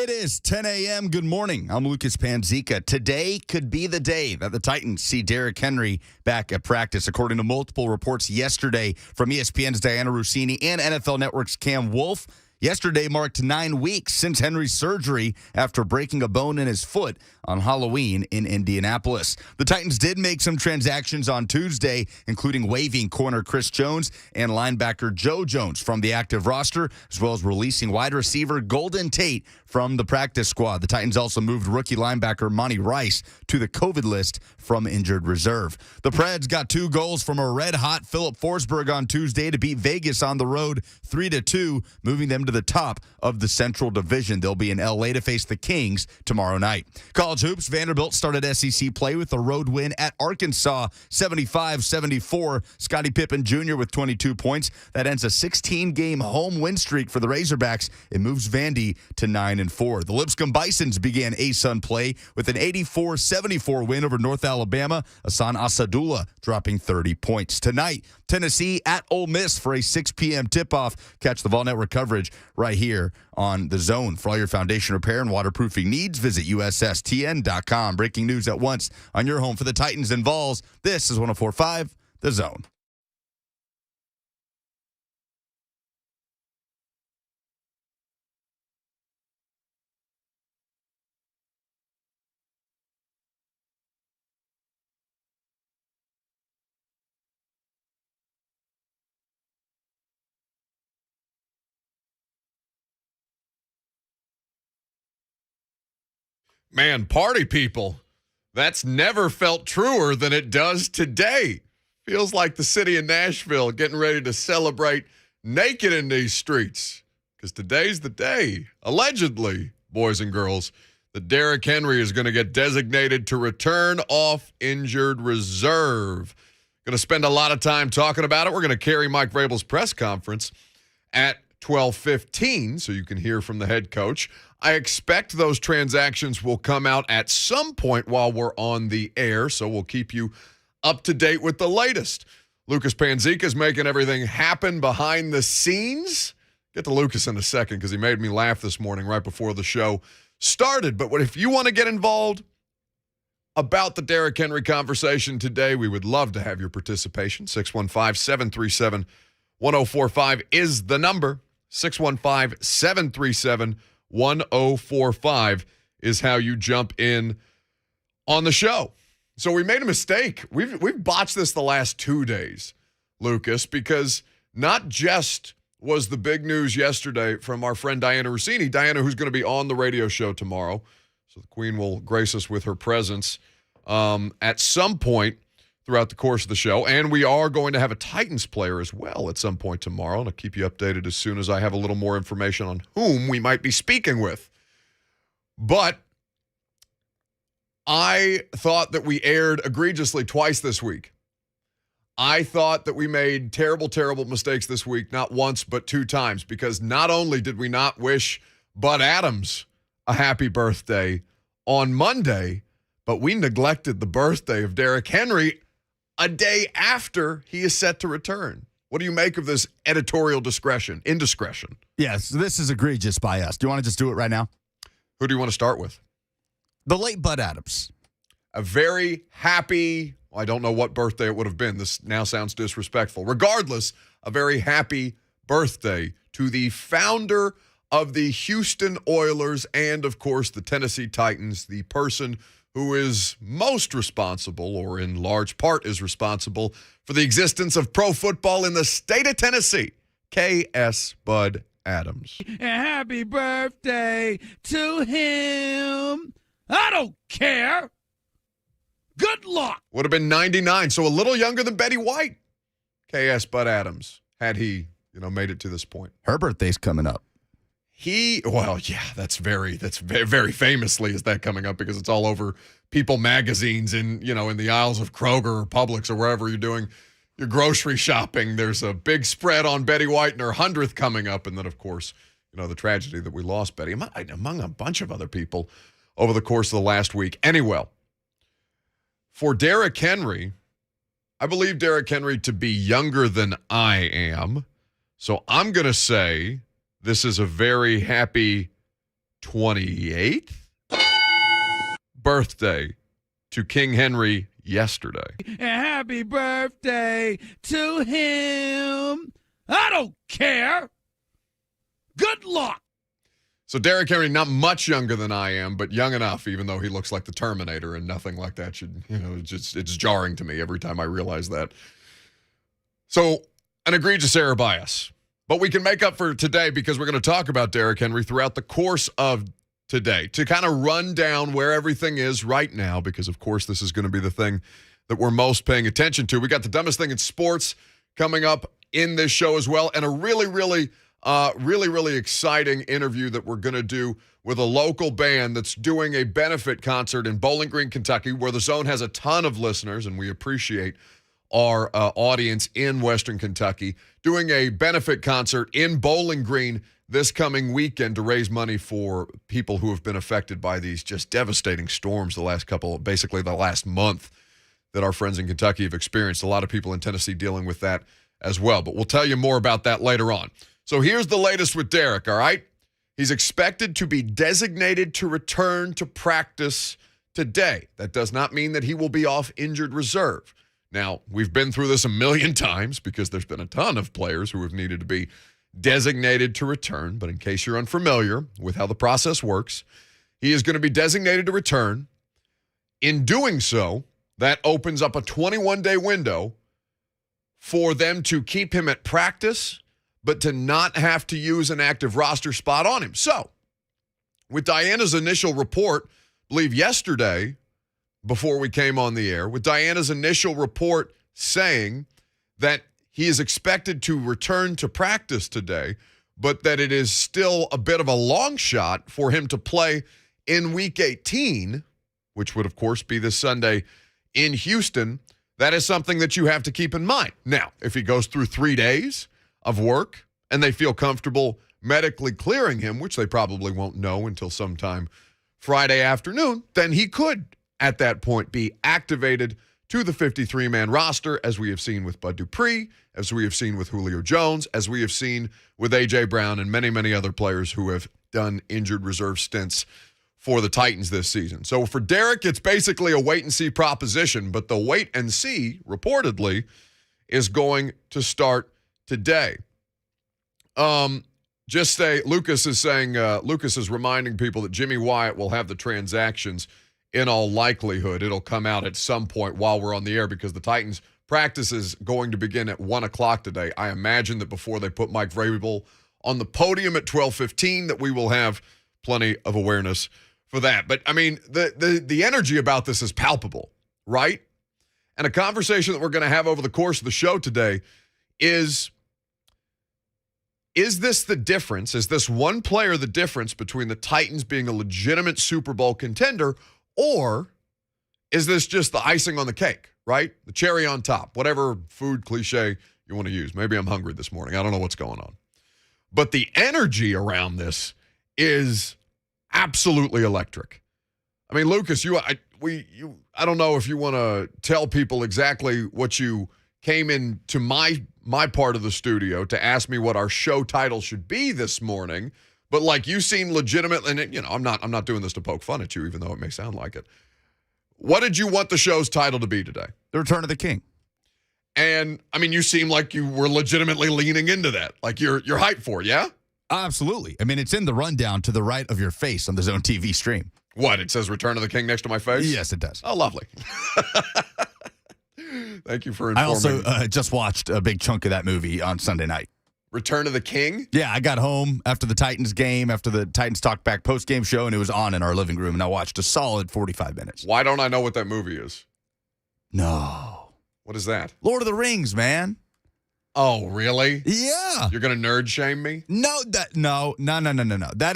It is 10 a.m. Good morning. I'm Lucas Panzica. Today could be the day that the Titans see Derrick Henry back at practice, according to multiple reports yesterday from ESPN's Diana Rossini and NFL Network's Cam Wolfe. Yesterday marked 9 weeks since Henry's surgery after breaking a bone in his foot on Halloween in Indianapolis. The Titans did make some transactions on Tuesday, including waiving corner Chris Jones and linebacker Joe Jones from the active roster, as well as releasing wide receiver Golden Tate from the practice squad. The Titans also moved rookie linebacker Monty Rice to the COVID list from injured reserve. The Preds got 2 goals from a red-hot Philip Forsberg on Tuesday to beat Vegas on the road 3-2, moving them to the top of the Central Division. They'll be in L.A. to face the Kings tomorrow night. College hoops, Vanderbilt started SEC play with a road win at Arkansas, 75-74. Scottie Pippen Jr. with 22 points. That ends a 16-game home win streak for the Razorbacks. It moves Vandy to 9-4. The Lipscomb Bisons began ASUN play with an 84-74 win over North Alabama. Hassan Asadullah dropping 30 points. Tonight, Tennessee at Ole Miss for a 6 p.m. tip-off. Catch the Vol Network coverage right here on The Zone. For all your foundation repair and waterproofing needs, visit USSTN.com. Breaking news at once on your home for the Titans and Vols. This is 104.5 The Zone. Man, party people, that's never felt truer than it does today. Feels like the city of Nashville getting ready to celebrate naked in these streets. Because today's the day, allegedly, boys and girls, that Derrick Henry is going to get designated to return off injured reserve. Going to spend a lot of time talking about it. We're going to carry Mike Vrabel's press conference at 12:15 so you can hear from the head coach. I expect those transactions will come out at some point while we're on the air, so we'll keep you up to date with the latest. Lucas Panzica is making everything happen behind the scenes. Get to Lucas in a second because he made me laugh this morning right before the show started. But if you want to get involved about the Derrick Henry conversation today, we would love to have your participation. 615-737-1045 is the number. 615-737-1045 is how you jump in on the show. So we made a mistake. We've botched this the last 2 days, Lucas, because not just was the big news yesterday from our friend Diana Rossini, Diana, who's going to be on the radio show tomorrow. So the Queen will grace us with her presence at some point throughout the course of the show. And we are going to have a Titans player as well at some point tomorrow. And I'll keep you updated as soon as I have a little more information on whom we might be speaking with. But I thought that we aired egregiously twice this week. I thought that we made terrible, terrible mistakes this week, not once, but 2 times, because not only did we not wish Bud Adams a happy birthday on Monday, but we neglected the birthday of Derrick Henry a day after he is set to return. What do you make of this editorial indiscretion? Yes, this is egregious by us. Do you want to just do it right now? Who do you want to start with? The late Bud Adams. A very happy, I don't know what birthday it would have been. This now sounds disrespectful. Regardless, a very happy birthday to the founder of the Houston Oilers and, of course, the Tennessee Titans, the person who is most responsible, or in large part is responsible, for the existence of pro football in the state of Tennessee, K.S. Bud Adams. Happy birthday to him. I don't care. Good luck. Would have been 99, so a little younger than Betty White. K.S. Bud Adams, had he, made it to this point. Her birthday's coming up. That's very famously is that coming up because it's all over People magazines in the aisles of Kroger or Publix or wherever you're doing your grocery shopping. There's a big spread on Betty White and her 100th coming up. And then, of course, the tragedy that we lost Betty, among a bunch of other people over the course of the last week. Anyway, for Derrick Henry, I believe Derrick Henry to be younger than I am. So I'm going to say this is a very happy 28th birthday to King Henry yesterday. And happy birthday to him. I don't care. Good luck. So Derrick Henry, not much younger than I am, but young enough, even though he looks like the Terminator, and nothing like that should, it's jarring to me every time I realize that. So an egregious error by us. But we can make up for today because we're going to talk about Derrick Henry throughout the course of today to kind of run down where everything is right now, because, of course, this is going to be the thing that we're most paying attention to. We got the dumbest thing in sports coming up in this show as well, and a really exciting interview that we're going to do with a local band that's doing a benefit concert in Bowling Green, Kentucky, where the Zone has a ton of listeners, and we appreciate our audience in Western Kentucky, doing a benefit concert in Bowling Green this coming weekend to raise money for people who have been affected by these just devastating storms the last month that our friends in Kentucky have experienced. A lot of people in Tennessee dealing with that as well, but we'll tell you more about that later on. So here's the latest with Derrick, all right? He's expected to be designated to return to practice today. That does not mean that he will be off injured reserve. Now, we've been through this a million times because there's been a ton of players who have needed to be designated to return, but in case you're unfamiliar with how the process works, he is going to be designated to return. In doing so, that opens up a 21-day window for them to keep him at practice, but to not have to use an active roster spot on him. So, with Diana's initial report, I believe yesterday, before we came on the air, with Diana's initial report saying that he is expected to return to practice today, but that it is still a bit of a long shot for him to play in Week 18, which would, of course, be this Sunday in Houston. That is something that you have to keep in mind. Now, if he goes through 3 days of work and they feel comfortable medically clearing him, which they probably won't know until sometime Friday afternoon, then he could, at that point, be activated to the 53-man roster, as we have seen with Bud Dupree, as we have seen with Julio Jones, as we have seen with A.J. Brown and many, many other players who have done injured reserve stints for the Titans this season. So for Derrick, it's basically a wait-and-see proposition, but the wait-and-see, reportedly, is going to start today. Lucas is reminding people that Jimmy Wyatt will have the transactions in all likelihood. It'll come out at some point while we're on the air because the Titans practice is going to begin at 1 o'clock today. I imagine that before they put Mike Vrabel on the podium at 12:15 that we will have plenty of awareness for that. But, I mean, the energy about this is palpable, right? And a conversation that we're going to have over the course of the show today is this the difference? Is this one player the difference between the Titans being a legitimate Super Bowl contender, or is this just the icing on the cake, right? The cherry on top, whatever food cliche you want to use. Maybe I'm hungry this morning. I don't know what's going on. But the energy around this is absolutely electric. I mean, Lucas, I don't know if you want to tell people exactly what you came into my part of the studio to ask me what our show title should be this morning, but like you seem legitimate, and I'm not doing this to poke fun at you, even though it may sound like it. What did you want the show's title to be today? The Return of the King. And I mean, you seem like you were legitimately leaning into that, like you're hyped for it, yeah? Absolutely. I mean, it's in the rundown to the right of your face on the Zone TV stream. What, it says Return of the King next to my face? Yes, it does. Oh, lovely. Thank you for informing. I also just watched a big chunk of that movie on Sunday night. Return of the King? Yeah, I got home after the Titans game, after the Titans Talk Back post-game show, and it was on in our living room, and I watched a solid 45 minutes. Why don't I know what that movie is? No. What is that? Lord of the Rings, man. Oh, really? Yeah. You're going to nerd shame me? No. That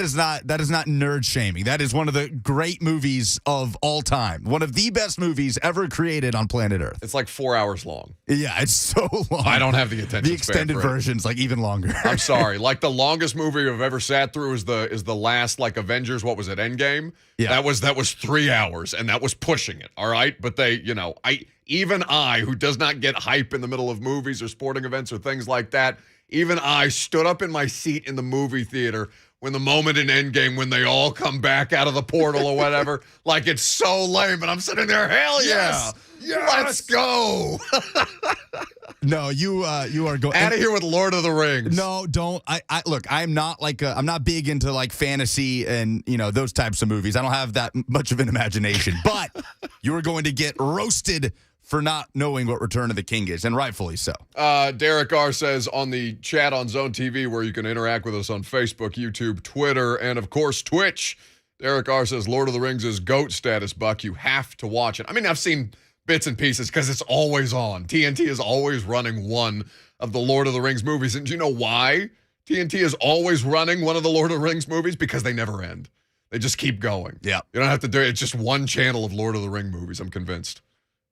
is not nerd shaming. That is one of the great movies of all time. One of the best movies ever created on planet Earth. It's like 4 hours long. Yeah, it's so long. I don't have the attention. The extended version's like even longer. I'm sorry. Like the longest movie I've ever sat through is the last like Avengers. What was it? Endgame. Yeah. That was 3 hours, and that was pushing it. All right, but even I, who does not get hype in the middle of movies or sporting events or things like that, even I stood up in my seat in the movie theater when the moment in Endgame when they all come back out of the portal or whatever, like it's so lame, and I'm sitting there, hell yeah, let's go. No, you are going Out of here with Lord of the Rings. No, don't. I look. I'm not I'm not big into like fantasy and those types of movies. I don't have that much of an imagination. But you are going to get roasted for not knowing what Return of the King is, and rightfully so. Derek R says on the chat on Zone TV, where you can interact with us on Facebook, YouTube, Twitter, and of course Twitch. Derek R says Lord of the Rings is GOAT status. Buck, you have to watch it. I mean, I've seen bits and pieces because it's always on. TNT is always running one of the Lord of the Rings movies. And do you know why TNT is always running one of the Lord of the Rings movies? Because they never end. They just keep going. Yeah. You don't have to do it. It's just one channel of Lord of the Ring movies, I'm convinced.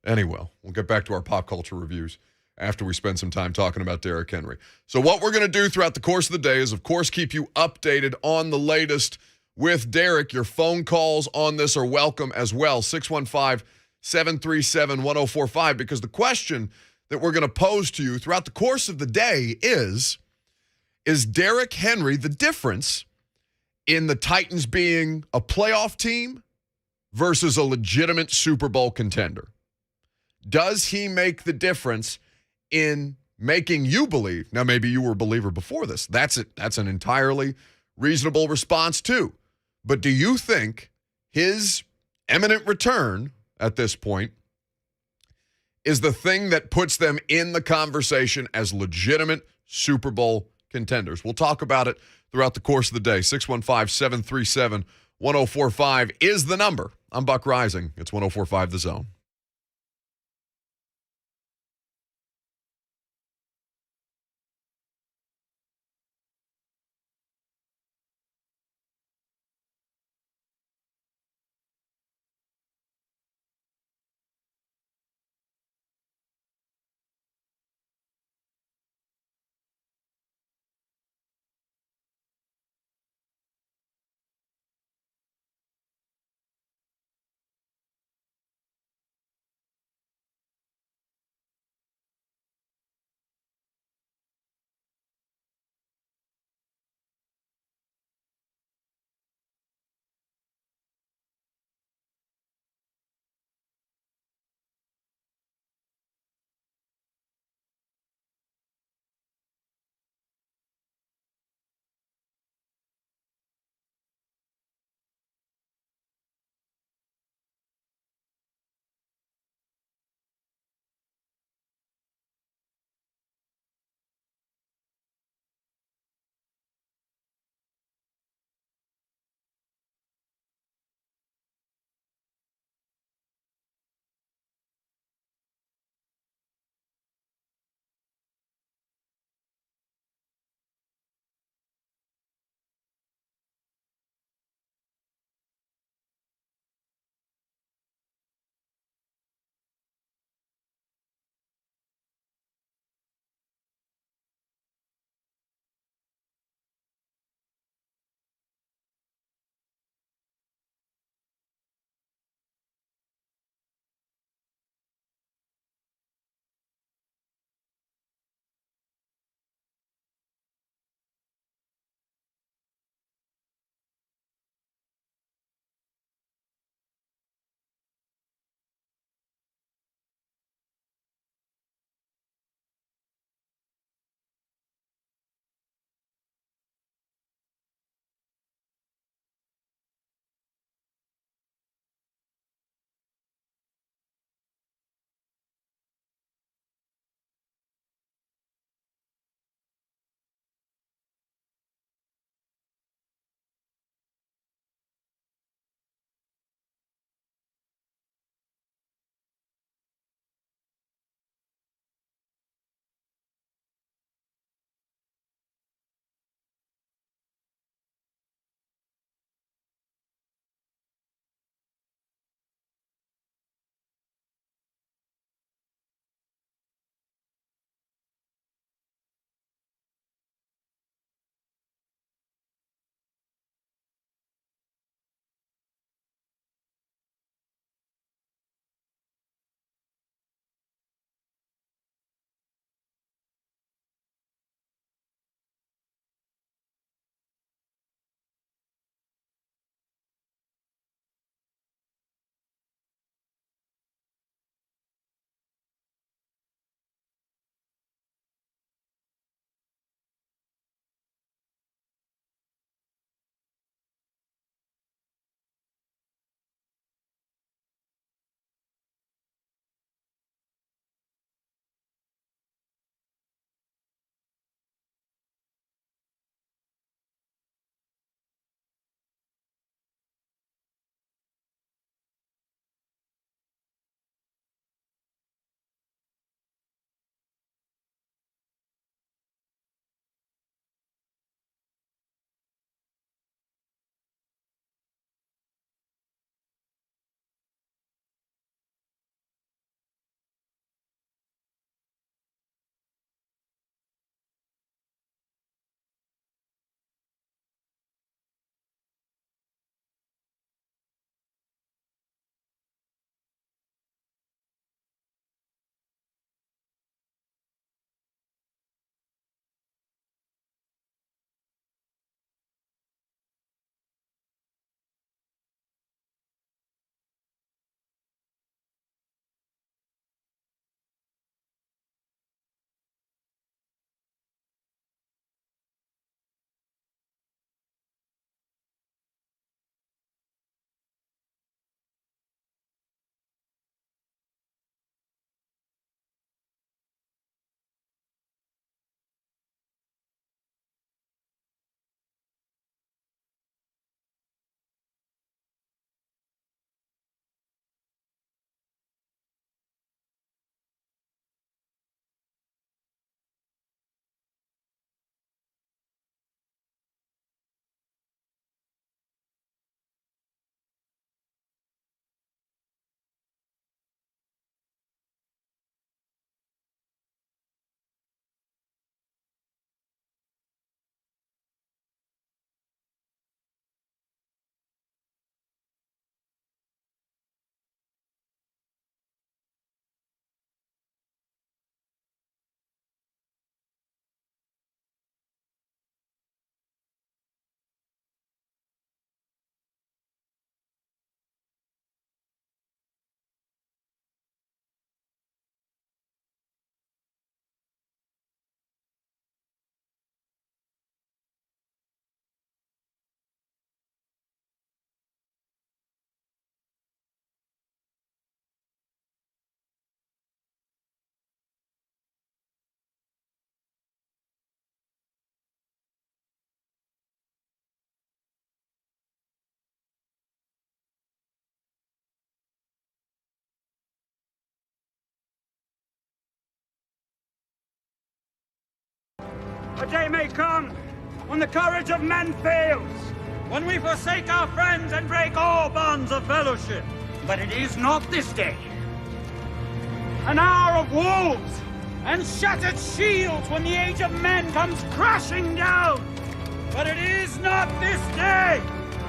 Anyway, we'll get back to our pop culture reviews after we spend some time talking about Derrick Henry. So what we're going to do throughout the course of the day is, of course, keep you updated on the latest with Derrick. Your phone calls on this are welcome as well. 615-737-1045, because the question that we're going to pose to you throughout the course of the day is Derrick Henry the difference in the Titans being a playoff team versus a legitimate Super Bowl contender? Does he make the difference in making you believe? Now, maybe you were a believer before this. That's it. That's an entirely reasonable response too. But do you think his imminent return at this point is the thing that puts them in the conversation as legitimate Super Bowl contenders? We'll talk about it throughout the course of the day. 615-737-1045 is the number. I'm Buck Reising. It's 1045 The Zone. A day may come when the courage of men fails, when we forsake our friends and break all bonds of fellowship. But it is not this day. An hour of wolves and shattered shields when the age of men comes crashing down. But it is not this day.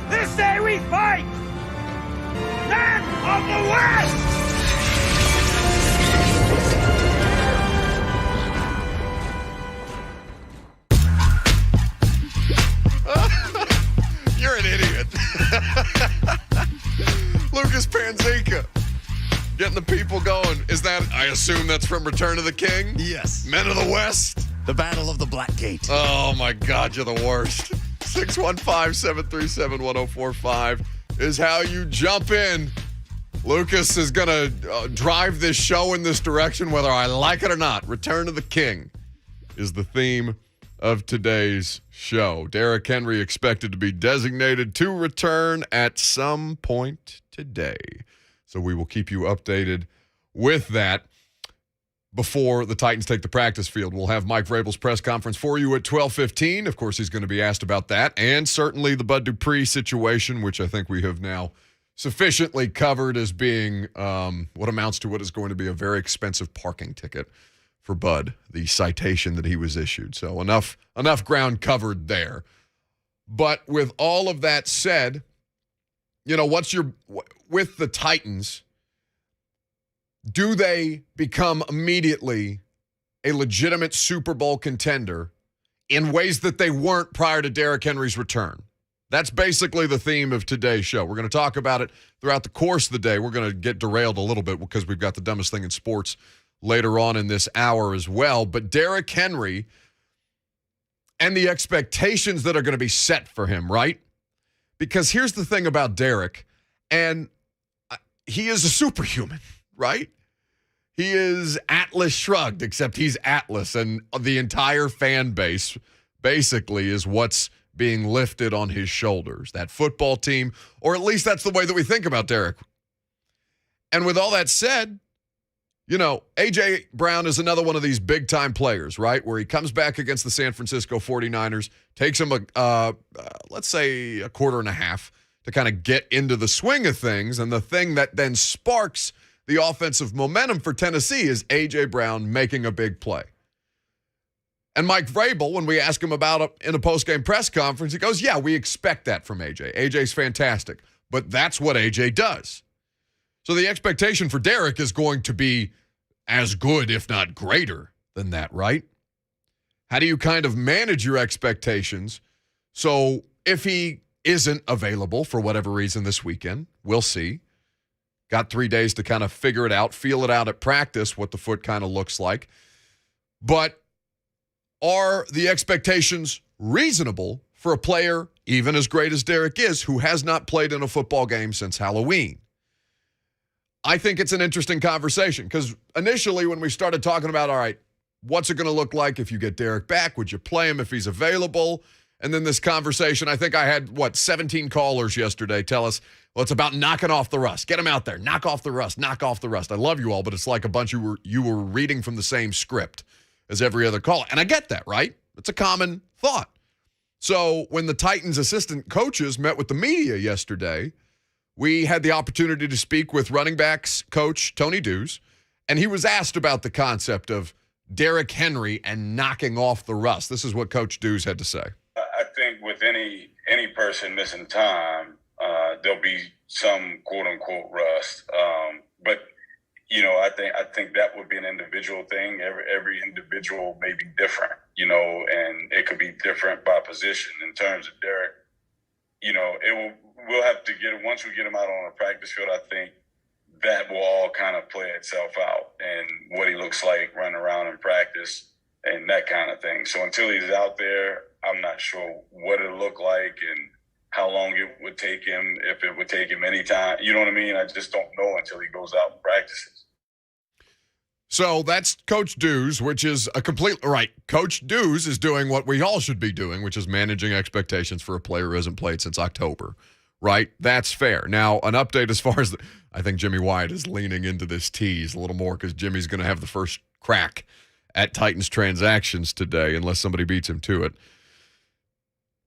This day we fight. Men of the West! You're an idiot. Lucas Panzica. Getting the people going. Is that, I assume that's from Return of the King? Yes. Men of the West? The Battle of the Black Gate. Oh, my God, you're the worst. 615-737-1045 is how you jump in. Lucas is going to drive this show in this direction, whether I like it or not. Return of the King is the theme of today's show. Derrick Henry expected to be designated to return at some point today. So we will keep you updated with that before the Titans take the practice field. We'll have Mike Vrabel's press conference for you at 12:15. Of course, he's going to be asked about that, and certainly the Bud Dupree situation, which I think we have now sufficiently covered as being what amounts to what is going to be a very expensive parking ticket for Bud, the citation that he was issued. So enough ground covered there. But with all of that said, you know, with the Titans, do they become immediately a legitimate Super Bowl contender in ways that they weren't prior to Derrick Henry's return? That's basically the theme of today's show. We're going to talk about it throughout the course of the day. We're going to get derailed a little bit because we've got the dumbest thing in sports later on in this hour as well. But Derrick Henry and the expectations that are going to be set for him, right? Because here's the thing about Derrick, and he is a superhuman, right? He is Atlas Shrugged, except he's Atlas, and the entire fan base basically is what's being lifted on his shoulders. That football team, or at least that's the way that we think about Derrick. And with all that said, you know, A.J. Brown is another one of these big-time players, right, where he comes back against the San Francisco 49ers, takes him, let's say, a quarter and a half to kind of get into the swing of things, and the thing that then sparks the offensive momentum for Tennessee is A.J. Brown making a big play. And Mike Vrabel, when we ask him about it in a post-game press conference, he goes, yeah, we expect that from A.J. A.J.'s fantastic, but that's what A.J. does. So the expectation for Derrick is going to be as good, if not greater than that, right? How do you kind of manage your expectations? So if he isn't available for whatever reason this weekend, we'll see. Got 3 days to kind of figure it out, feel it out at practice, what the foot kind of looks like. But are the expectations reasonable for a player, even as great as Derrick is, who has not played in a football game since Halloween? I think it's an interesting conversation because initially when we started talking about, all right, what's it going to look like if you get Derrick back? Would you play him if he's available? And then this conversation, I think I had, 17 callers yesterday tell us, well, it's about knocking off the rust. Get him out there. Knock off the rust. Knock off the rust. I love you all, but it's like a bunch you were reading from the same script as every other caller. And I get that, right? It's a common thought. So when the Titans assistant coaches met with the media yesterday, we had the opportunity to speak with running backs coach Tony Dews, and he was asked about the concept of Derrick Henry and knocking off the rust. This is what Coach Dews had to say. I think with any person missing time, there'll be some quote unquote rust. But you know, I think that would be an individual thing. Every individual may be different, you know, and it could be different by position. In terms of Derrick, you know, we'll have to once we get him out on a practice field, I think that will all kind of play itself out and what he looks like running around in practice and that kind of thing. So until he's out there, I'm not sure what it'll look like and how long it would take him, if it would take him any time. You know what I mean? I just don't know until he goes out and practices. So that's Coach Dews, which is a complete right. Coach Dews is doing what we all should be doing, which is managing expectations for a player who hasn't played since October. Right? That's fair. Now, an update as far as I think Jimmy Wyatt is leaning into this tease a little more because Jimmy's going to have the first crack at Titans transactions today, unless somebody beats him to it.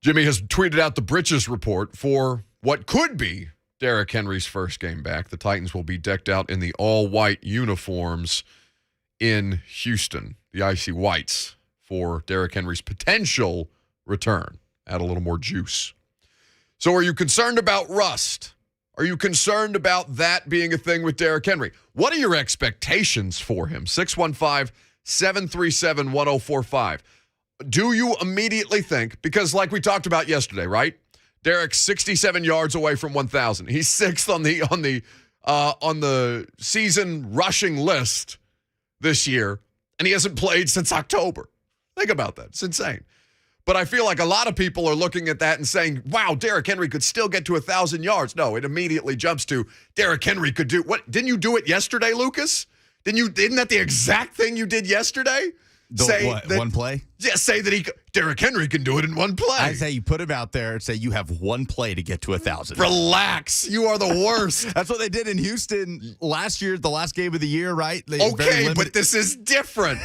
Jimmy has tweeted out the britches report for what could be Derrick Henry's first game back. The Titans will be decked out in the all-white uniforms in Houston, the icy whites, for Derrick Henry's potential return. Add a little more juice. So are you concerned about rust? Are you concerned about that being a thing with Derrick Henry? What are your expectations for him? 615-737-1045. Do you immediately think, because like we talked about yesterday, right? Derrick's 67 yards away from 1,000. He's sixth on the season rushing list this year, and he hasn't played since October. Think about that. It's insane. But I feel like a lot of people are looking at that and saying, wow, Derrick Henry could still get to 1,000 yards. No, it immediately jumps to Derrick Henry could do what? Didn't you do it yesterday, Lucas? Isn't that the exact thing you did yesterday? One play? Yeah, say that Derrick Henry can do it in one play. I say you put him out there and say you have one play to get to 1,000. Relax. You are the worst. That's what they did in Houston last year, the last game of the year, right? Okay, but this is different.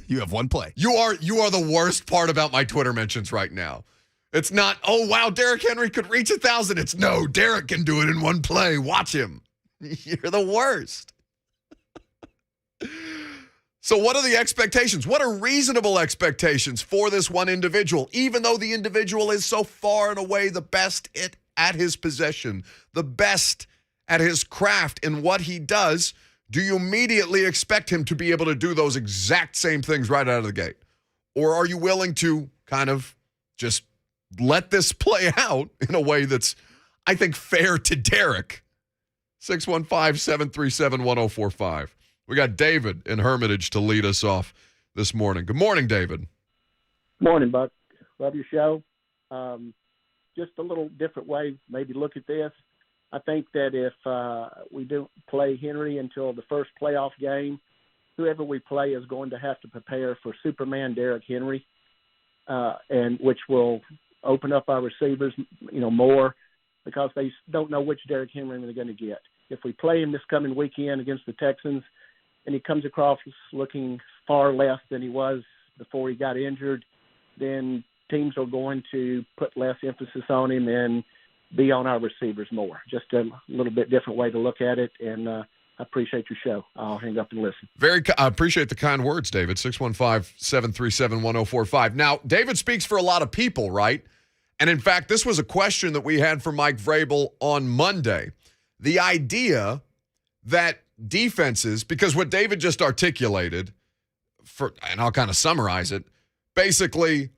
You have one play. You are the worst part about my Twitter mentions right now. It's not, oh, wow, Derrick Henry could reach 1,000. It's, no, Derrick can do it in one play. Watch him. You're the worst. So what are the expectations? What are reasonable expectations for this one individual, even though the individual is so far and away the best at his possession, the best at his craft in what he does? Do you immediately expect him to be able to do those exact same things right out of the gate? Or are you willing to kind of just let this play out in a way that's, I think, fair to Derrick? 615-737-1045. We got David in Hermitage to lead us off this morning. Good morning, David. Morning, Buck. Love your show. Just a little different way, maybe look at this. I think that if we don't play Henry until the first playoff game, whoever we play is going to have to prepare for Superman Derrick Henry, and which will open up our receivers, more, because they don't know which Derrick Henry they're going to get. If we play him this coming weekend against the Texans, and he comes across looking far less than he was before he got injured, then teams are going to put less emphasis on him and be on our receivers more. Just a little bit different way to look at it, and I appreciate your show. I'll hang up and listen. I appreciate the kind words, David. 615-737-1045. Now, David speaks for a lot of people, right? And, in fact, this was a question that we had from Mike Vrabel on Monday. The idea that defenses, because what David just articulated, and I'll kind of summarize it, basically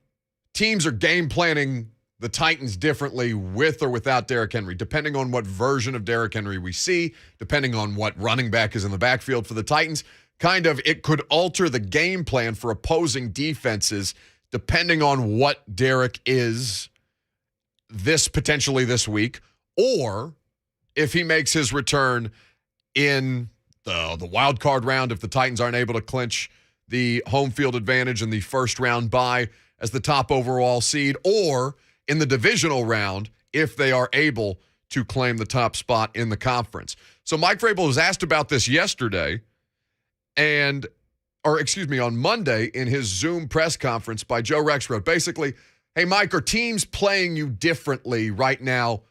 teams are game planning the Titans differently with or without Derrick Henry, depending on what version of Derrick Henry we see, depending on what running back is in the backfield for the Titans. It could alter the game plan for opposing defenses depending on what Derrick is potentially this week, or if he makes his return in the wild card round, if the Titans aren't able to clinch the home field advantage in the first round bye as the top overall seed, or in the divisional round if they are able to claim the top spot in the conference. So Mike Vrabel was asked about this yesterday on Monday in his Zoom press conference by Joe Rexrode. Basically, hey, Mike, are teams playing you differently right now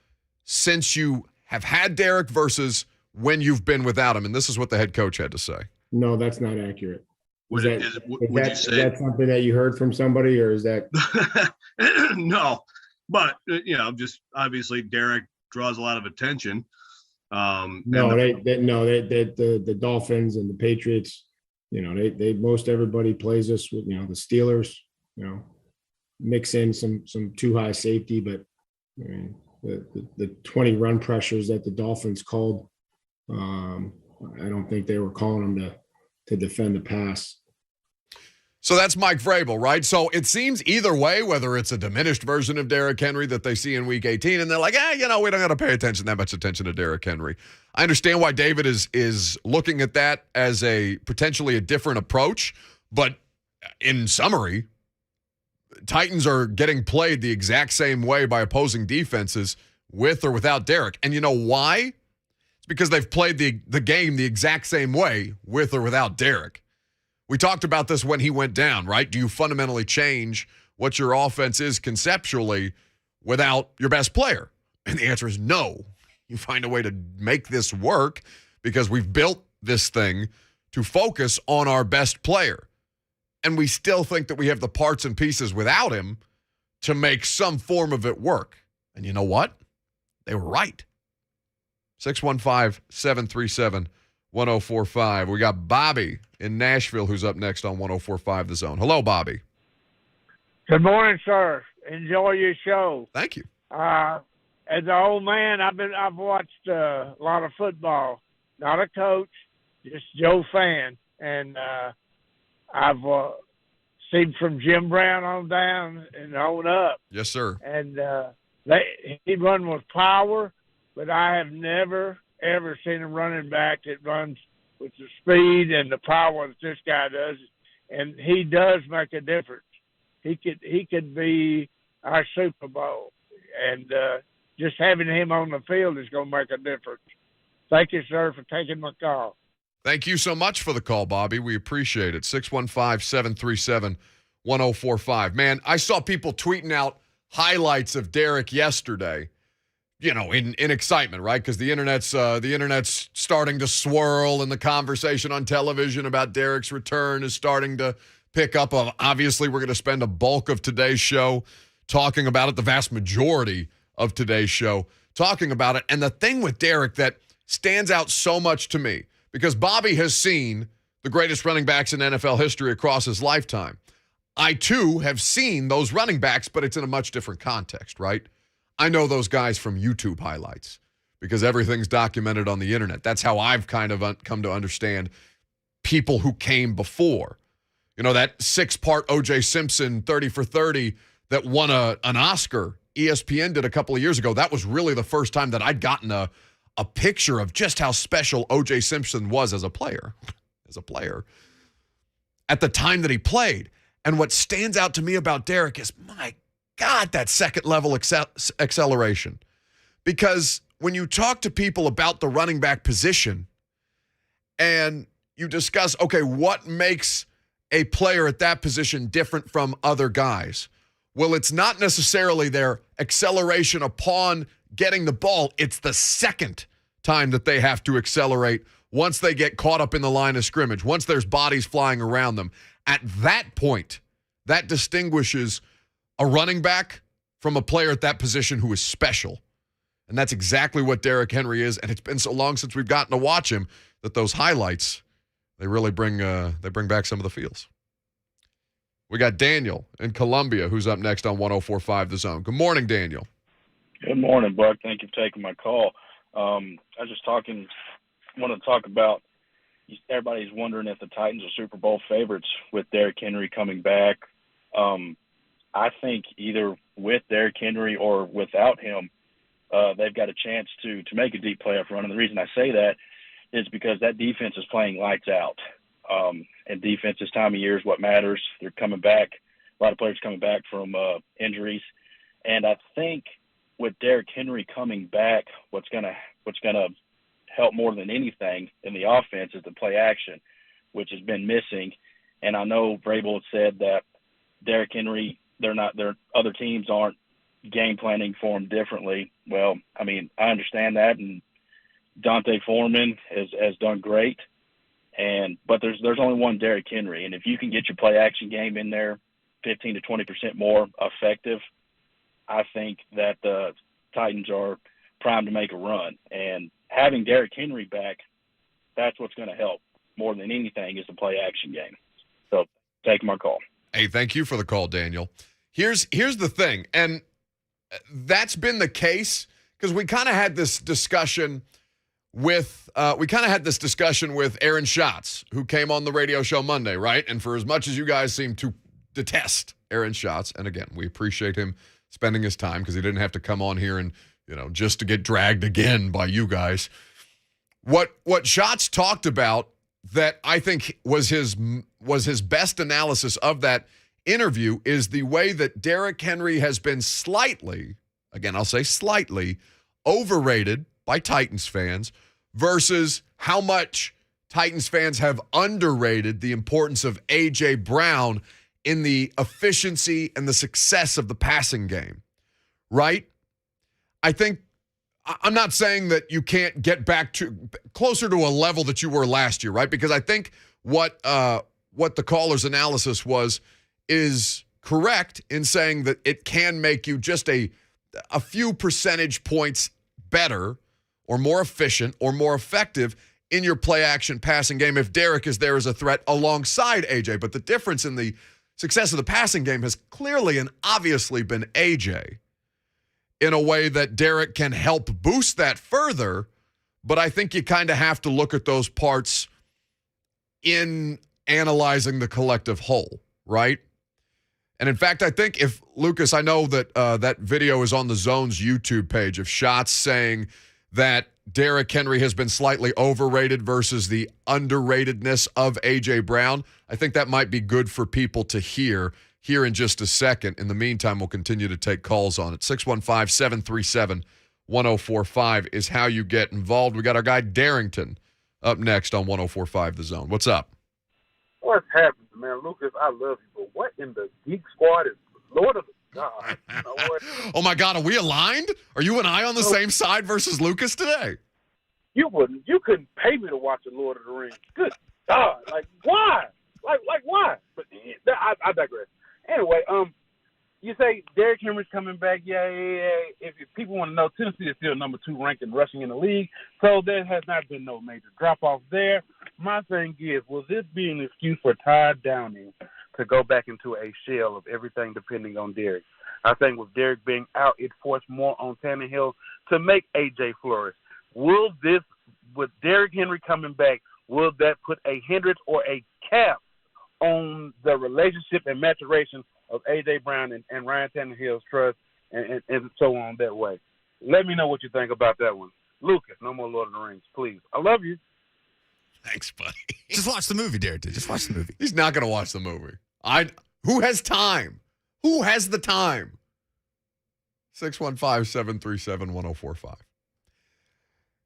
since you have had Derrick versus when you've been without him? And this is what the head coach had to say. No, that's not accurate. Would you say is that something that you heard from somebody, or is that? No, but just obviously Derrick draws a lot of attention. The Dolphins and the Patriots, they most everybody plays us with, the Steelers, mix in some too high safety, but I mean, the 20 run pressures that the Dolphins called, I don't think they were calling them to defend the pass. So that's Mike Vrabel, right? So it seems either way, whether it's a diminished version of Derrick Henry that they see in Week 18, and they're like, we don't got to pay that much attention to Derrick Henry. I understand why David is looking at that as potentially a different approach, but in summary, Titans are getting played the exact same way by opposing defenses with or without Derrick. And you know why? It's because they've played the game the exact same way with or without Derrick. We talked about this when he went down, right? Do you fundamentally change what your offense is conceptually without your best player? And the answer is no. You find a way to make this work because we've built this thing to focus on our best player. And we still think that we have the parts and pieces without him to make some form of it work. And you know what? They were right. 615-737-1045. We got Bobby in Nashville who's up next on 1045 The Zone. Hello, Bobby. Good morning, sir. Enjoy your show. Thank you. As an old man, I've watched a lot of football. Not a coach, just Joe fan, and I've seen from Jim Brown on down and on up. Yes, sir. And he run with power, but I have never ever seen a running back that runs with the speed and the power that this guy does, and he does make a difference. He could be our Super Bowl, and just having him on the field is going to make a difference. Thank you, sir, for taking my call. Thank you so much for the call, Bobby. We appreciate it. 615-737-1045. Man, I saw people tweeting out highlights of Derrick yesterday, you know, in excitement, right? Because the internet's starting to swirl, and the conversation on television about Derrick's return is starting to pick up. Obviously, we're going to spend a bulk of today's show talking about it, the vast majority of today's show talking about it. And the thing with Derrick that stands out so much to me, because Bobby has seen the greatest running backs in NFL history across his lifetime. I, too, have seen those running backs, but it's in a much different context, right? I know those guys from YouTube highlights because everything's documented on the internet. That's how I've kind of come to understand people who came before. You know, that 6-part O.J. Simpson 30 for 30 that won an Oscar, ESPN did a couple of years ago. That was really the first time that I'd gotten a picture of just how special O.J. Simpson was as a player at the time that he played. And what stands out to me about Derrick is, my God, that second-level acceleration. Because when you talk to people about the running back position and you discuss, okay, what makes a player at that position different from other guys? Well, it's not necessarily their acceleration upon getting the ball. It's the second time that they have to accelerate once they get caught up in the line of scrimmage, once there's bodies flying around them. At that point, that distinguishes a running back from a player at that position who is special. And that's exactly what Derrick Henry is. And it's been so long since we've gotten to watch him that those highlights, they really bring back some of the feels. We got Daniel in Columbia who's up next on 1045 The Zone. Good morning, Daniel. Good morning, Buck. Thank you for taking my call. I was just want to talk about, everybody's wondering if the Titans are Super Bowl favorites with Derrick Henry coming back. I think either with Derrick Henry or without him, they've got a chance to make a deep playoff run. And the reason I say that is because that defense is playing lights out. And defense this time of year is what matters. They're coming back. A lot of players coming back from injuries. And I think with Derrick Henry coming back, what's gonna help more than anything in the offense is the play action, which has been missing. And I know Vrabel said that Derrick Henry, their other teams aren't game planning for him differently. Well, I mean, I understand that, and Dante Foreman has done great. But there's only one Derrick Henry, and if you can get your play action game in there 15 to 20% more effective, I think that the Titans are primed to make a run. And having Derrick Henry back, that's what's going to help more than anything is the play action game. So take my call. Hey, thank you for the call, Daniel. Here's the thing, and that's been the case because we kind of had this discussion with Aaron Schatz, who came on the radio show Monday, right? And for as much as you guys seem to detest Aaron Schatz, and again, we appreciate him spending his time because he didn't have to come on here and, just to get dragged again by you guys. What Schatz talked about that I think was his best analysis of that interview is the way that Derrick Henry has been slightly, again, I'll say slightly, overrated by Titans fans versus how much Titans fans have underrated the importance of A.J. Brown in the efficiency and the success of the passing game, right? I think, I'm not saying that you can't get back to closer to a level that you were last year, right? Because I think what the caller's analysis was is correct in saying that it can make you just a few percentage points better or more efficient or more effective in your play action passing game if Derrick is there as a threat alongside AJ. But the difference in the success of the passing game has clearly and obviously been AJ, in a way that Derrick can help boost that further. But I think you kind of have to look at those parts in analyzing the collective whole, right? And in fact, I think if Lucas, I know that that video is on the Zone's YouTube page of shots saying that Derrick Henry has been slightly overrated versus the underratedness of A.J. Brown. I think that might be good for people to hear here in just a second. In the meantime, we'll continue to take calls on it. 615-737-1045 is how you get involved. We got our guy Darrington up next on 1045 The Zone. What's up? What's happening, man? Lucas, I love you, but what in the Geek Squad is Lord of the God? You know what? Oh, my God. Are we aligned? Are you and I on the same side versus Lucas today? You couldn't pay me to watch the Lord of the Rings. Good God. Like, why? Like why? But I digress. Anyway, you say Derrick Henry's coming back. Yeah. If people want to know, Tennessee is still number 2 ranked in rushing in the league, so there has not been no major drop-off there. My thing is, will this be an excuse for Todd Downing to go back into a shell of everything depending on Derrick? I think with Derrick being out, it forced more on Tannehill to make A.J. flourish. With Derrick Henry coming back, will that put a hindrance or a cap on the relationship and maturation of A.J. Brown and Ryan Tannehill's trust and so on that way? Let me know what you think about that one. Lucas, no more Lord of the Rings, please. I love you. Thanks, buddy. Just watch the movie, Darrington. Just watch the movie. He's not going to watch the movie. Who has time? Who has the time? 615-737-1045.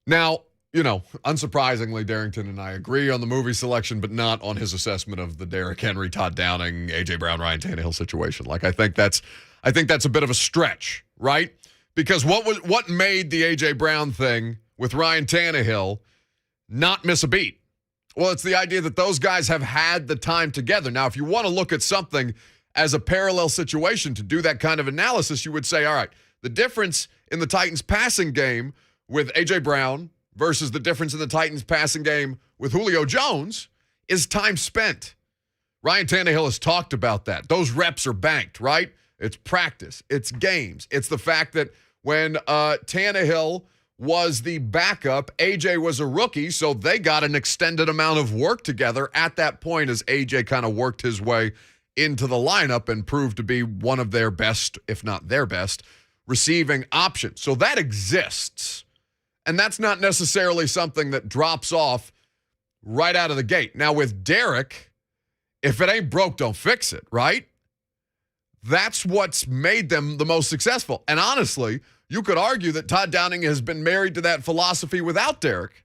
Now, unsurprisingly, Darrington and I agree on the movie selection, but not on his assessment of the Derrick Henry, Todd Downing, A.J. Brown, Ryan Tannehill situation. Like, I think that's a bit of a stretch, right? Because what made the A.J. Brown thing with Ryan Tannehill not miss a beat? Well, it's the idea that those guys have had the time together. Now, if you want to look at something as a parallel situation to do that kind of analysis, you would say, all right, the difference in the Titans passing game with A.J. Brown versus the difference in the Titans passing game with Julio Jones is time spent. Ryan Tannehill has talked about that. Those reps are banked, right? It's practice. It's games. It's the fact that when Tannehill was the backup, AJ was a rookie, so they got an extended amount of work together at that point as AJ kind of worked his way into the lineup and proved to be one of their best, if not their best, receiving options. So that exists. And that's not necessarily something that drops off right out of the gate. Now, with Derrick, if it ain't broke, don't fix it, right? That's what's made them the most successful. And honestly, you could argue that Todd Downing has been married to that philosophy without Derrick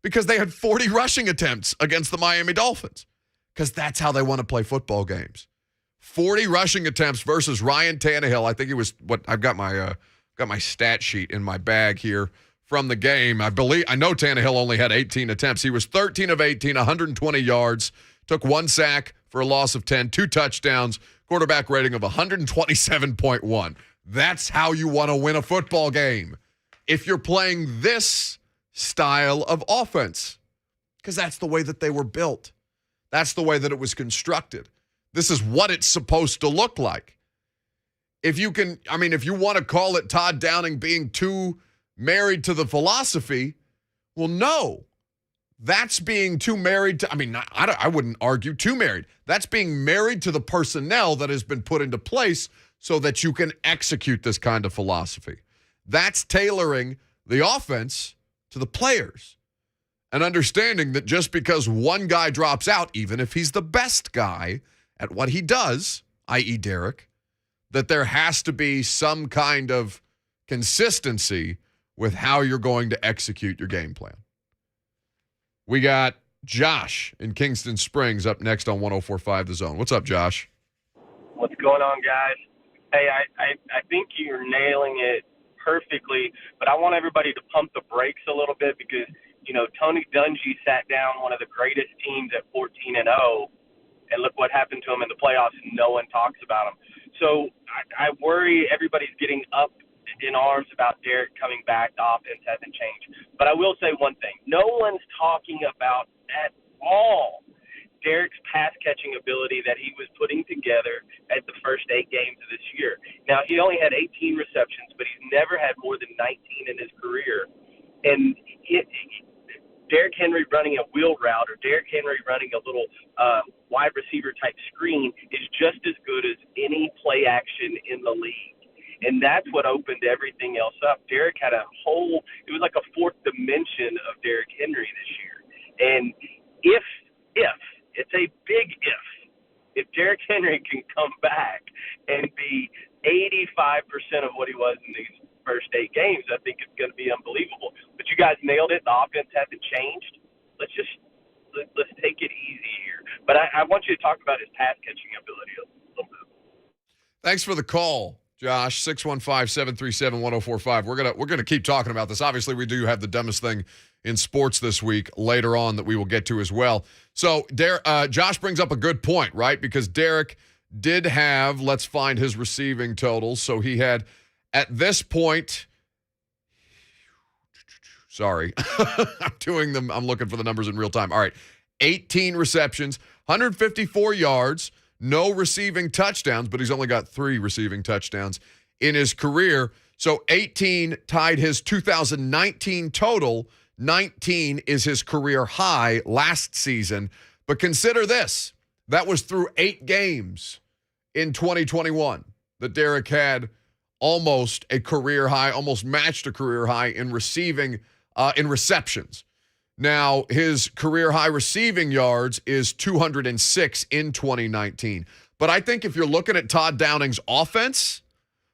because they had 40 rushing attempts against the Miami Dolphins because that's how they want to play football games. 40 rushing attempts versus Ryan Tannehill. I think it was I've got my stat sheet in my bag here from the game. I know Tannehill only had 18 attempts. He was 13 of 18, 120 yards, took 1 sack for a loss of 10, 2 touchdowns, quarterback rating of 127.1. That's how you want to win a football game if you're playing this style of offense, because that's the way that they were built. That's the way that it was constructed. This is what it's supposed to look like. If you want to call it Todd Downing being too married to the philosophy, well, no. That's being too married to, I wouldn't argue too married. That's being married to the personnel that has been put into place so that you can execute this kind of philosophy. That's tailoring the offense to the players and understanding that just because one guy drops out, even if he's the best guy at what he does, i.e. Derrick, that there has to be some kind of consistency with how you're going to execute your game plan. We got Josh in Kingston Springs up next on 104.5 The Zone. What's up, Josh? What's going on, guys? Hey, I think you're nailing it perfectly, but I want everybody to pump the brakes a little bit because, Tony Dungy sat down one of the greatest teams at 14-0, and look what happened to him in the playoffs, and no one talks about him. So I worry everybody's getting up in arms about Derrick coming back. The offense hasn't changed. But I will say one thing. No one's talking about at all Derrick's pass-catching ability that he was putting together at the first 8 games of this year. Now, he only had 18 receptions, but he's never had more than 19 in his career. And Derrick Henry running a wheel route or Derrick Henry running a little wide receiver-type screen is just as good as any play action in the league. And that's what opened everything else up. Derrick had it was like a fourth dimension of Derrick Henry this year. And if, it's a big if Derrick Henry can come back and be 85% of what he was in these first 8 games, I think it's going to be unbelievable. But you guys nailed it. The offense hasn't changed. Let's take it easy here. But I want you to talk about his pass-catching ability a little bit. Thanks for the call, Josh. 615-737-1045. We're gonna keep talking about this. Obviously, we do have the dumbest thing in sports this week later on that we will get to as well. So Josh brings up a good point, right? Because Derrick did have, let's find his receiving totals. So he had, at this point, sorry, I'm looking for the numbers in real time. All right, 18 receptions, 154 yards, no receiving touchdowns, but he's only got 3 receiving touchdowns in his career. So 18 tied his 2019 total. 19 is his career high last season. But consider this. That was through 8 games in 2021 that Derrick had almost a career high, almost matched a career high in receiving, in receptions. Now, his career high receiving yards is 206 in 2019. But I think if you're looking at Todd Downing's offense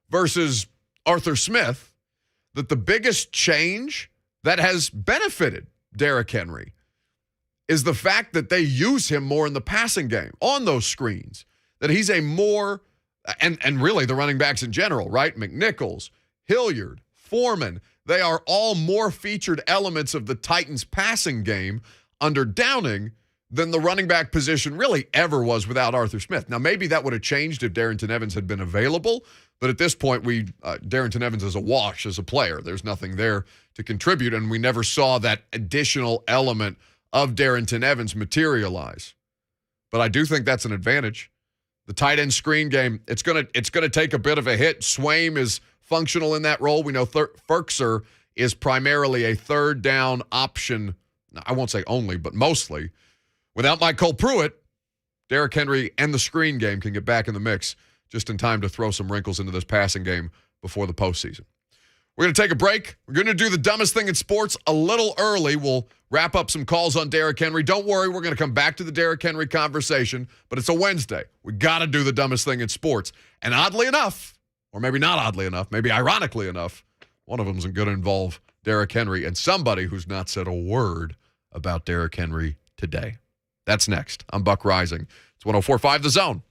versus Arthur Smith, that the biggest change that has benefited Derrick Henry is the fact that they use him more in the passing game on those screens, that he's a more, and really the running backs in general, right? McNichols, Hilliard, Foreman, they are all more featured elements of the Titans passing game under Downing than the running back position really ever was without Arthur Smith. Now, maybe that would have changed if Darrynton Evans had been available, but at this point, Darrynton Evans is a wash as a player. There's nothing there to contribute, and we never saw that additional element of Darrynton Evans materialize. But I do think that's an advantage. The tight end screen game, it's gonna take a bit of a hit. Swaim is functional in that role. We know Ferkser is primarily a third down option. I won't say only, but mostly. Without Michael Pruitt, Derrick Henry and the screen game can get back in the mix just in time to throw some wrinkles into this passing game before the postseason. We're going to take a break. We're going to do the dumbest thing in sports a little early. We'll wrap up some calls on Derrick Henry. Don't worry, we're going to come back to the Derrick Henry conversation, but it's a Wednesday. We got to do the dumbest thing in sports. And oddly enough, or maybe not oddly enough, maybe ironically enough, one of them is going to involve Derrick Henry and somebody who's not said a word about Derrick Henry today. That's next. I'm Buck Reising. It's 104.5 The Zone.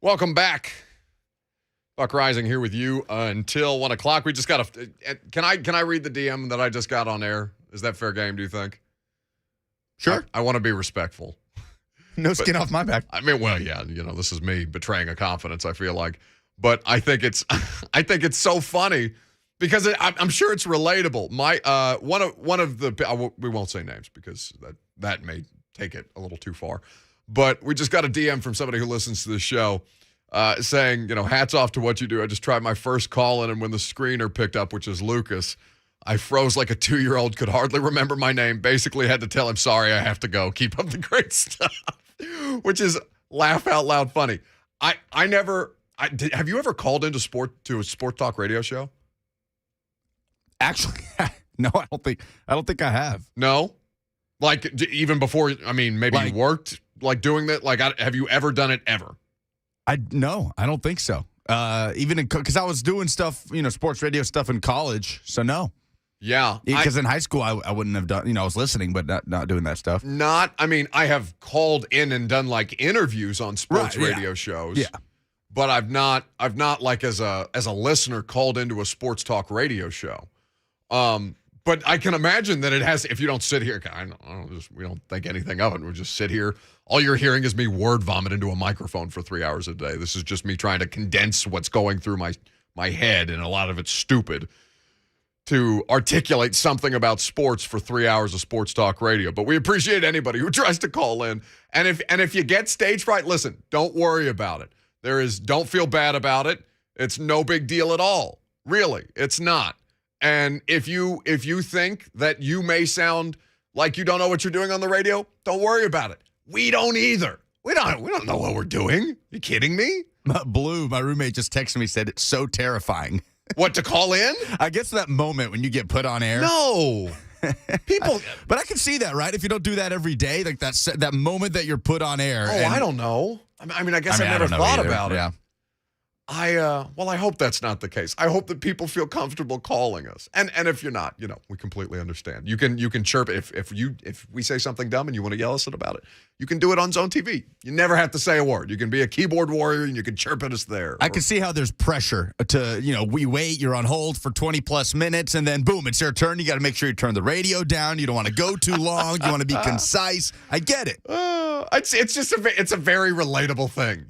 Welcome back. Buck Reising here with you until 1 o'clock. We just got to. Can I read the DM that I just got on air? Is that fair game, do you think? Sure. I want to be respectful. No skin off my back. I mean, well, yeah, this is me betraying a confidence, I feel like. But I think it's so funny because I'm sure it's relatable. My one of the we won't say names because that may take it a little too far. But we just got a DM from somebody who listens to the show saying, hats off to what you do. I just tried my first call in, and when the screener picked up, which is Lucas, I froze like a 2-year-old, could hardly remember my name, basically had to tell him, sorry, I have to go. Keep up the great stuff, which is laugh out loud funny. Have you ever called into a sport talk radio show? Actually, no, I don't think I have. No? Like, even before, maybe you worked, like, doing that? Like, have you ever done it ever? No, I don't think so. Even because I was doing stuff, sports radio stuff in college, so no. Yeah. Because in high school, I wouldn't have done, I was listening, but not doing that stuff. I have called in and done, like, interviews on sports radio shows. Yeah. But I've not like as a listener called into a sports talk radio show. But I can imagine that it has, if you don't sit here, we don't think anything of it. We just sit here. All you're hearing is me word vomit into a microphone for 3 hours a day. This is just me trying to condense what's going through my head, and a lot of it's stupid, to articulate something about sports for 3 hours of sports talk radio. But we appreciate anybody who tries to call in. And if you get stage fright, listen, don't worry about it. Don't feel bad about it. It's no big deal at all. Really, it's not. And if you think that you may sound like you don't know what you're doing on the radio, don't worry about it. We don't either. We don't know what we're doing. You kidding me? Blue, my roommate, just texted me, said it's so terrifying. What, to call in? I guess that moment when you get put on air. No. People. But I can see that, right? If you don't do that every day, like that moment that you're put on air. Oh, I don't know. I guess I never thought about it. Yeah. I hope that's not the case. I hope that people feel comfortable calling us. And if you're not, we completely understand. You can chirp if we say something dumb and you want to yell at us about it. You can do it on Zone TV. You never have to say a word. You can be a keyboard warrior and you can chirp at us there. I can see how there's pressure to, we wait, you're on hold for 20 plus minutes, and then boom, it's your turn. You got to make sure you turn the radio down. You don't want to go too long. You want to be concise. I get it. It's just it's a very relatable thing,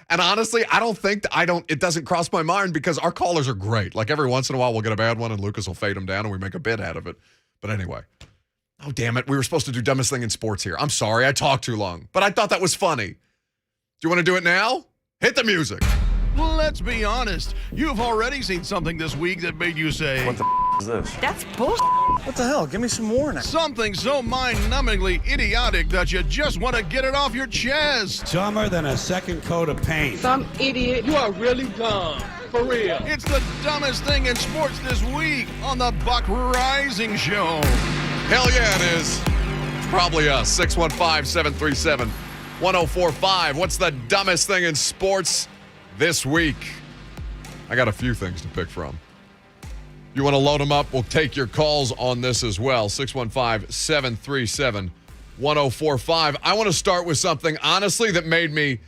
And honestly, it doesn't cross my mind because our callers are great. Like, every once in a while we'll get a bad one and Lucas will fade them down and we make a bit out of it. But anyway. Oh, damn it. We were supposed to do dumbest thing in sports here. I'm sorry. I talked too long. But I thought that was funny. Do you want to do it now? Hit the music. Let's be honest. You've already seen something this week that made you say, "What the is this?" That's bullshit. What the hell? Give me some more now. Something so mind-numbingly idiotic that you just want to get it off your chest. Dumber than a second coat of paint. Some idiot. You are really dumb. For real. It's the dumbest thing in sports this week on the Buck Reising Show. Hell yeah, it is. It's probably us. 615-737-1045. What's the dumbest thing in sports this week? I got a few things to pick from. You want to load them up? We'll take your calls on this as well. 615-737-1045. I want to start with something, honestly, that made me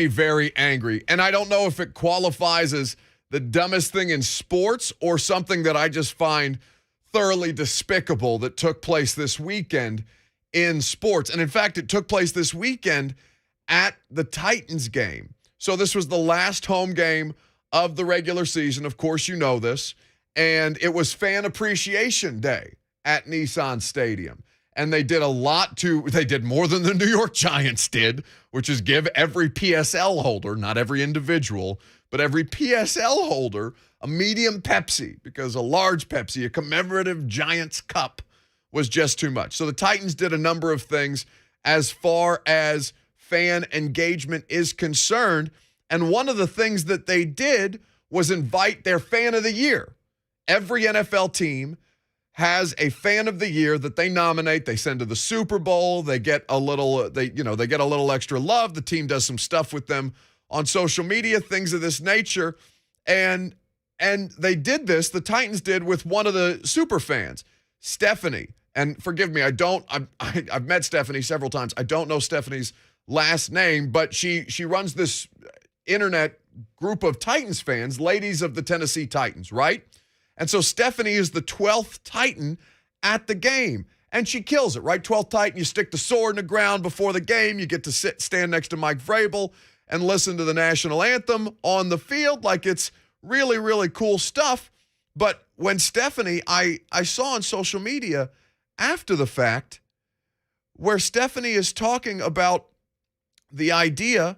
very angry. And I don't know if it qualifies as the dumbest thing in sports or something that I just find thoroughly despicable that took place this weekend in sports. And in fact, it took place this weekend at the Titans game. So this was the last home game of the regular season. Of course, you know this. And it was Fan Appreciation Day at Nissan Stadium. And they did they did more than the New York Giants did, which is give every PSL holder, not every individual, but every PSL holder a medium Pepsi, because a large Pepsi, a commemorative Giants cup, was just too much. So the Titans did a number of things as far as fan engagement is concerned. And one of the things that they did was invite their fan of the year. Every NFL team has a fan of the year that they nominate. They send to the Super Bowl. They get a little, they get a little extra love. The team does some stuff with them on social media, things of this nature. And they did this, the Titans did, with one of the super fans, Stephanie. And forgive me, I've met Stephanie several times. I don't know Stephanie's last name, but she runs this internet group of Titans fans, ladies of the Tennessee Titans, right? And so Stephanie is the 12th Titan at the game. And she kills it, right? 12th Titan, you stick the sword in the ground before the game. You get to stand next to Mike Vrabel and listen to the national anthem on the field. Like, it's really, really cool stuff. But when Stephanie, I saw on social media after the fact where Stephanie is talking about the idea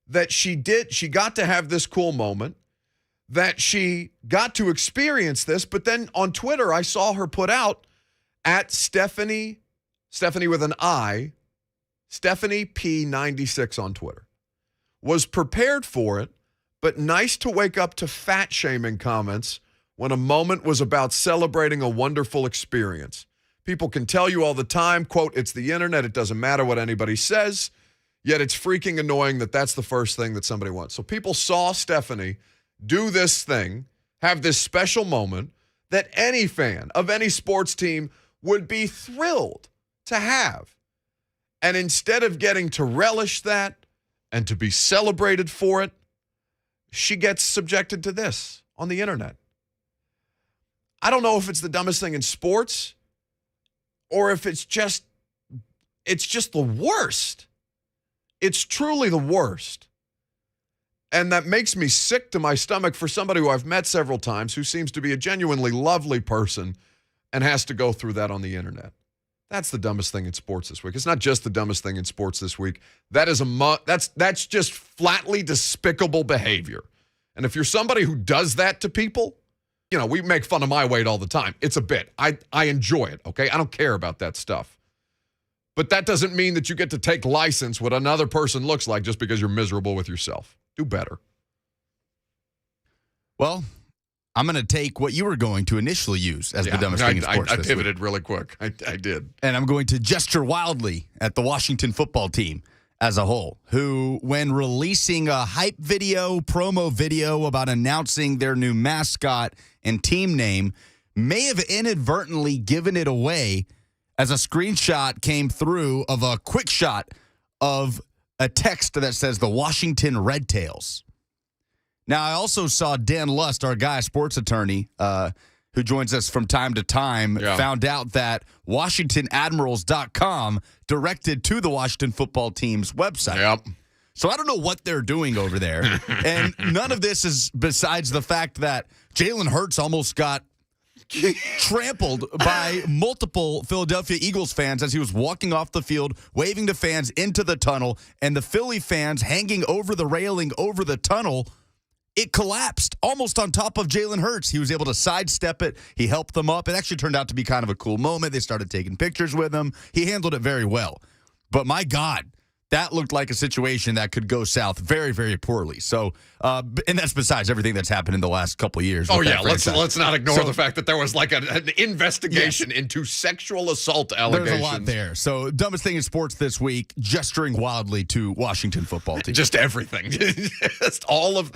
that she got to have this cool moment, that she got to experience this, but then on Twitter, I saw her put out at Stephanie with an I, Stephanie P96 on Twitter, was prepared for it, but nice to wake up to fat shaming comments when a moment was about celebrating a wonderful experience. People can tell you all the time, quote, it's the internet, it doesn't matter what anybody says, yet it's freaking annoying that that's the first thing that somebody wants. So people saw Stephanie do this thing, have this special moment that any fan of any sports team would be thrilled to have. And instead of getting to relish that and to be celebrated for it, she gets subjected to this on the internet. I don't know if it's the dumbest thing in sports or if it's just the worst. It's truly the worst. And that makes me sick to my stomach for somebody who I've met several times who seems to be a genuinely lovely person and has to go through that on the internet. That's the dumbest thing in sports this week. It's not just the dumbest thing in sports this week. That's just flatly despicable behavior. And if you're somebody who does that to people, we make fun of my weight all the time. It's a bit. I enjoy it, okay? I don't care about that stuff. But that doesn't mean that you get to take license what another person looks like just because you're miserable with yourself. Do better. Well, I'm going to take what you were going to initially use as the dumbest thing in sports. I pivoted really quick. I did. And I'm going to gesture wildly at the Washington football team as a whole, who, when releasing a hype video, promo video about announcing their new mascot and team name, may have inadvertently given it away as a screenshot came through of a quick shot of a text that says the Washington Red Tails. Now, I also saw Dan Lust, our guy, sports attorney, who joins us from time to time, found out that WashingtonAdmirals.com directed to the Washington football team's website. Yep. So I don't know what they're doing over there. And none of this is besides the fact that Jalen Hurts almost got trampled by multiple Philadelphia Eagles fans as he was walking off the field, waving to fans into the tunnel, and the Philly fans hanging over the railing over the tunnel. It collapsed almost on top of Jalen Hurts. He was able to sidestep it. He helped them up. It actually turned out to be kind of a cool moment. They started taking pictures with him. He handled it very well. But my God, that looked like a situation that could go south very, very poorly. So, and that's besides everything that's happened in the last couple of years. Oh, yeah. Let's not ignore the fact that there was like an investigation into sexual assault allegations. There's a lot there. So, dumbest thing in sports this week, gesturing wildly to Washington football team. Just everything. Just all of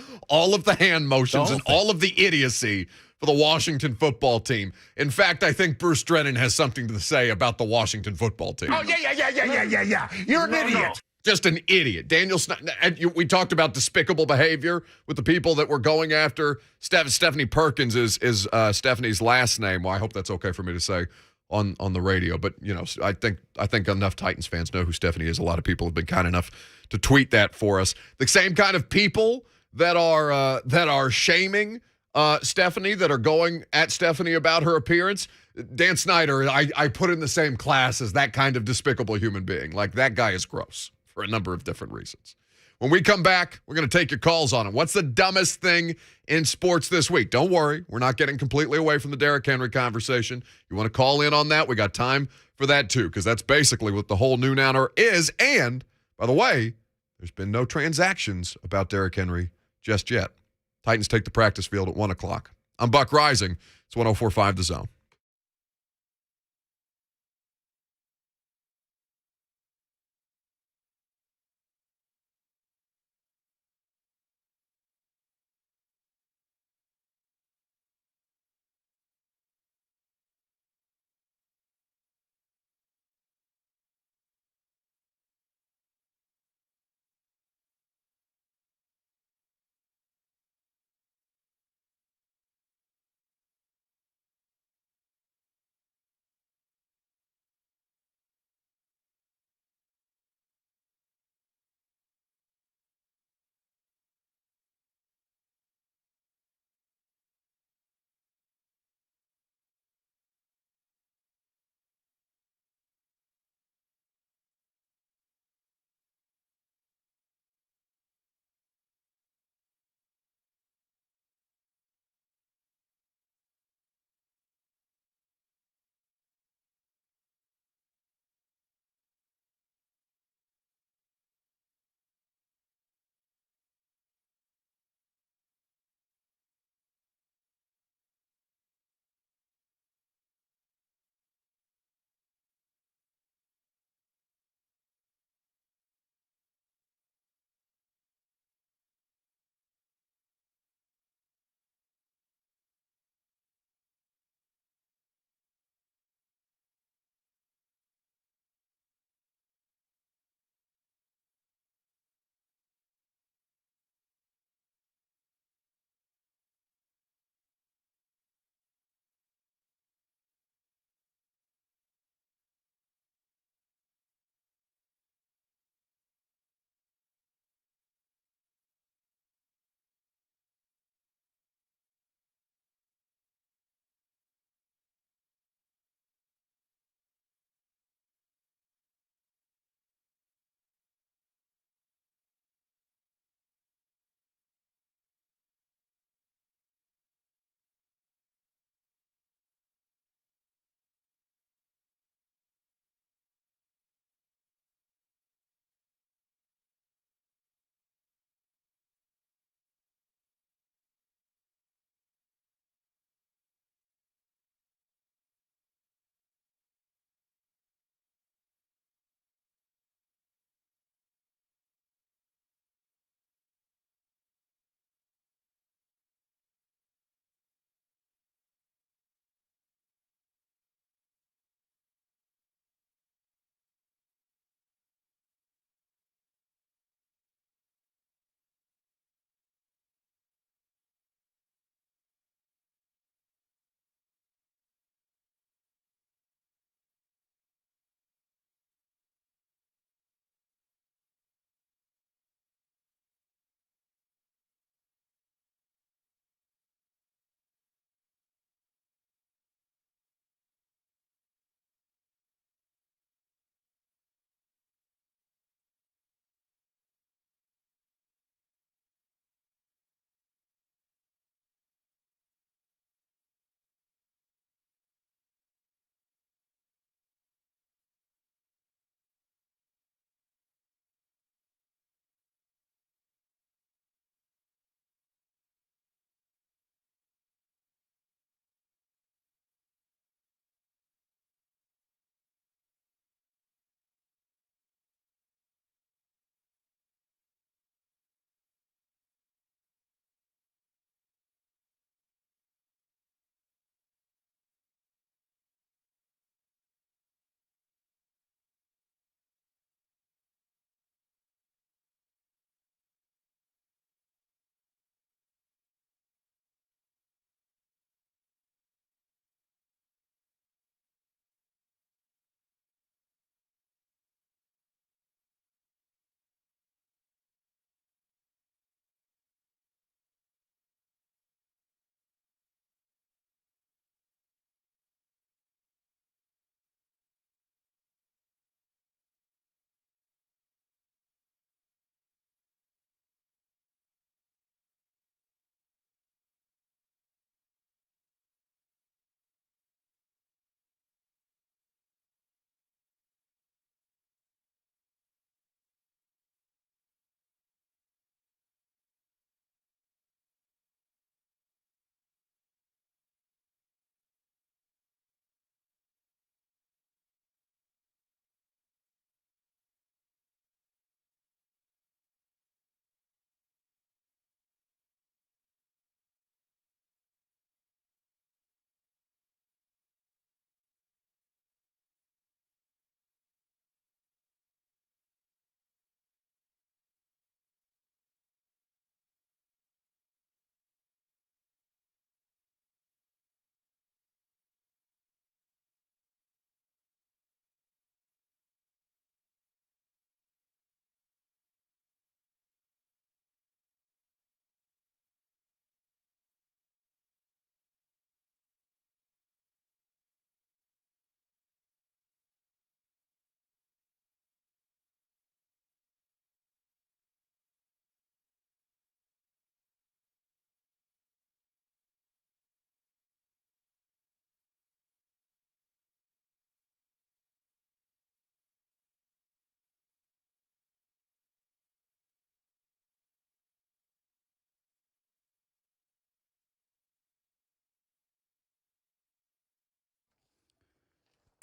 the hand motions and all of the idiocy for the Washington football team. In fact, I think Bruce Drennan has something to say about the Washington football team. Oh, yeah. You're an idiot. Just an idiot. Daniel Snyder, we talked about despicable behavior with the people that were going after. Stephanie Perkins is Stephanie's last name. Well, I hope that's okay for me to say on the radio. But, I think enough Titans fans know who Stephanie is. A lot of people have been kind enough to tweet that for us. The same kind of people that are shaming Stephanie, that are going at Stephanie about her appearance. Dan Snyder, I put in the same class as that kind of despicable human being. Like, that guy is gross for a number of different reasons. When we come back, we're going to take your calls on it. What's the dumbest thing in sports this week? Don't worry, we're not getting completely away from the Derrick Henry conversation. You want to call in on that? We got time for that too, because that's basically what the whole noon hour is. And, by the way, there's been no transactions about Derrick Henry just yet. Titans take the practice field at 1 o'clock. I'm Buck Reising. It's 104.5 The Zone.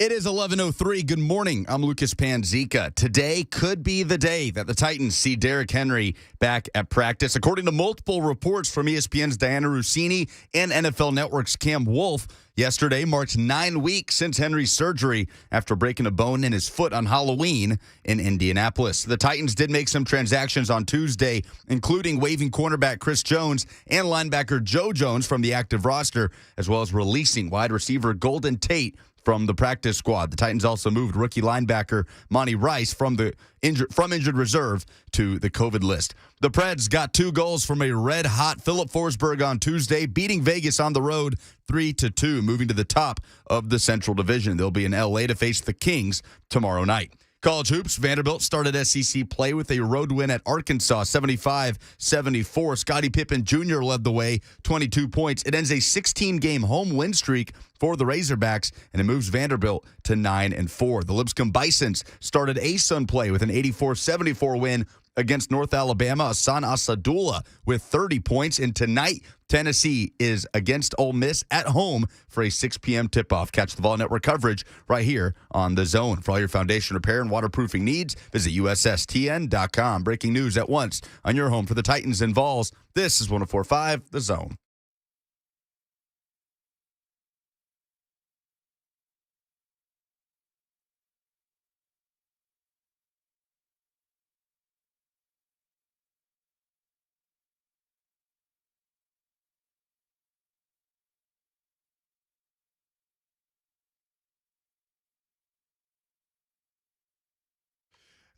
It is 11:03. Good morning. I'm Lucas Panzica. Today could be the day that the Titans see Derrick Henry back at practice. According to multiple reports from ESPN's Diana Rossini and NFL Network's Cam Wolfe, yesterday marked 9 weeks since Henry's surgery after breaking a bone in his foot on Halloween in Indianapolis. The Titans did make some transactions on Tuesday, including waiving cornerback Chris Jones and linebacker Joe Jones from the active roster, as well as releasing wide receiver Golden Tate from the practice squad. The Titans also moved rookie linebacker Monty Rice from injured reserve to the COVID list. The Preds got 2 goals from a red-hot Philip Forsberg on Tuesday, beating Vegas on the road 3-2, moving to the top of the Central Division. They'll be in L.A. to face the Kings tomorrow night. College hoops, Vanderbilt started SEC play with a road win at Arkansas, 75-74. Scottie Pippen Jr. led the way, 22 points. It ends a 16-game home win streak for the Razorbacks, and it moves Vanderbilt to 9-4. The Lipscomb Bisons started ASUN play with an 84-74 win against North Alabama. Hassan Asadullah with 30 points. And tonight, Tennessee is against Ole Miss at home for a 6 p.m. tip-off. Catch the Vol Network coverage right here on The Zone. For all your foundation repair and waterproofing needs, visit USSTN.com. Breaking news at once on your home for the Titans and Vols. This is 104.5 The Zone.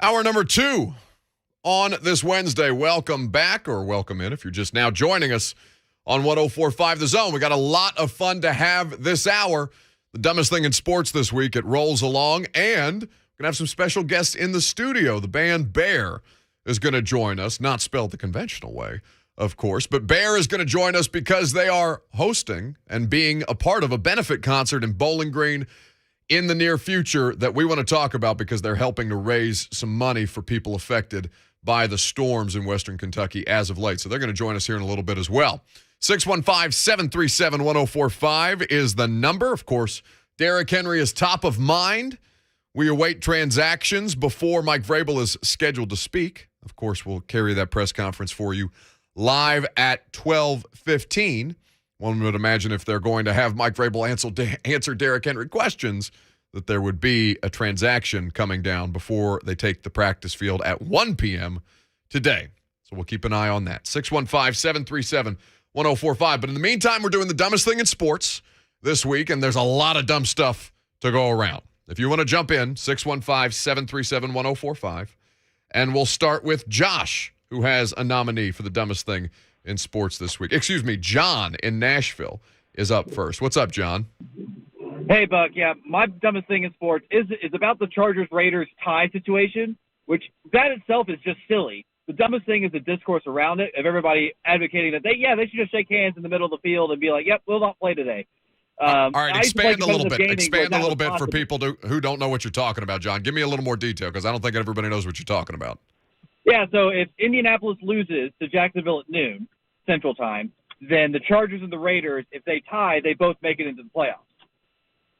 Hour number 2 on this Wednesday. Welcome back, or welcome in if you're just now joining us on 104.5 The Zone. We got a lot of fun to have this hour. The dumbest thing in sports this week. It rolls along, and we're going to have some special guests in the studio. The band Bear is going to join us, not spelled the conventional way, of course, but Bear is going to join us because they are hosting and being a part of a benefit concert in Bowling Green in the near future that we want to talk about because they're helping to raise some money for people affected by the storms in Western Kentucky as of late. So they're going to join us here in a little bit as well. 615-737-1045 is the number. Of course, Derrick Henry is top of mind. We await transactions before Mike Vrabel is scheduled to speak. Of course, we'll carry that press conference for you live at 12:15. One would imagine if they're going to have Mike Vrabel answer Derrick Henry questions, that there would be a transaction coming down before they take the practice field at 1 p.m. today. So we'll keep an eye on that. 615-737-1045. But in the meantime, we're doing the dumbest thing in sports this week, and there's a lot of dumb stuff to go around. If you want to jump in, 615-737-1045. And we'll start with Josh, who has a nominee for the dumbest thing in sports this week. Excuse me, John in Nashville is up first. What's up, John? Hey, Buck. Yeah, my dumbest thing in sports is about the Chargers-Raiders tie situation, which that itself is just silly. The dumbest thing is the discourse around it of everybody advocating that they should just shake hands in the middle of the field and be like, yep, we'll not play today. All right, expand a little bit. Expand a little bit for people who don't know what you're talking about, John. Give me a little more detail because I don't think everybody knows what you're talking about. Yeah, so if Indianapolis loses to Jacksonville at noon Central Time, then the Chargers and the Raiders, if they tie, they both make it into the playoffs.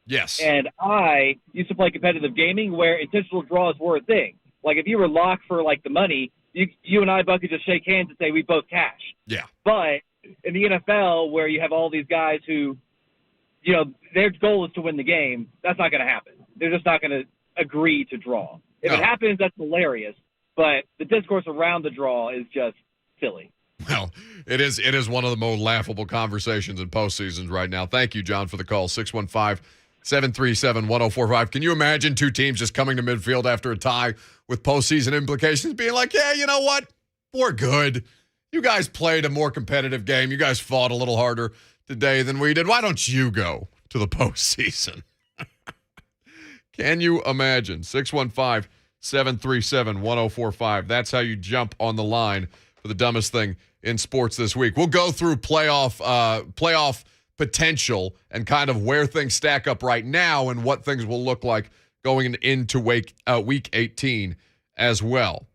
Yes. And I used to play competitive gaming where intentional draws were a thing. Like if you were locked for like the money, you and I, Buck, could just shake hands and say we both cash. Yeah. But in the NFL, where you have all these guys who, their goal is to win the game, that's not going to happen. They're just not going to agree to draw. If it happens, that's hilarious. But the discourse around the draw is just silly. Well, it is one of the most laughable conversations in postseasons right now. Thank you, John, for the call. 615-737-1045. Can you imagine two teams just coming to midfield after a tie with postseason implications, being like, yeah, you know what? We're good. You guys played a more competitive game. You guys fought a little harder today than we did. Why don't you go to the postseason? Can you imagine? 615-737-1045. That's how you jump on the line for the dumbest thing in sports this week. We'll go through playoff potential and kind of where things stack up right now and what things will look like going into week 18 as well.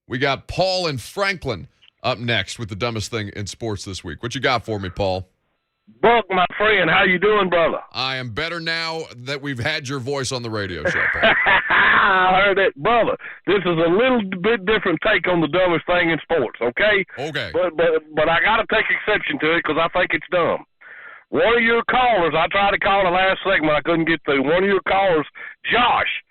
We got Paul and Franklin up next with the dumbest thing in sports this week. What you got for me, Paul? Buck, my friend, how you doing, brother? I am better now that we've had your voice on the radio show, Paul. I heard it, brother. This is a little bit different take on the dumbest thing in sports, okay? Okay. But I got to take exception to it because I think it's dumb. One of your callers, I tried to call the last segment, I couldn't get through. One of your callers, Josh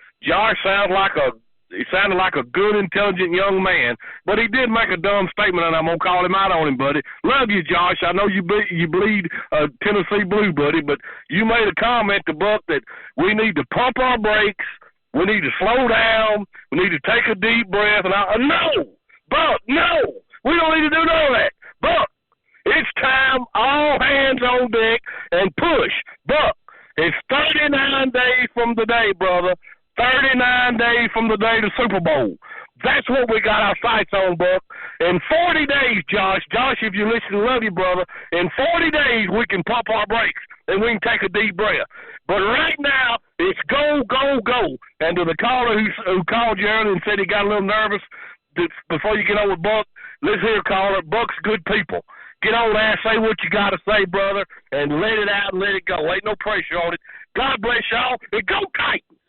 sounded like a good, intelligent young man, but he did make a dumb statement, and I'm gonna call him out on him, buddy. Love you, Josh. I know you bleed Tennessee blue, buddy, but you made a comment to Buck that we need to pump our brakes, we need to slow down, we need to take a deep breath. And no, Buck, no, we don't need to do none of that, Buck. It's time, all hands on deck, and push. Buck, it's 39 days from today, brother. 39 days from the day of the Super Bowl. That's what we got our sights on, Buck. In 40 days, Josh, if you listen, love you, brother. In 40 days, we can pump our brakes and we can take a deep breath. But right now, it's go, go, go. And to the caller who called you earlier and said he got a little nervous before you get on with Buck, listen here, caller. Buck's good people. Get on there, say what you got to say, brother, and let it out and let it go. Ain't no pressure on it. God bless y'all, and go Titans.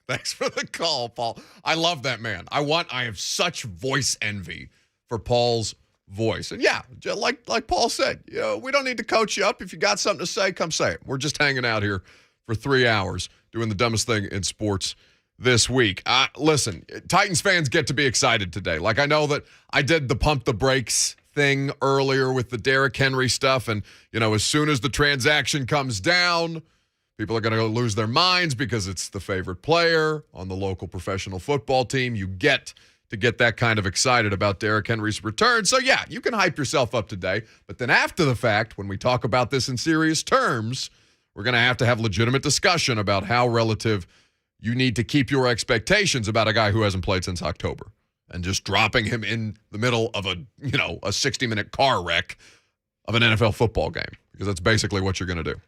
Thanks for the call, Paul. I love that man. I have such voice envy for Paul's voice. And yeah, like Paul said, we don't need to coach you up. If you got something to say, come say it. We're just hanging out here for 3 hours doing the dumbest thing in sports this week. Listen, Titans fans get to be excited today. Like, I know that I did the pump the brakes thing earlier with the Derrick Henry stuff. And, as soon as the transaction comes down, people are going to lose their minds because it's the favorite player on the local professional football team. You get to get that kind of excited about Derrick Henry's return. So, yeah, you can hype yourself up today. But then after the fact, when we talk about this in serious terms, we're going to have legitimate discussion about how relative you need to keep your expectations about a guy who hasn't played since October. And just dropping him in the middle of a 60-minute car wreck of an NFL football game, because that's basically what you're going to do.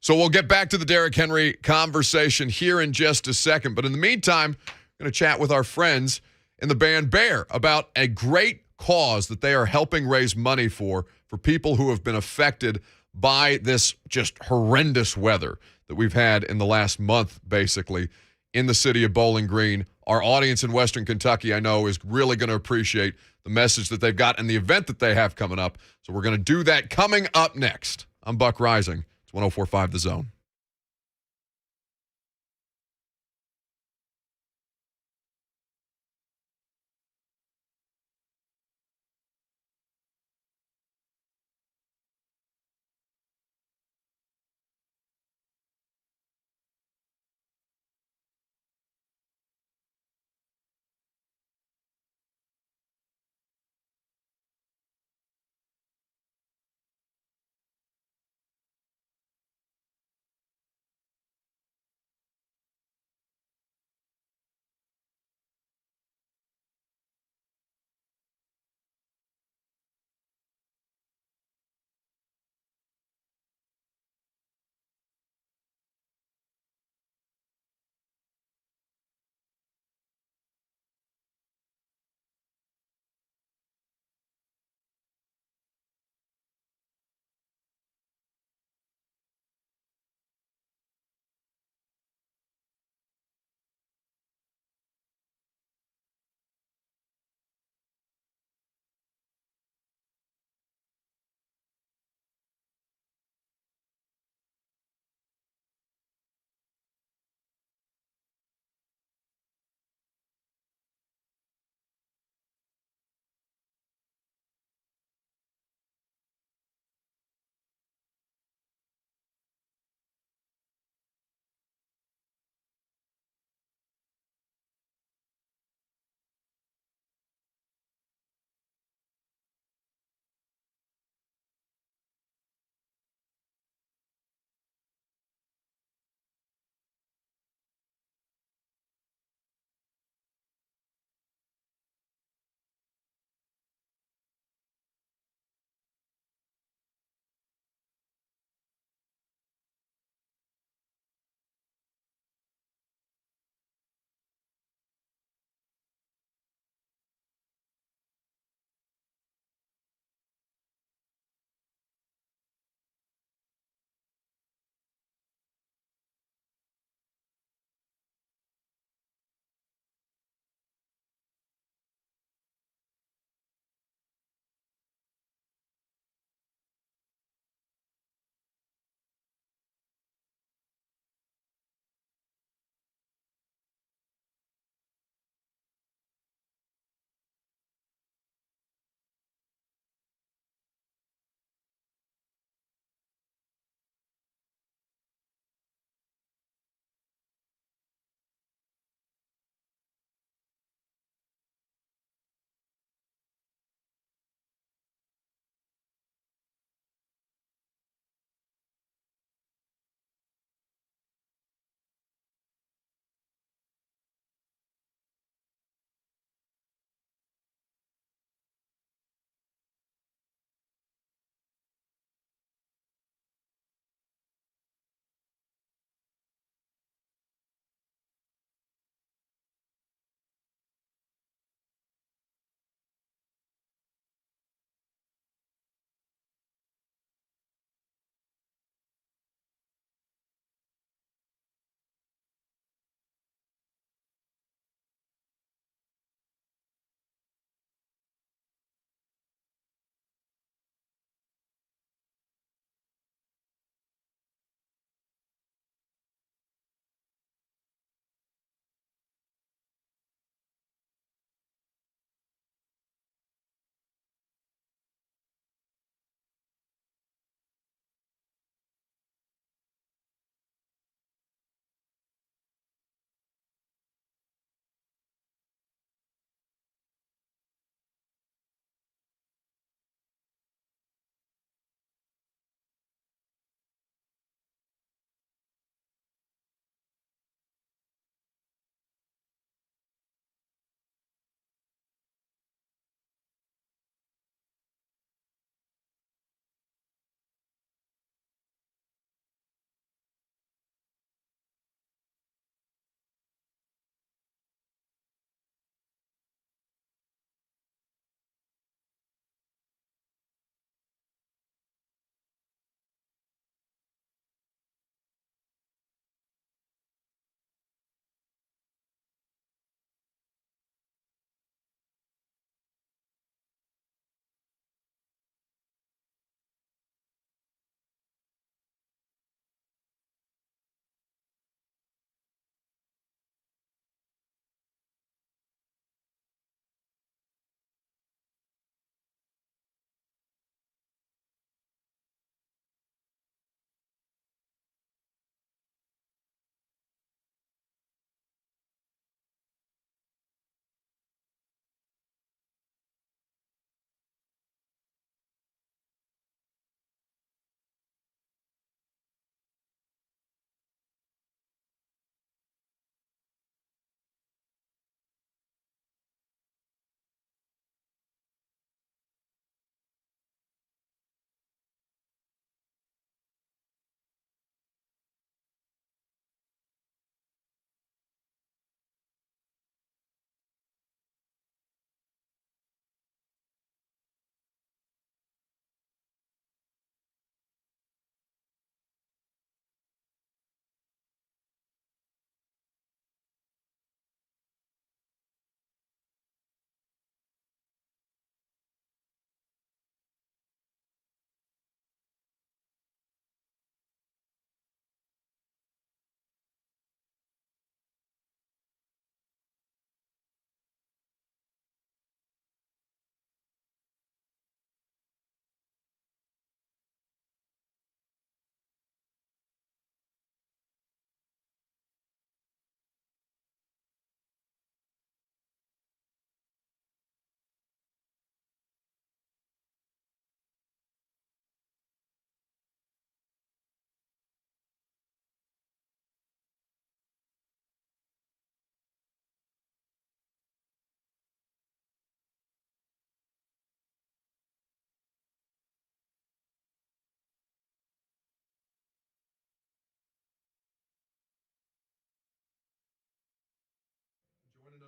So we'll get back to the Derrick Henry conversation here in just a second. But in the meantime, I'm going to chat with our friends in the band Bear about a great cause that they are helping raise money for people who have been affected by this just horrendous weather that we've had in the last month, basically, in the city of Bowling Green. Our audience in Western Kentucky, I know, is really going to appreciate the message that they've got and the event that they have coming up. So we're going to do that coming up next. I'm Buck Reising. It's 104.5 The Zone.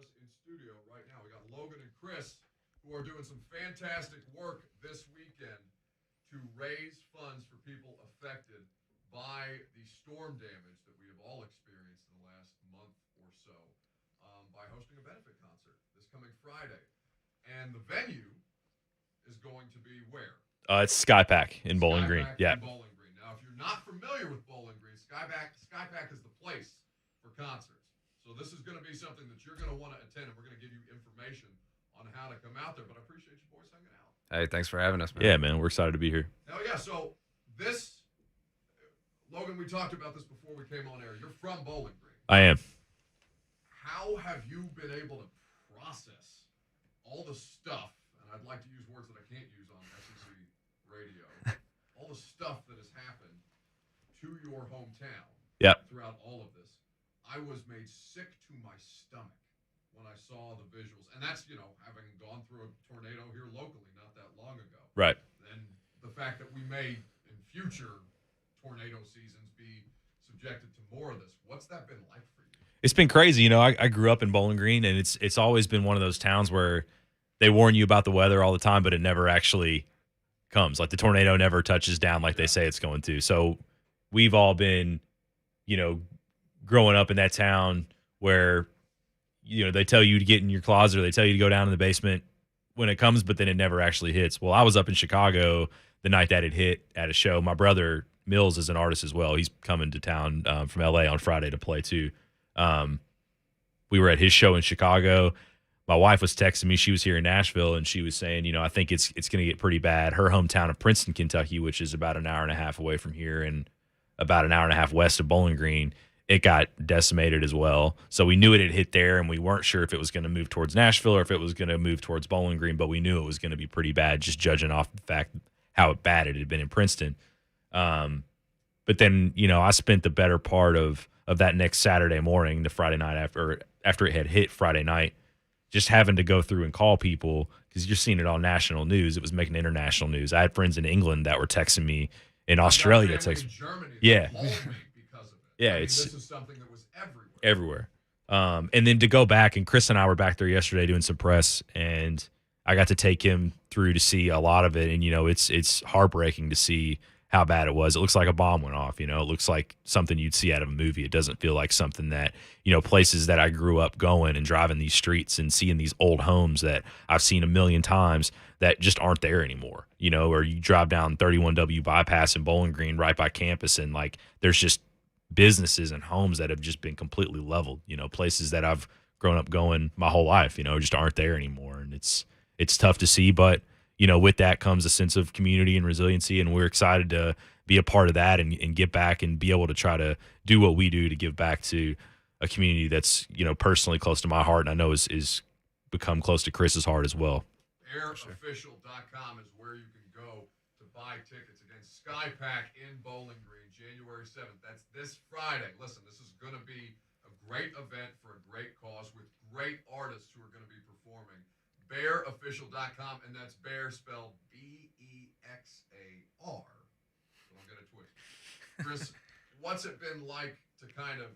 us in studio right now. We got Logan and Chris, who are doing some fantastic work this weekend to raise funds for people affected by the storm damage that we have all experienced in the last month or so, by hosting a benefit concert this coming Friday. And the venue is going to be where? It's Skypack in Bowling Green. Yeah. In Bowling Green. Now, if you're not familiar with Bowling Green, Skypack is the place for concerts. So this is going to be something that you're going to want to attend, and we're going to give you information on how to come out there. But I appreciate you boys hanging out. Hey, thanks for having us, man. Yeah, man. We're excited to be here. Hell yeah. So this, Logan, we talked about this before we came on air. You're from Bowling Green. I am. How have you been able to process all the stuff, and I'd like to use words that I can't use on SEC radio, all the stuff that has happened to your hometown throughout all of this? I was made sick to my stomach when I saw the visuals. And that's, having gone through a tornado here locally not that long ago. Right. And the fact that we may, in future tornado seasons, be subjected to more of this. What's that been like for you? It's been crazy. I grew up in Bowling Green, and it's always been one of those towns where they warn you about the weather all the time, but it never actually comes. Like the tornado never touches down like they say it's going to. So we've all been, growing up in that town where, they tell you to get in your closet or they tell you to go down in the basement when it comes, but then it never actually hits. Well, I was up in Chicago the night that it hit at a show. My brother Mills is an artist as well. He's coming to town from LA on Friday to play too. We were at his show in Chicago. My wife was texting me. She was here in Nashville, and she was saying, I think it's going to get pretty bad. Her hometown of Princeton, Kentucky, which is about an hour and a half away from here and about an hour and a half west of Bowling Green, it got decimated as well. So we knew it had hit there, and we weren't sure if it was going to move towards Nashville or if it was going to move towards Bowling Green, but we knew it was going to be pretty bad, just judging off the fact how bad it had been in Princeton. But then, I spent the better part of that next Saturday morning, the Friday night after it had hit Friday night, just having to go through and call people because you're seeing it on national news. It was making international news. I had friends in England that were texting me, in Australia. Germany, yeah. Yeah, this is something that was everywhere. And then to go back, and Chris and I were back there yesterday doing some press, and I got to take him through to see a lot of it. And, it's heartbreaking to see how bad it was. It looks like a bomb went off. It looks like something you'd see out of a movie. It doesn't feel like something that, places that I grew up going and driving these streets and seeing these old homes that I've seen a million times that just aren't there anymore, or you drive down 31W bypass in Bowling Green right by campus, and like there's just businesses and homes that have just been completely leveled, places that I've grown up going my whole life, just aren't there anymore. And it's tough to see, but with that comes a sense of community and resiliency, and we're excited to be a part of that and get back and be able to try to do what we do to give back to a community that's, personally close to my heart, and I know is become close to Chris's heart as well. Airofficial.com is where you can go to buy tickets. Again, Skypack in Bowling Green, January 7th. That's this Friday. Listen, this is going to be a great event for a great cause with great artists who are going to be performing. Bearofficial.com, and that's Bear spelled Bexar. So don't get it twisted. Chris, what's it been like to kind of,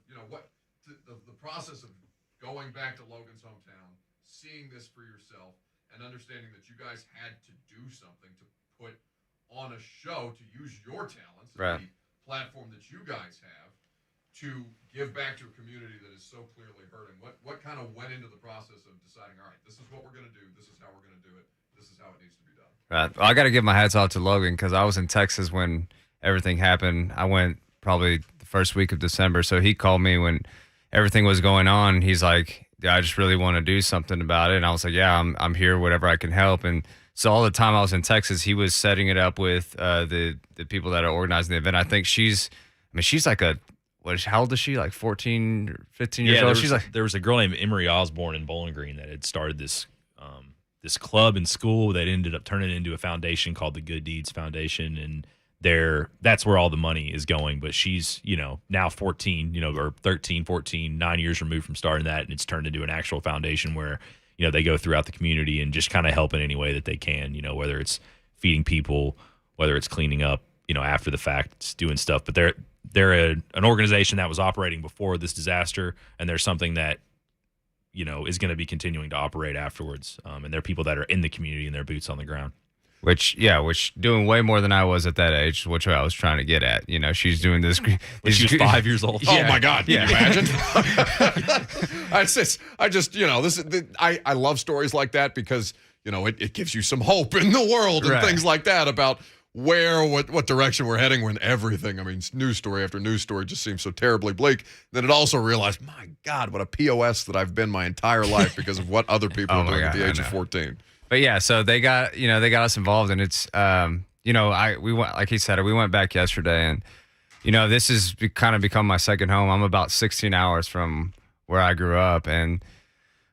the process of going back to Logan's hometown, seeing this for yourself, and understanding that you guys had to do something to put on a show, to use your talents, right, the platform that you guys have, to give back to a community that is so clearly hurting? What kind of went into the process of deciding, all right, this is what we're going to do, this is how we're going to do it, this is how it needs to be done? Right. Well, I got to give my hats off to Logan because I was in Texas when everything happened. I went probably the first week of December, so he called me when everything was going on. He's like, I just really want to do something about it. And I was like, yeah, I'm here, whatever I can help. And so all the time I was in Texas, he was setting it up with the people that are organizing the event. I think she's like how old is she? Like 14 or 15 years old? There was a girl named Emery Osborne in Bowling Green that had started this club in school that ended up turning into a foundation called the Good Deeds Foundation. And that's where all the money is going. But she's, now 14, or 13, 14, 9 years removed from starting that. And it's turned into an actual foundation where, they go throughout the community and just kind of help in any way that they can, whether it's feeding people, whether it's cleaning up, after the fact, it's doing stuff. But they're an organization that was operating before this disaster, and there's something that, is going to be continuing to operate afterwards. And they're people that are in the community and their boots on the ground. Which doing way more than I was at that age, which I was trying to get at. She's doing this. When she was 5 years old. Oh my God! Can Yeah. you imagine? I love stories like that because it gives you some hope in the world and Right. things like that about what direction we're heading when everything. I mean, news story after news story just seems so terribly bleak. Then it also realized, my God, what a POS that I've been my entire life because of what other people Oh are my doing at God, the I age of know. 14. But yeah, so they got us involved, and it's we went, like he said, we went back yesterday, and this has kind of become my second home. I'm about 16 hours from where I grew up, and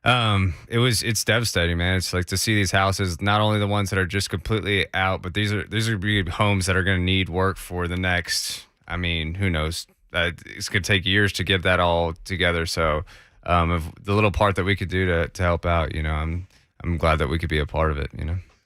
it's devastating, man. It's like to see these houses, not only the ones that are just completely out, but these are big homes that are going to need work for the next. I mean, who knows? It's going to take years to get that all together. So, if the little part that we could do to help out, I'm glad that we could be a part of it.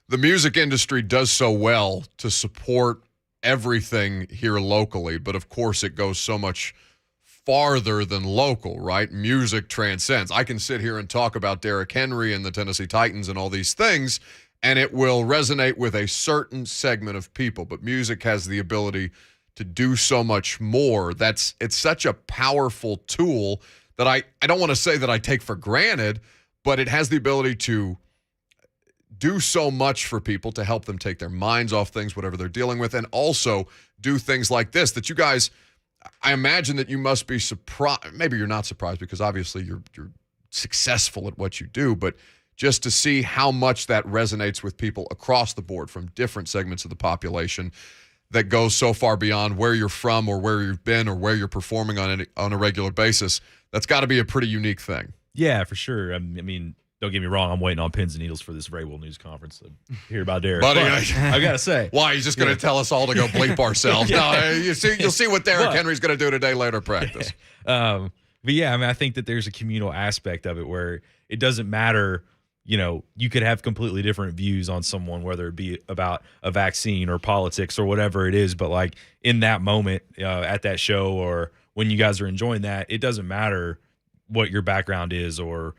The music industry does so well to support everything here locally, but of course it goes so much farther than local, right? Music transcends. I can sit here and talk about Derrick Henry and the Tennessee Titans and all these things, and it will resonate with a certain segment of people, but music has the ability to do so much more. It's such a powerful tool that I don't want to say that I take for granted, but it has the ability to do so much for people to help them take their minds off things, whatever they're dealing with, and also do things like this that you guys, I imagine that you must be surprised. Maybe you're not surprised because obviously you're successful at what you do, but just to see how much that resonates with people across the board from different segments of the population that goes so far beyond where you're from or where you've been or where you're performing on a regular basis, that's got to be a pretty unique thing. Yeah, for sure. I mean, don't get me wrong. I'm waiting on pins and needles for this Vrabel news conference to hear about Derrick. Buddy, But I've got to say. Why? He's just going to tell us all to go bleep ourselves. Yeah. No, you'll see what Derrick Henry's going to do today later practice. But yeah, I mean, I think that there's a communal aspect of it where it doesn't matter, you could have completely different views on someone, whether it be about a vaccine or politics or whatever it is. But like in that moment at that show or when you guys are enjoying that, it doesn't matter what your background is or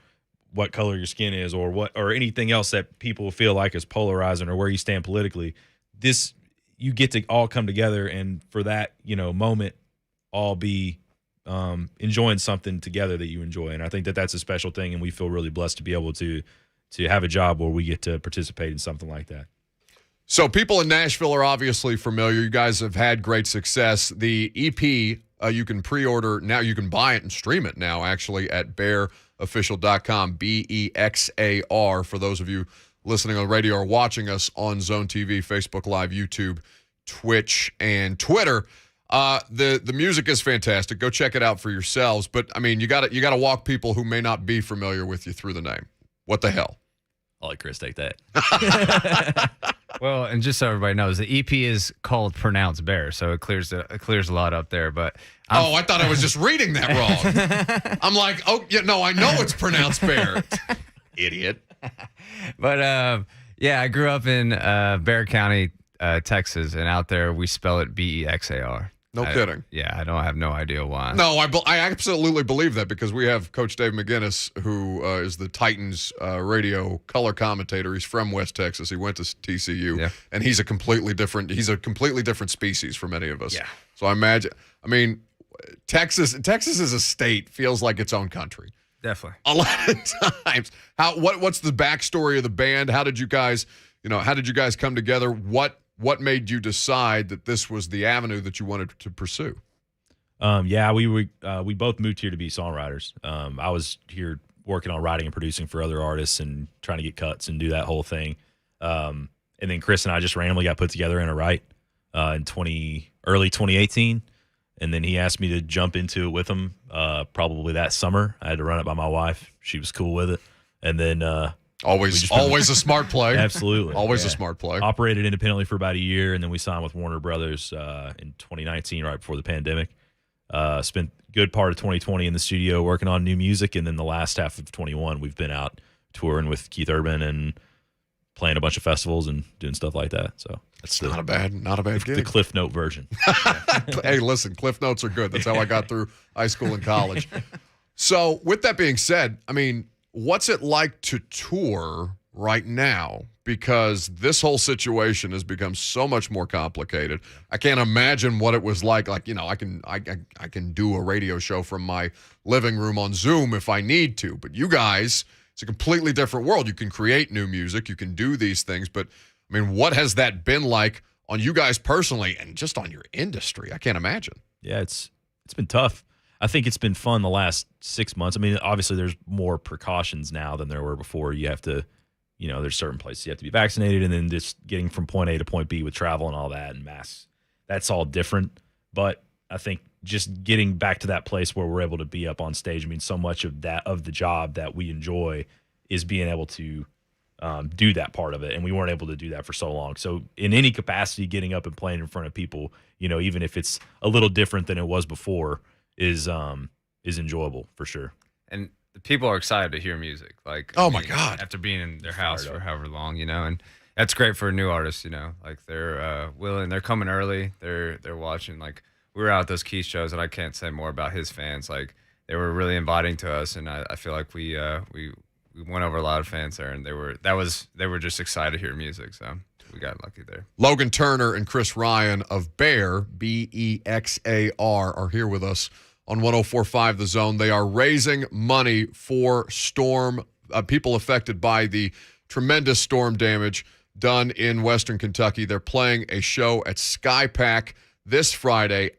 what color your skin is or anything else that people feel like is polarizing or where you stand politically. You get to all come together and for that, moment, all be enjoying something together that you enjoy. And I think that that's a special thing. And we feel really blessed to be able to have a job where we get to participate in something like that. So people in Nashville are obviously familiar. You guys have had great success. The EP, you can pre-order now. You can buy it and stream it now, actually, at BexarOfficial.com, BEXAR, for those of you listening on radio or watching us on Zone TV, Facebook Live, YouTube, Twitch, and Twitter. The music is fantastic. Go check it out for yourselves. But, I mean, you got to walk people who may not be familiar with you through the name. What the hell? I'll let Chris take that. Well, and just so everybody knows, the EP is called Pronounced Bear, so it clears a lot up there. But I thought I was just reading that wrong. I'm like, oh yeah, no, I know it's pronounced bear. Idiot. But yeah, I grew up in Bexar County, Texas, and out there we spell it BEXAR. No kidding. Yeah, I have no idea why. No, I absolutely believe that because we have Coach Dave McGinnis, who is the Titans radio color commentator. He's from West Texas. He went to TCU, and he's a completely different species for many of us. Yeah. So I mean, Texas as a state feels like its own country. Definitely. A lot of times. What's the backstory of the band? How did you guys come together? What made you decide that this was the avenue that you wanted to pursue? We both moved here to be songwriters. I was here working on writing and producing for other artists and trying to get cuts and do that whole thing. And then Chris and I just randomly got put together in a write in early 2018. And then he asked me to jump into it with him probably that summer. I had to run it by my wife. She was cool with it. And then always a smart play. Absolutely. Always a smart play. Operated independently for about a year, and then we signed with Warner Brothers in 2019, right before the pandemic. Spent a good part of 2020 in the studio working on new music, and then the last half of 21, we've been out touring with Keith Urban and playing a bunch of festivals and doing stuff like that. So that's not a bad gig. The Cliff Note version. Hey, listen, Cliff Notes are good. That's how I got through high school and college. So with that being said, I mean, what's it like to tour right now? Because this whole situation has become so much more complicated. I can't imagine what it was like. Like, I can do a radio show from my living room on Zoom if I need to. But you guys, it's a completely different world. You can create new music. You can do these things. But, I mean, what has that been like on you guys personally and just on your industry? I can't imagine. Yeah, it's been tough. I think it's been fun the last 6 months. I mean, obviously there's more precautions now than there were before. You have to, there's certain places you have to be vaccinated, and then just getting from point A to point B with travel and all that and masks. That's all different. But I think just getting back to that place where we're able to be up on stage. I mean, so much of the job that we enjoy is being able to do that part of it, and we weren't able to do that for so long. So in any capacity, getting up and playing in front of people, even if it's a little different than it was before, is enjoyable for sure. And the people are excited to hear music. Like, oh my God, after being in their house for however long, and that's great for a new artist. Like they're willing, they're coming early, they're watching. Like we were out at those Keith shows, and I can't say more about his fans. Like they were really inviting to us, and I feel like we went over a lot of fans there, and they were just excited to hear music. So we got lucky there. Logan Turner and Chris Ryan of Bear, Bexar, are here with us on 104.5 The Zone. They are raising money for people affected by the tremendous storm damage done in Western Kentucky. They're playing a show at SkyPack this Friday.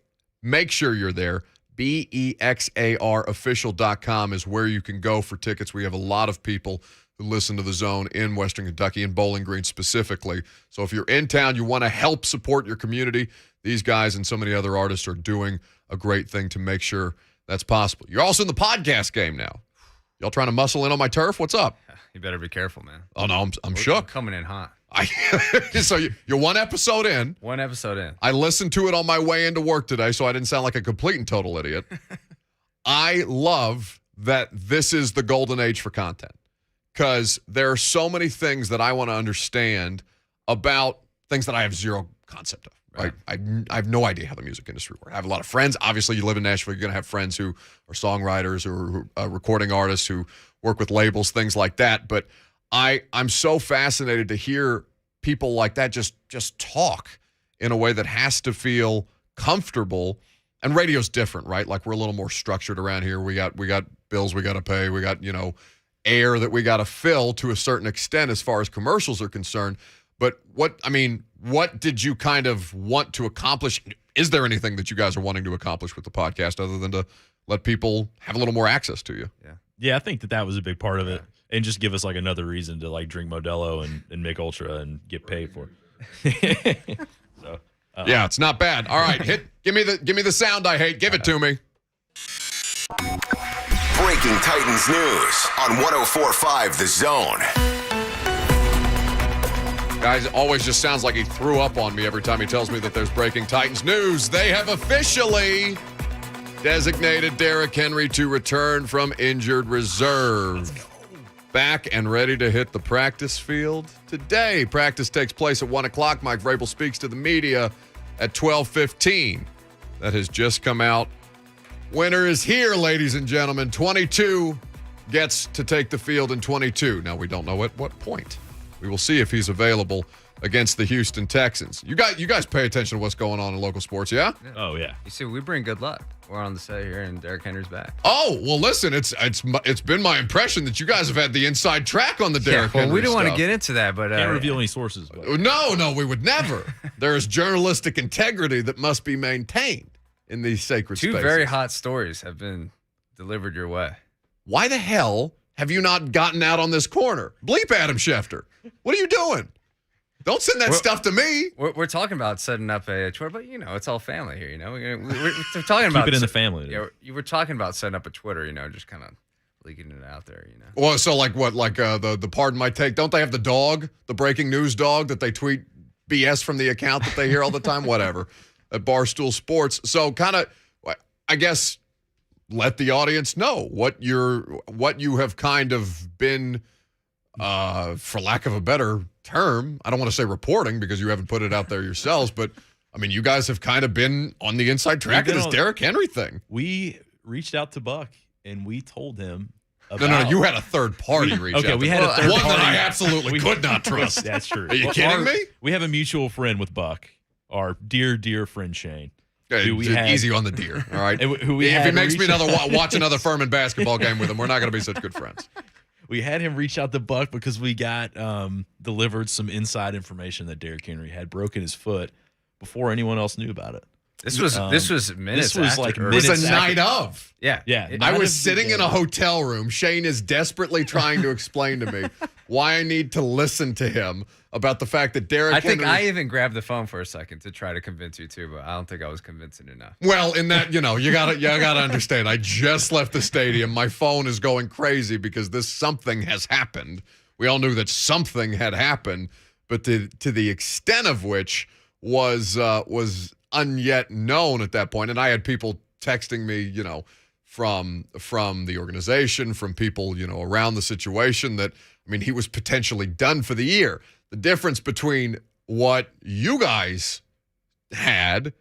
Make sure you're there. BEXARofficial.com is where you can go for tickets. We have a lot of people who listen to The Zone in Western Kentucky and Bowling Green specifically. So if you're in town, you want to help support your community, these guys and so many other artists are doing a great thing to make sure that's possible. You're also in the podcast game now. Y'all trying to muscle in on my turf? What's up? You better be careful, man. Oh, no, I'm shook. Coming in hot. So you're one episode in. One episode in. I listened to it on my way into work today, so I didn't sound like a complete and total idiot. I love that this is the golden age for content because there are so many things that I want to understand about things that I have zero concept of. Right. I have no idea how the music industry works. I have a lot of friends. Obviously, you live in Nashville. You're going to have friends who are songwriters or recording artists who work with labels, things like that. But I'm so fascinated to hear people like that just talk in a way that has to feel comfortable. And radio's different, right? Like we're a little more structured around here. We got bills we got to pay. We got, air that we got to fill to a certain extent as far as commercials are concerned. But what did you kind of want to accomplish? Is there anything that you guys are wanting to accomplish with the podcast other than to let people have a little more access to you? Yeah, I think that was a big part of it. And just give us like another reason to like drink Modelo and make Ultra and get paid for it. So, yeah, it's not bad. All right, give me the sound I hate. Give it to me. Breaking Titans news on 104.5 The Zone. Guys, it always just sounds like he threw up on me every time he tells me that there's breaking Titans news. They have officially designated Derrick Henry to return from injured reserve. Back and ready to hit the practice field today. Practice takes place at 1 o'clock. Mike Vrabel speaks to the media at 12:15. That has just come out. Winner is here, ladies and gentlemen. 22 gets to take the field in 22. Now, we don't know at what point. We will see if he's available against the Houston Texans. You guys pay attention to what's going on in local sports, yeah? Oh, yeah. You see, we bring good luck. We're on the set here, and Derrick Henry's back. Oh, well, listen, it's been my impression that you guys have had the inside track on the Derrick Henry we don't stuff. want to get into that, but can't reveal any sources. But. No, we would never. There is journalistic integrity that must be maintained in these sacred spaces. Two very hot stories have been delivered your way. Why the hell have you not gotten out on this corner? Bleep Adam Schefter. What are you doing? Don't send that stuff to me. We're talking about setting up a Twitter, but it's all family here. We're talking about keep it in the family. You were talking about setting up a Twitter. Just kind of leaking it out there. Well, so like what? Like the pardon my take. Don't they have the dog, the breaking news dog that they tweet BS from the account that they hear all the time? Whatever. At Barstool Sports. So kind of, I guess, let the audience know what you have kind of been, for lack of a better term, I don't want to say reporting because you haven't put it out there yourselves, but I mean, you guys have kind of been on the inside track of this Derrick Henry thing. We reached out to Buck and we told him No. You had a third party reach out. Okay, we had a third one party. that I absolutely could not trust. That's true. Are you kidding me? We have a mutual friend with Buck, our dear friend Shane. Okay, easy on the deer, all right? If he makes me watch another Furman basketball game with him, we're not going to be such good friends. We had him reach out to Buck because we got delivered some inside information that Derrick Henry had broken his foot before anyone else knew about it. This was minutes. This was after, like or- minutes It was a after. night of. Yeah. I was sitting in a hotel room. Shane is desperately trying to explain to me why I need to listen to him about the fact that Derrick Henry. I even grabbed the phone for a second to try to convince you too, but I don't think I was convincing enough. Well, in that, you gotta understand. I just left the stadium. My phone is going crazy because something has happened. We all knew that something had happened, but to the extent of which was unyet known at that point. And I had people texting me, from the organization, from people, around the situation that, he was potentially done for the year. The difference between what you guys had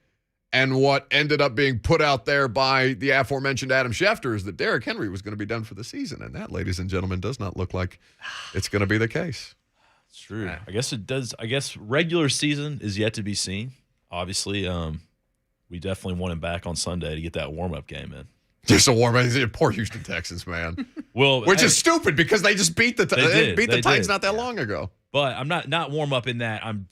and what ended up being put out there by the aforementioned Adam Schefter is that Derrick Henry was going to be done for the season. And that, ladies and gentlemen, does not look like it's going to be the case. It's true. I guess it does. I guess regular season is yet to be seen. Obviously, we definitely want him back on Sunday to get that warm-up game in. Just a warm-up. Poor Houston Texans, man. Well, which is stupid because they just beat the Titans not that Yeah. long ago. But I'm not warm-up in that I'm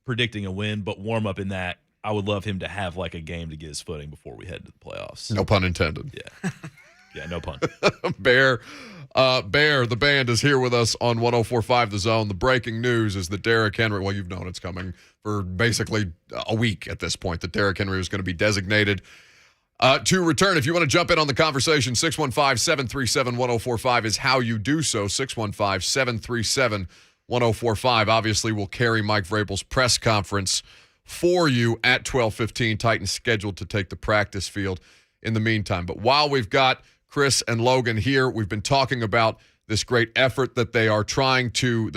predicting a win, but warm-up in that I would love him to have like a game to get his footing before we head to the playoffs. No pun intended. Yeah. Yeah, no pun. Bear, the band is here with us on 104.5 The Zone. The breaking news is that Derrick Henry, well, you've known it's coming for basically a week at this point, that Derrick Henry was going to be designated to return. If you want to jump in on the conversation, 615-737-1045 is how you do so. 615-737-1045. Obviously, we'll carry Mike Vrabel's press conference for you at 12:15. Titans scheduled to take the practice field in the meantime. But while we've got Chris and Logan here, we've been talking about this great effort that they are going to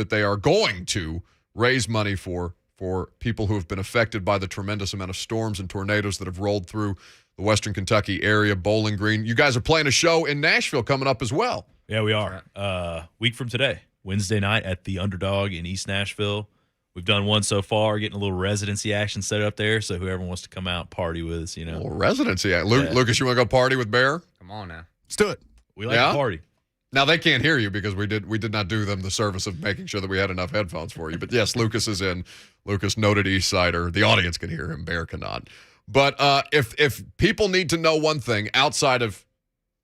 raise money for people who have been affected by the tremendous amount of storms and tornadoes that have rolled through the Western Kentucky area. Bowling Green. You guys are playing a show in Nashville coming up as well. Yeah, we are. Week from today, Wednesday night at the Underdog in East Nashville. We've done one so far, getting a little residency action set up there. So whoever wants to come out party with us, Well, residency. Lucas, you want to go party with Bear? Come on now. Let's do it. We like to party. Now they can't hear you because we did not do them the service of making sure that we had enough headphones for you. But yes, Lucas is in. Lucas, noted East Sider. The audience can hear him. Bear cannot. But if people need to know one thing outside of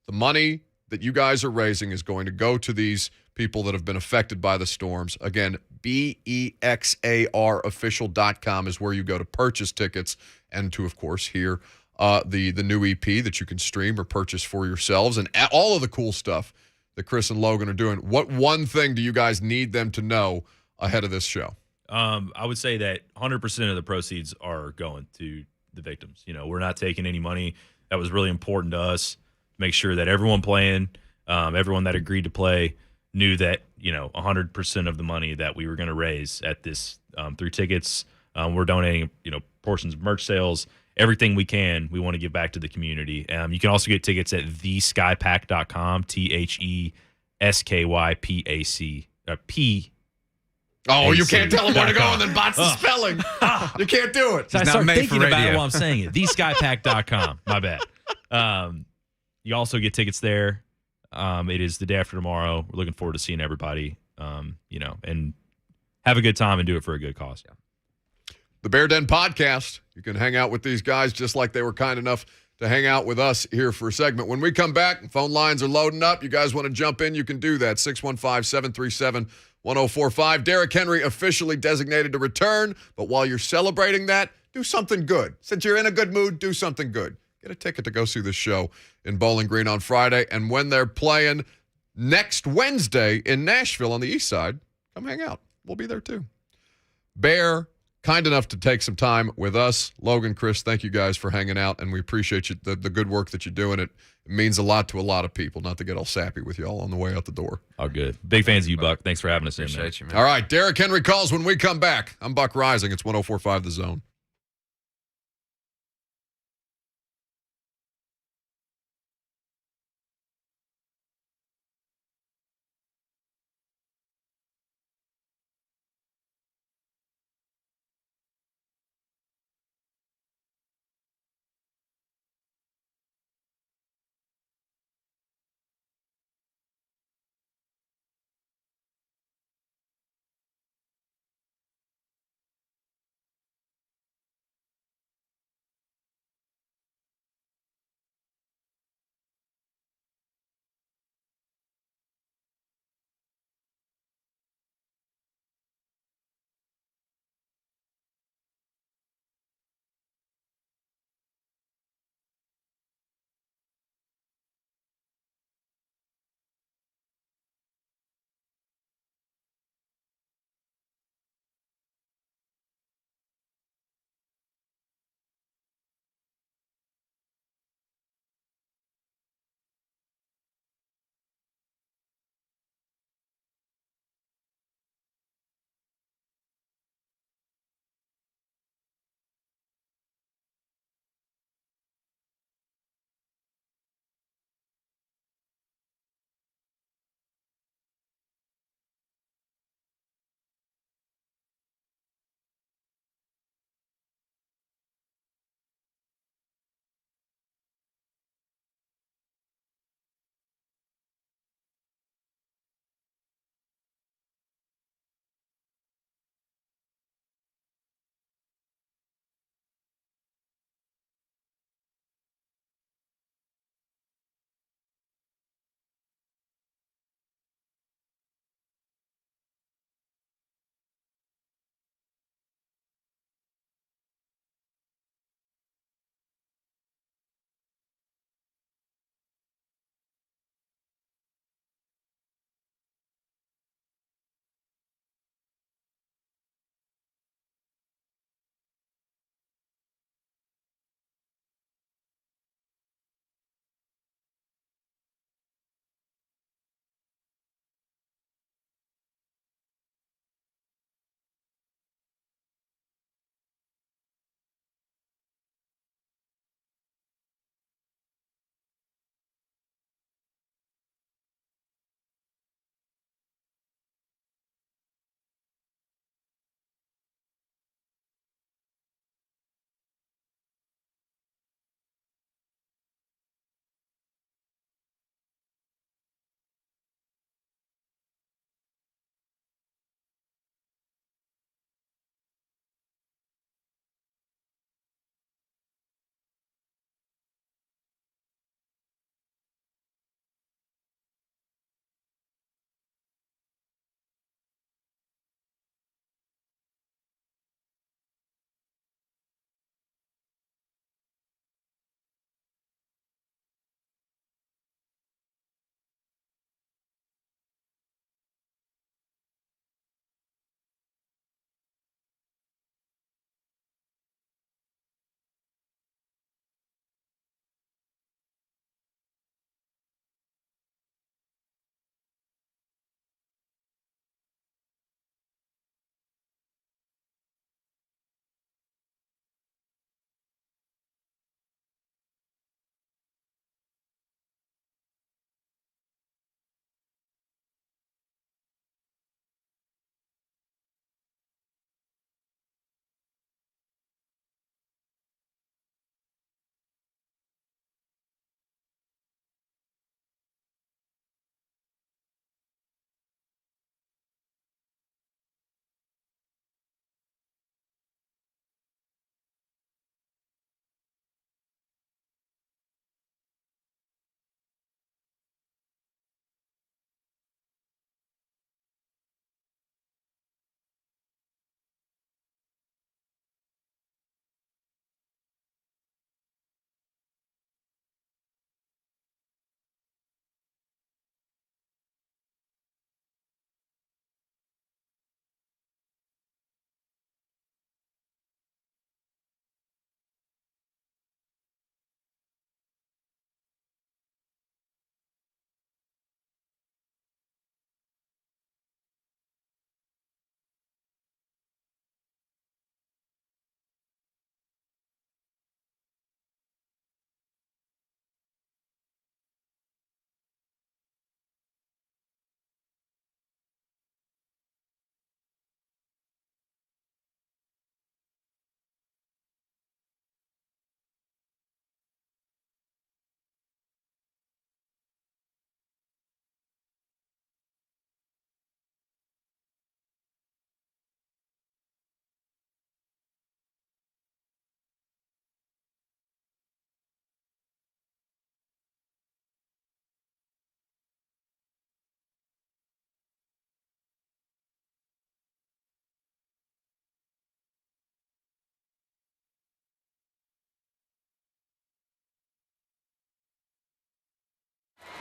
the money that you guys are raising is going to go to these people that have been affected by the storms. Again, BEXARofficial.com is where you go to purchase tickets and to, of course, hear the new EP that you can stream or purchase for yourselves and all of the cool stuff that Chris and Logan are doing. What one thing do you guys need them to know ahead of this show? I would say that 100% of the proceeds are going to the victims. We're not taking any money. That was really important to us. Make sure that everyone playing, everyone that agreed to play, knew that 100% of the money that we were going to raise at this through tickets, we're donating portions of merch sales, everything we can. We want to give back to the community. You can also get tickets at theskypack.com, THESKYPAC P. Oh, you can't tell them where to go and then bots the spelling. You can't do it. So I start thinking about it while I'm saying it. Theskypack.com. My bad. You also get tickets there. It is the day after tomorrow. We're looking forward to seeing everybody, and have a good time and do it for a good cause. Yeah. The Bear Den Podcast. You can hang out with these guys just like they were kind enough to hang out with us here for a segment. When we come back, phone lines are loading up. You guys want to jump in, you can do that. 615-737-1045. Derrick Henry officially designated to return, but while you're celebrating that, do something good. Since you're in a good mood, do something good. Get a ticket to go see the show in Bowling Green on Friday. And when they're playing next Wednesday in Nashville on the east side, come hang out. We'll be there too. Bear, kind enough to take some time with us. Logan, Chris, thank you guys for hanging out, and we appreciate you, the good work that you're doing. It means a lot to a lot of people, not to get all sappy with you all on the way out the door. All good. Big fans of you, Buck. Thanks for having us in, man. Appreciate you, man. All right, Derrick Henry calls when we come back. I'm Buck Reising. It's 104.5 The Zone.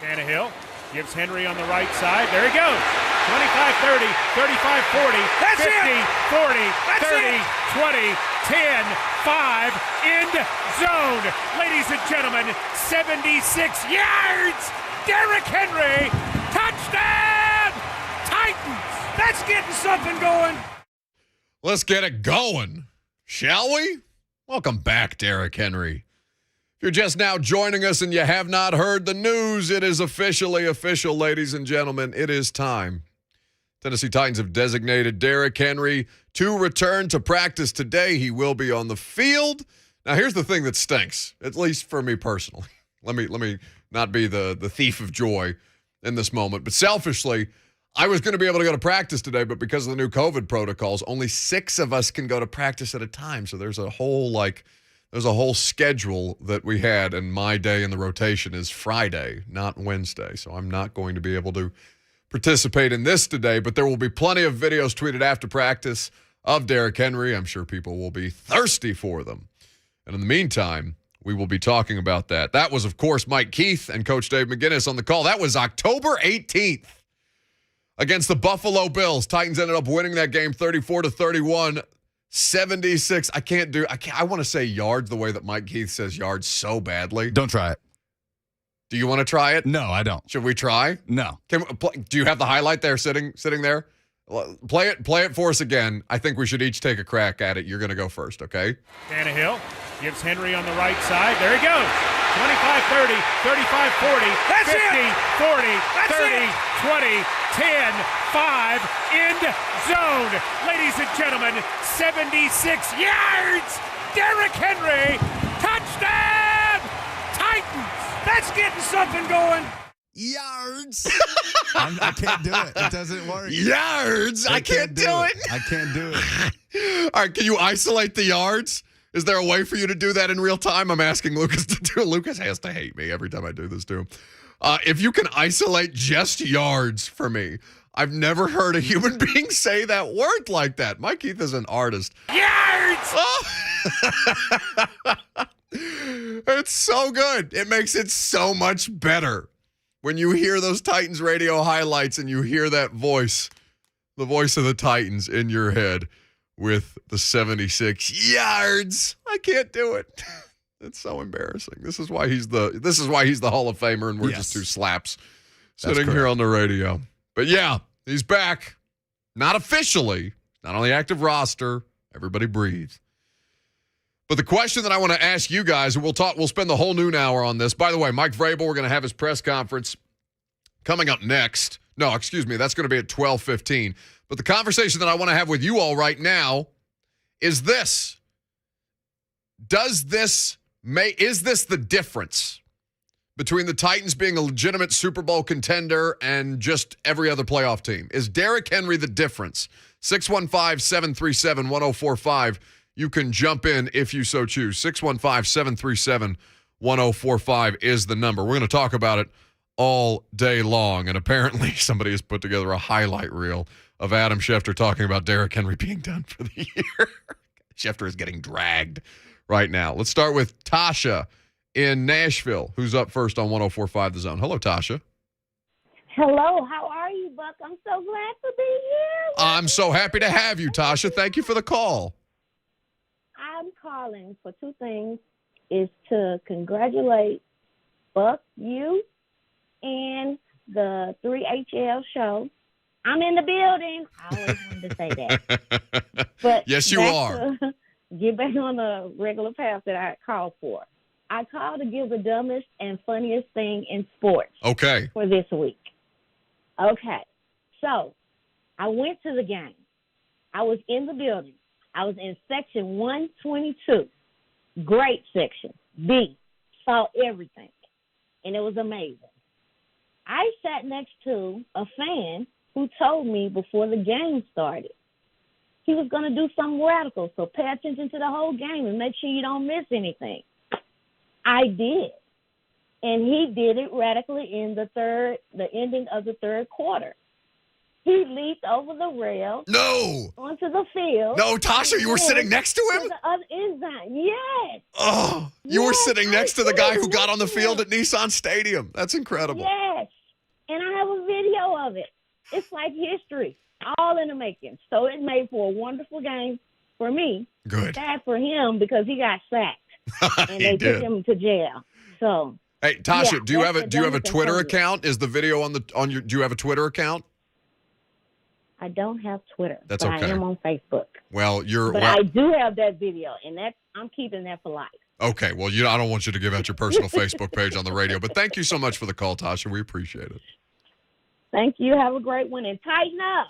Tannehill gives Henry on the right side. There he goes. 25-30, 35-40, That's 50, it. 40, That's 30, it. 20, 10, 5, end zone. Ladies and gentlemen, 76 yards. Derrick Henry, touchdown, Titans. That's getting something going. Let's get it going, shall we? Welcome back, Derrick Henry. If you're just now joining us and you have not heard the news, it is officially official, ladies and gentlemen. It is time. Tennessee Titans have designated Derrick Henry to return to practice today. He will be on the field. Now, here's the thing that stinks, at least for me personally. Let me not be the thief of joy in this moment. But selfishly, I was going to be able to go to practice today, but because of the new COVID protocols, only 6 of us can go to practice at a time. So there's a whole schedule that we had, and my day in the rotation is Friday, not Wednesday. So I'm not going to be able to participate in this today, but there will be plenty of videos tweeted after practice of Derrick Henry. I'm sure people will be thirsty for them. And in the meantime, we will be talking about that. That was, of course, Mike Keith and Coach Dave McGinnis on the call. That was October 18th against the Buffalo Bills. Titans ended up winning that game 34-31. 76. I want to say yards the way that Mike Keith says yards so badly. Don't try it. Do you want to try it? No, I don't. Should we try? No. Do you have the highlight there sitting there? Play it for us again. I think we should each take a crack at it. You're going to go first, okay? Tannehill gives Henry on the right side. There he goes. 25-30, 35-40, That's 50, it. 40, That's 30, it. 20, 10, 5, end zone. Ladies and gentlemen, 76 yards. Derrick Henry, touchdown, Titans. That's getting something going. Yards. I can't do it. It doesn't work. Yards. I can't do it. I can't do it. All right, can you isolate the yards? Is there a way for you to do that in real time? I'm asking Lucas to do it. Lucas has to hate me every time I do this to him. If you can isolate just yards for me. I've never heard a human being say that word like that. Mike Keith is an artist. Yards. Oh. It's so good. It makes it so much better when you hear those Titans radio highlights and you hear that voice, the voice of the Titans in your head with the 76 yards. I can't do it. It's so embarrassing. This is why he's the Hall of Famer, and we're just two slaps sitting here on the radio. But yeah, he's back. Not officially, not on the active roster. Everybody breathe. But the question that I want to ask you guys, and we'll spend the whole noon hour on this. By the way, Mike Vrabel, we're going to have his press conference coming up next. No, excuse me, that's going to be at 12:15. But the conversation that I want to have with you all right now is this. Is this the difference between the Titans being a legitimate Super Bowl contender and just every other playoff team? Is Derrick Henry the difference? 615-737-1045. You can jump in if you so choose. 615-737-1045 is the number. We're going to talk about it all day long. And apparently somebody has put together a highlight reel of Adam Schefter talking about Derrick Henry being done for the year. Schefter is getting dragged right now. Let's start with Tasha in Nashville, who's up first on 104.5 The Zone. Hello, Tasha. Hello, how are you, Buck? I'm so glad to be here. I'm so happy to have you, Tasha. Thank you for the call. I'm calling for two things, is to congratulate Buck, you, and the 3HL show. I'm in the building. I always wanted to say that. But yes, you are. Get back on the regular path that I called for. I called to give the dumbest and funniest thing in sports. Okay. For this week. Okay. So, I went to the game. I was in the building. I was in section 122. Great section. B. Saw everything. And it was amazing. I sat next to a fan who told me before the game started he was going to do something radical, so pay attention to the whole game and make sure you don't miss anything. I did. And he did it radically in the ending of the third quarter. He leaped over the rail. No. Onto the field. No, Tasha, you were sitting next to him? To the other end zone. Yes. Oh, you were sitting next to the guy who got on the field at Nissan Stadium. That's incredible. Yes. of it. It's like history, all in the making. So it made for a wonderful game for me. Good. Bad for him because he got sacked and they took him to jail. So. Hey, Tasha, yeah, do you have a Twitter account? Is the video on your? Do you have a Twitter account? I don't have Twitter. That's but okay. I am on Facebook. Well, But I do have that video, and I'm keeping that for life. Okay. Well, I don't want you to give out your personal Facebook page on the radio, but thank you so much for the call, Tasha. We appreciate it. Thank you. Have a great one, and tighten up.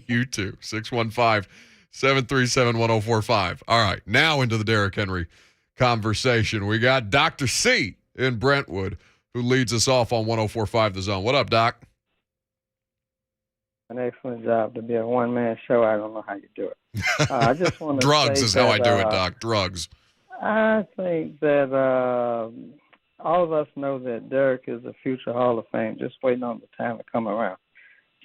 You too. 615-737-1045. All right. Now into the Derrick Henry conversation. We got Dr. C in Brentwood, who leads us off on 104.5 The Zone. What up, Doc? An excellent job to be a one-man show. I don't know how you do it. I just want to Drugs say is how I that, do it, Doc. Drugs. I think that all of us know that Derrick is a future Hall of Fame, just waiting on the time to come around.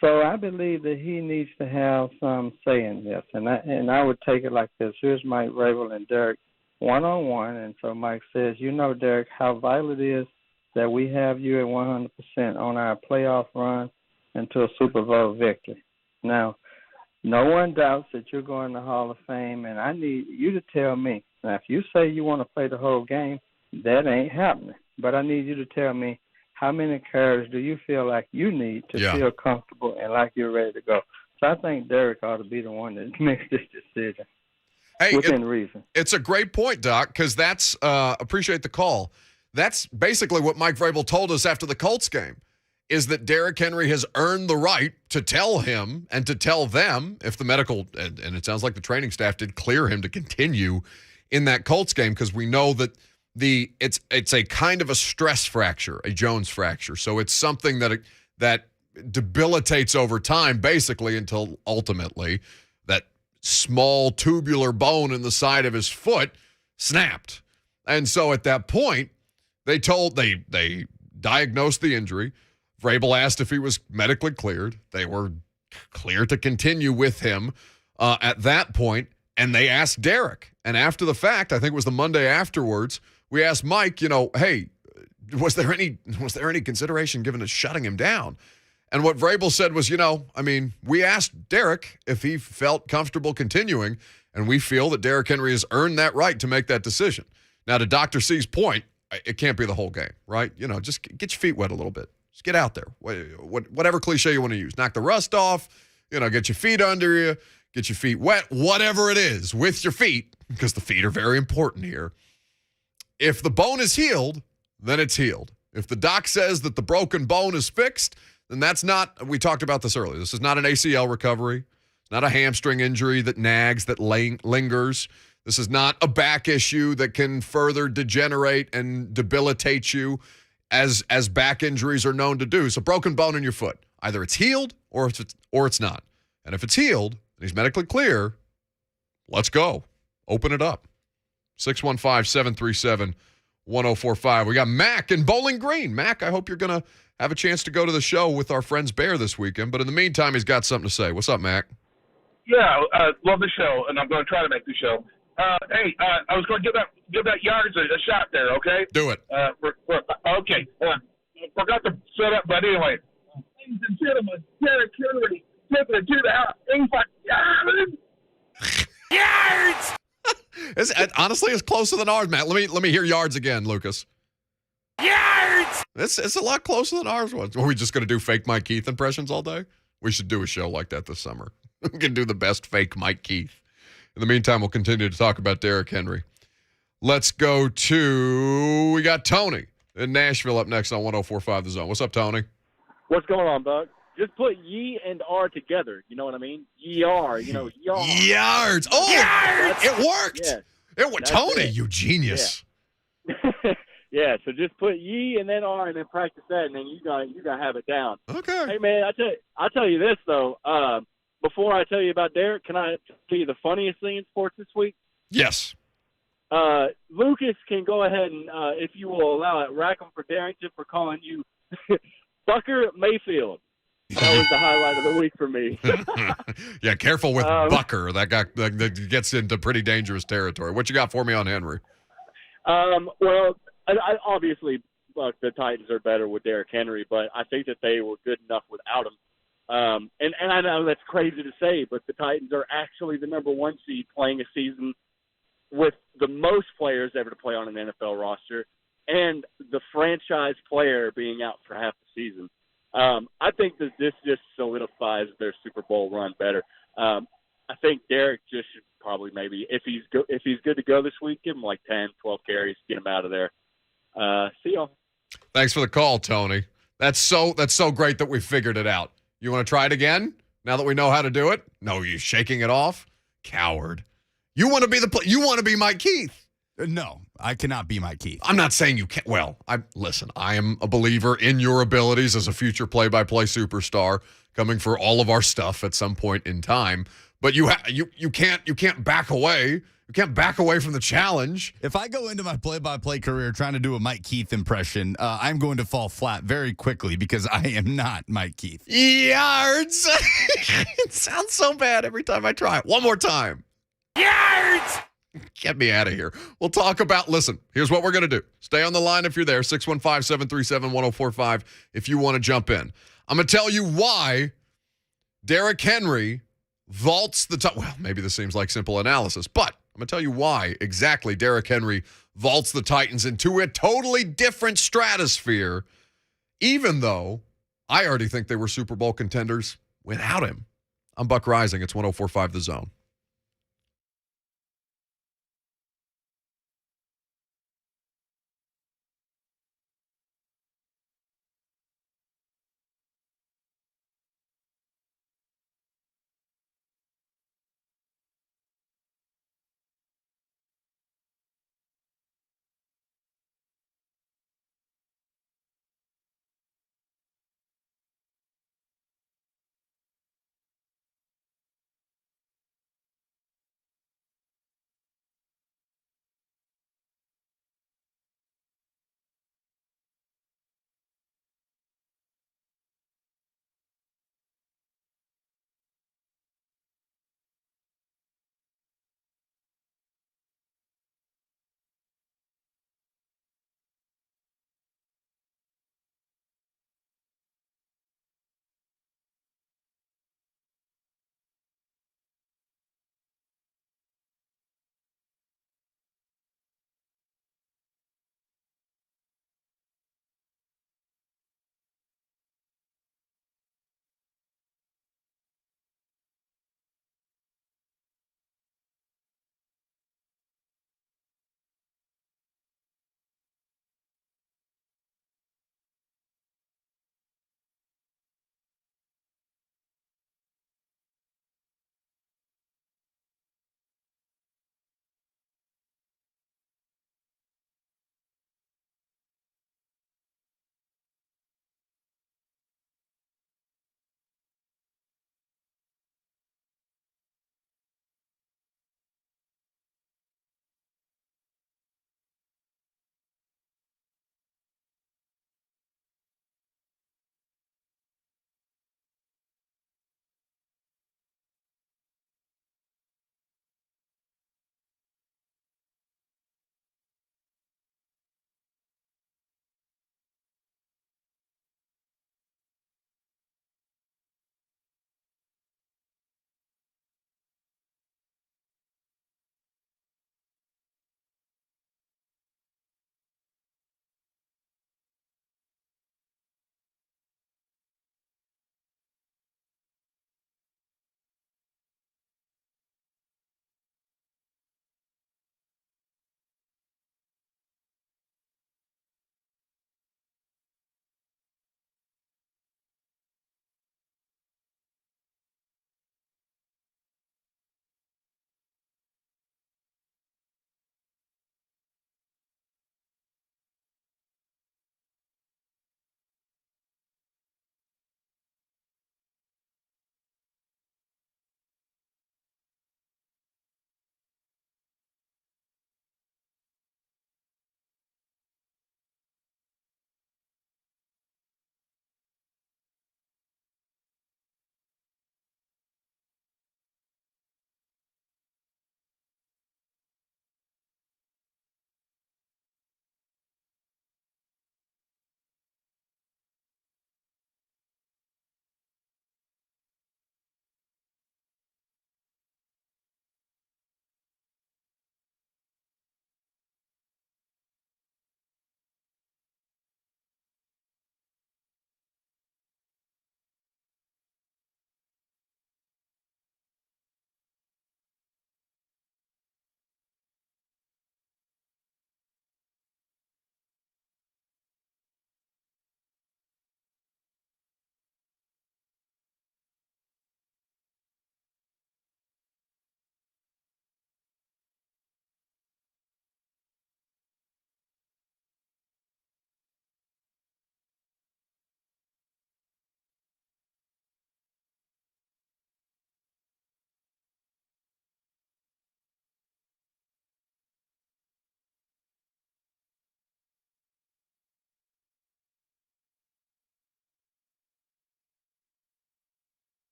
So I believe that he needs to have some say in this, and I would take it like this. Here's Mike Vrabel and Derrick one-on-one, and so Mike says, Derrick, how vital it is that we have you at 100% on our playoff run into a Super Bowl victory. Now, no one doubts that you're going to the Hall of Fame, and I need you to tell me. Now, if you say you want to play the whole game, that ain't happening. But I need you to tell me how many carries do you feel like you need to feel comfortable and like you're ready to go. So I think Derrick ought to be the one that makes this decision. Hey, within reason. It's a great point, Doc, because that's appreciate the call. That's basically what Mike Vrabel told us after the Colts game, is that Derrick Henry has earned the right to tell him and to tell them if the medical, and it sounds like the training staff did clear him to continue in that Colts game, because we know that it's a kind of a stress fracture, a Jones fracture. So it's something that debilitates over time, basically, until ultimately that small tubular bone in the side of his foot snapped. And so at that point, they diagnosed the injury. Vrabel asked if he was medically cleared. They were clear to continue with him at that point, and they asked Derrick. And after the fact, I think it was the Monday afterwards, we asked Mike, hey, was there any consideration given to shutting him down? And what Vrabel said was, we asked Derrick if he felt comfortable continuing, and we feel that Derrick Henry has earned that right to make that decision. Now, to Dr. C's point, it can't be the whole game, right? Just get your feet wet a little bit. Just get out there. Whatever cliche you want to use. Knock the rust off, get your feet under you, get your feet wet, whatever it is with your feet, because the feet are very important here. If the bone is healed, then it's healed. If the doc says that the broken bone is fixed, then that's not, we talked about this earlier, this is not an ACL recovery. It's not a hamstring injury that nags, that lingers. This is not a back issue that can further degenerate and debilitate you as back injuries are known to do. It's a broken bone in your foot. Either it's healed or it's not. And if it's healed and he's medically clear, let's go. Open it up. 615-737-1045. We got Mac in Bowling Green. Mac, I hope you're going to have a chance to go to the show with our friends Bear this weekend. But in the meantime, he's got something to say. What's up, Mac? Yeah, love the show, and I'm going to try to make the show. Hey, I was going to give that Yards a shot there, okay? Do it. Okay. Forgot to set up, but anyway. Ladies and gentlemen, Derrick Henry taking it to the house. Things like Yards! Honestly, it's closer than ours, Matt. Let me hear Yards again, Lucas. Yards! It's a lot closer than ours was. Are we just going to do fake Mike Keith impressions all day? We should do a show like that this summer. We can do the best fake Mike Keith. In the meantime, we'll continue to talk about Derrick Henry. Let's go to, we got Tony in Nashville up next on 104.5 The Zone. What's up, Tony? What's going on, Buck? Just put ye and R together. You know what I mean? Yar, yar. Yards. Oh, it worked. Yeah. Tony, you genius. Yeah. Yeah, so just put ye and then R and then practice that, and then you got to have it down. Okay. Hey, man, I'll tell you this, though. Before I tell you about Derrick, can I tell you the funniest thing in sports this week? Yes. Lucas can go ahead and, if you will allow it, rack him for Darrington for calling you Bucker Mayfield. That was the highlight of the week for me. Yeah, careful with Bucker. That guy that gets into pretty dangerous territory. What you got for me on Henry? Well, I obviously, look, the Titans are better with Derrick Henry, but I think that they were good enough without him And I know that's crazy to say, but the Titans are actually the number 1 seed playing a season with the most players ever to play on an NFL roster and the franchise player being out for half the season. I think that this just solidifies their Super Bowl run better. I think Derek just should probably maybe, if he's good to go this week, give him like 10, 12 carries, get him out of there. See y'all. Thanks for the call, Tony. That's so great that we figured it out. You want to try it again now that we know how to do it? No, you shaking it off? Coward. You want to be you want to be Mike Keith. No, I cannot be Mike Keith. I'm not saying you can't. Well, listen, I am a believer in your abilities as a future play-by-play superstar coming for all of our stuff at some point in time. But you can't back away. You can't back away from the challenge. If I go into my play-by-play career trying to do a Mike Keith impression, I'm going to fall flat very quickly because I am not Mike Keith. Yards. It sounds so bad every time I try it. One more time. Yards. Get me out of here. We'll talk about, listen, here's what we're going to do. Stay on the line if you're there, 615-737-1045 if you want to jump in. I'm going to tell you why Derrick Henry vaults the top. Well, maybe this seems like simple analysis, but I'm going to tell you why exactly Derrick Henry vaults the Titans into a totally different stratosphere, even though I already think they were Super Bowl contenders without him. I'm Buck Reising. It's 104.5 The Zone.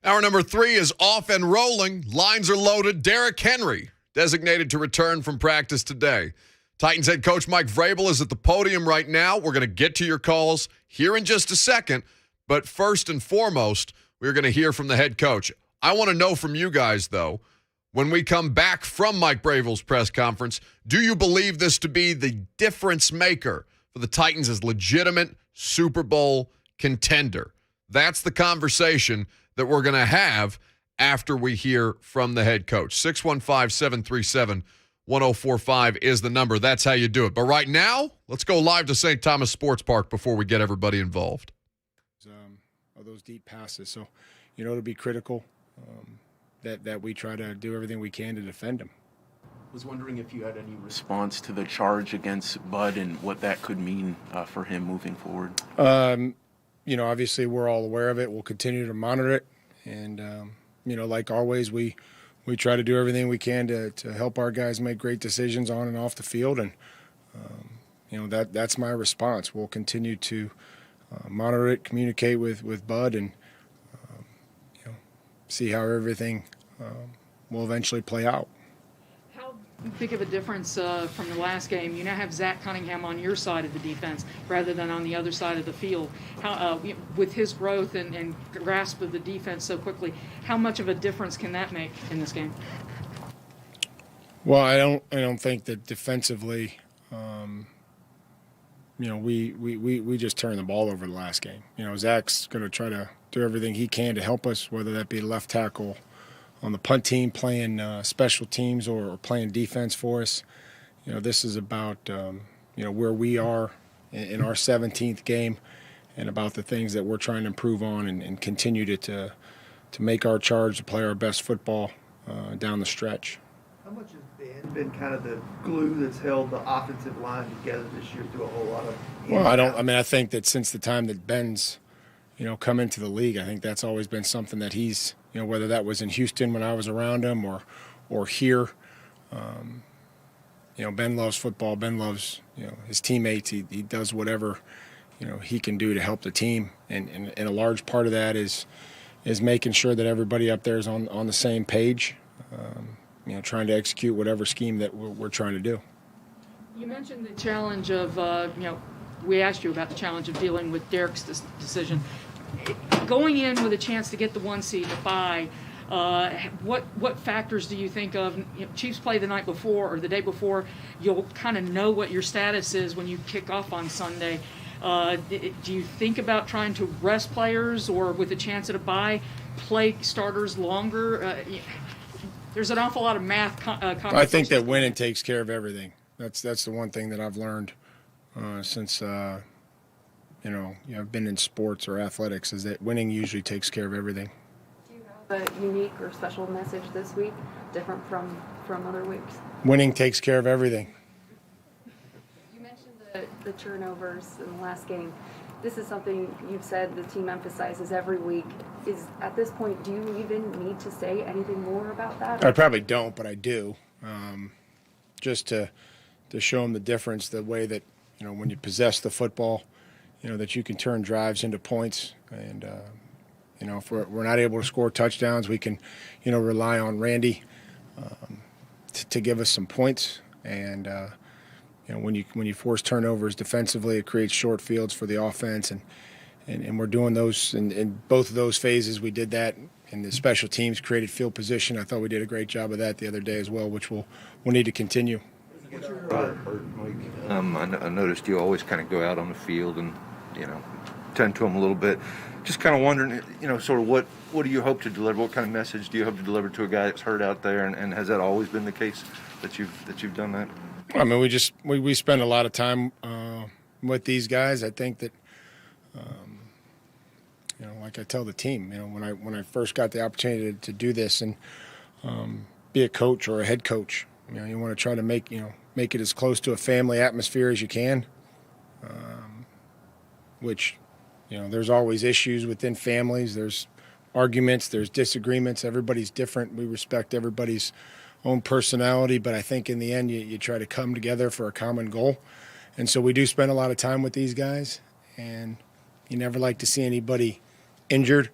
Hour number 3 is off and rolling. Lines are loaded. Derrick Henry, designated to return from practice today. Titans head coach Mike Vrabel is at the podium right now. We're going to get to your calls here in just a second. But first and foremost, we're going to hear from the head coach. I want to know from you guys, though, when we come back from Mike Vrabel's press conference, do you believe this to be the difference maker for the Titans as legitimate Super Bowl contender? That's the conversation that we're going to have after we hear from the head coach. 615-737-1045 is the number. That's how you do it. But right now, let's go live to St. Thomas Sports Park before we get everybody involved. Of those deep passes. So, it'll be critical that we try to do everything we can to defend them. Was wondering if you had any response to the charge against Bud and what that could mean for him moving forward. Obviously we're all aware of it. We'll continue to monitor it. And, like always, we try to do everything we can to help our guys make great decisions on and off the field. And, that's my response. We'll continue to monitor it, communicate with Bud, and, see how everything will eventually play out. How big of a difference from the last game? You now have Zach Cunningham on your side of the defense rather than on the other side of the field. How, with his growth and grasp of the defense so quickly, how much of a difference can that make in this game? Well, I don't think that defensively, we just turned the ball over the last game. Zach's going to try to do everything he can to help us, whether that be left tackle on the punt team, playing special teams, or playing defense for us. This is about, where we are in our 17th game and about the things that we're trying to improve on and continue to make our charge, to play our best football down the stretch. How much has Ben been kind of the glue that's held the offensive line together this year through a whole lot of... Well, I think that since the time that Ben's, come into the league, I think that's always been something that he's, whether that was in Houston when I was around him or here, Ben loves football. Ben loves, his teammates. He does whatever, he can do to help the team. And a large part of that is making sure that everybody up there is on the same page, trying to execute whatever scheme that we're trying to do. You mentioned the challenge of, we asked you about the challenge of dealing with Derrick's decision. Going in with a chance to get the 1 seed, the bye, what factors do you think of? Chiefs play the night before or the day before. You'll kind of know what your status is when you kick off on Sunday. Do you think about trying to rest players, or with a chance at a bye, play starters longer? There's an awful lot of math. I think that winning takes care of everything. That's the one thing that I've learned since I've been in sports or athletics, is that winning usually takes care of everything. Do you have a unique or special message this week, different from other weeks? Winning takes care of everything. You mentioned the turnovers in the last game. This is something you've said the team emphasizes every week. At this point, do you even need to say anything more about that? I probably don't, but I do. Just to show them the difference, the way that, when you possess the football, that you can turn drives into points. And, if we're not able to score touchdowns, we can, rely on Randy to give us some points. And, when you force turnovers defensively, it creates short fields for the offense. And we're doing those in both of those phases. We did that, and the special teams created field position. I thought we did a great job of that the other day as well, which we'll need to continue. I noticed you always kind of go out on the field and, tend to them a little bit. Just kind of wondering, sort of what do you hope to deliver? What kind of message do you hope to deliver to a guy that's hurt out there? And has that always been the case that you've done that? I mean, we spend a lot of time with these guys. I think that, like I tell the team, when I first got the opportunity to do this and be a coach or a head coach, you want to try to make it as close to a family atmosphere as you can. Which, there's always issues within families. There's arguments. There's disagreements. Everybody's different. We respect everybody's own personality, but I think in the end you try to come together for a common goal. And so we do spend a lot of time with these guys, and you never like to see anybody injured,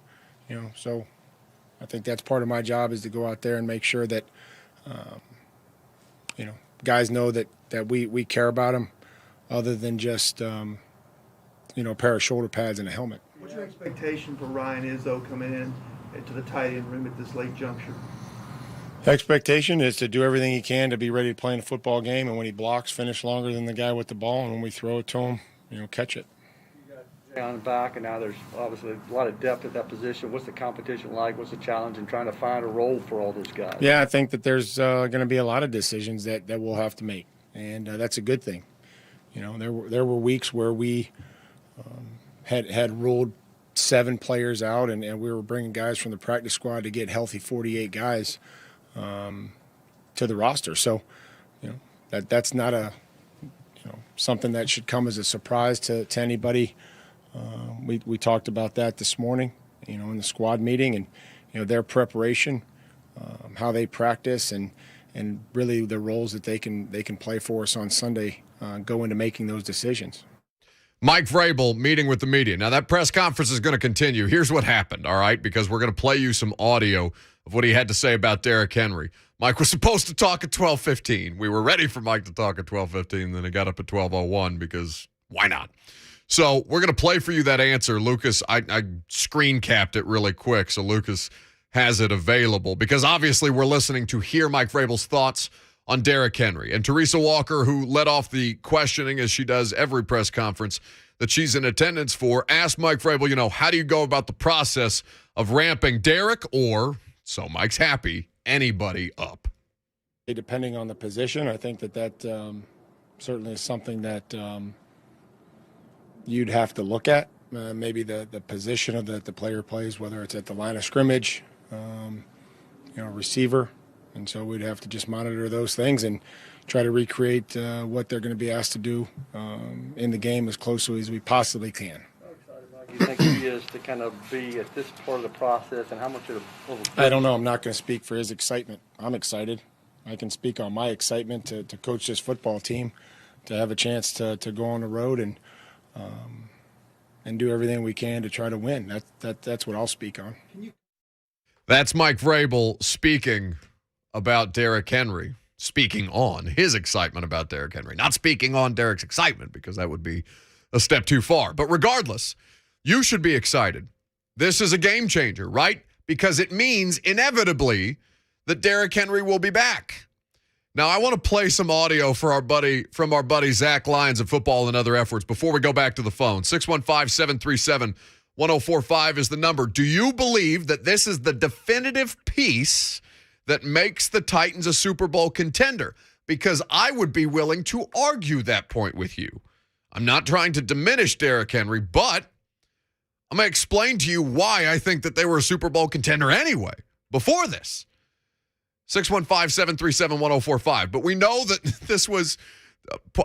so I think that's part of my job, is to go out there and make sure that, guys know that we care about them, other than just, a pair of shoulder pads and a helmet. What's your expectation for Ryan Izzo coming in into the tight end room at this late juncture? Expectation is to do everything he can to be ready to play in a football game, and when he blocks, finish longer than the guy with the ball, and when we throw it to him, catch it. On the back, and now there's obviously a lot of depth at that position. What's the competition like? What's the challenge in trying to find a role for all those guys? Yeah, I think that there's going to be a lot of decisions that we'll have to make, and that's a good thing. There were weeks where we had ruled 7 players out, and we were bringing guys from the practice squad to get healthy 48 guys to the roster. So, that's not a something that should come as a surprise to anybody. We talked about that this morning, in the squad meeting, and their preparation, how they practice, and really the roles that they can play for us on Sunday go into making those decisions. Mike Vrabel meeting with the media. Now, that press conference is going to continue. Here's what happened, all right, because we're going to play you some audio of what he had to say about Derrick Henry. Mike was supposed to talk at 12:15. We were ready for Mike to talk at 12:15, then it got up at 12:01 because why not? So we're going to play for you that answer. Lucas, I screen capped it really quick, so Lucas has it available, because obviously we're listening to hear Mike Vrabel's thoughts on Derrick Henry. And Teresa Walker, who led off the questioning, as she does every press conference that she's in attendance for, asked Mike Vrabel, how do you go about the process of ramping Derrick, or, so Mike's happy, anybody up? Depending on the position, I think that certainly is something that you'd have to look at. Maybe the position of the player plays, whether it's at the line of scrimmage, receiver. And so we'd have to just monitor those things and try to recreate what they're going to be asked to do in the game as closely as we possibly can. You think he is to kind of be at this part of the process, and how much of I don't know. I'm not going to speak for his excitement. I'm excited. I can speak on my excitement to coach this football team, to have a chance to go on the road and do everything we can to try to win. That's what I'll speak on. That's Mike Vrabel speaking about Derrick Henry, speaking on his excitement about Derrick Henry, not speaking on Derrick's excitement, because that would be a step too far. But regardless, you should be excited. This is a game changer, right? Because it means inevitably that Derrick Henry will be back. Now, I want to play some audio from our buddy Zach Lyons of Football and Other Efforts before we go back to the phone. 615-737-1045 is the number. Do you believe that this is the definitive piece that makes the Titans a Super Bowl contender? Because I would be willing to argue that point with you. I'm not trying to diminish Derrick Henry, but I'm going to explain to you why I think that they were a Super Bowl contender anyway, before this. 615-737-1045. But we know that this was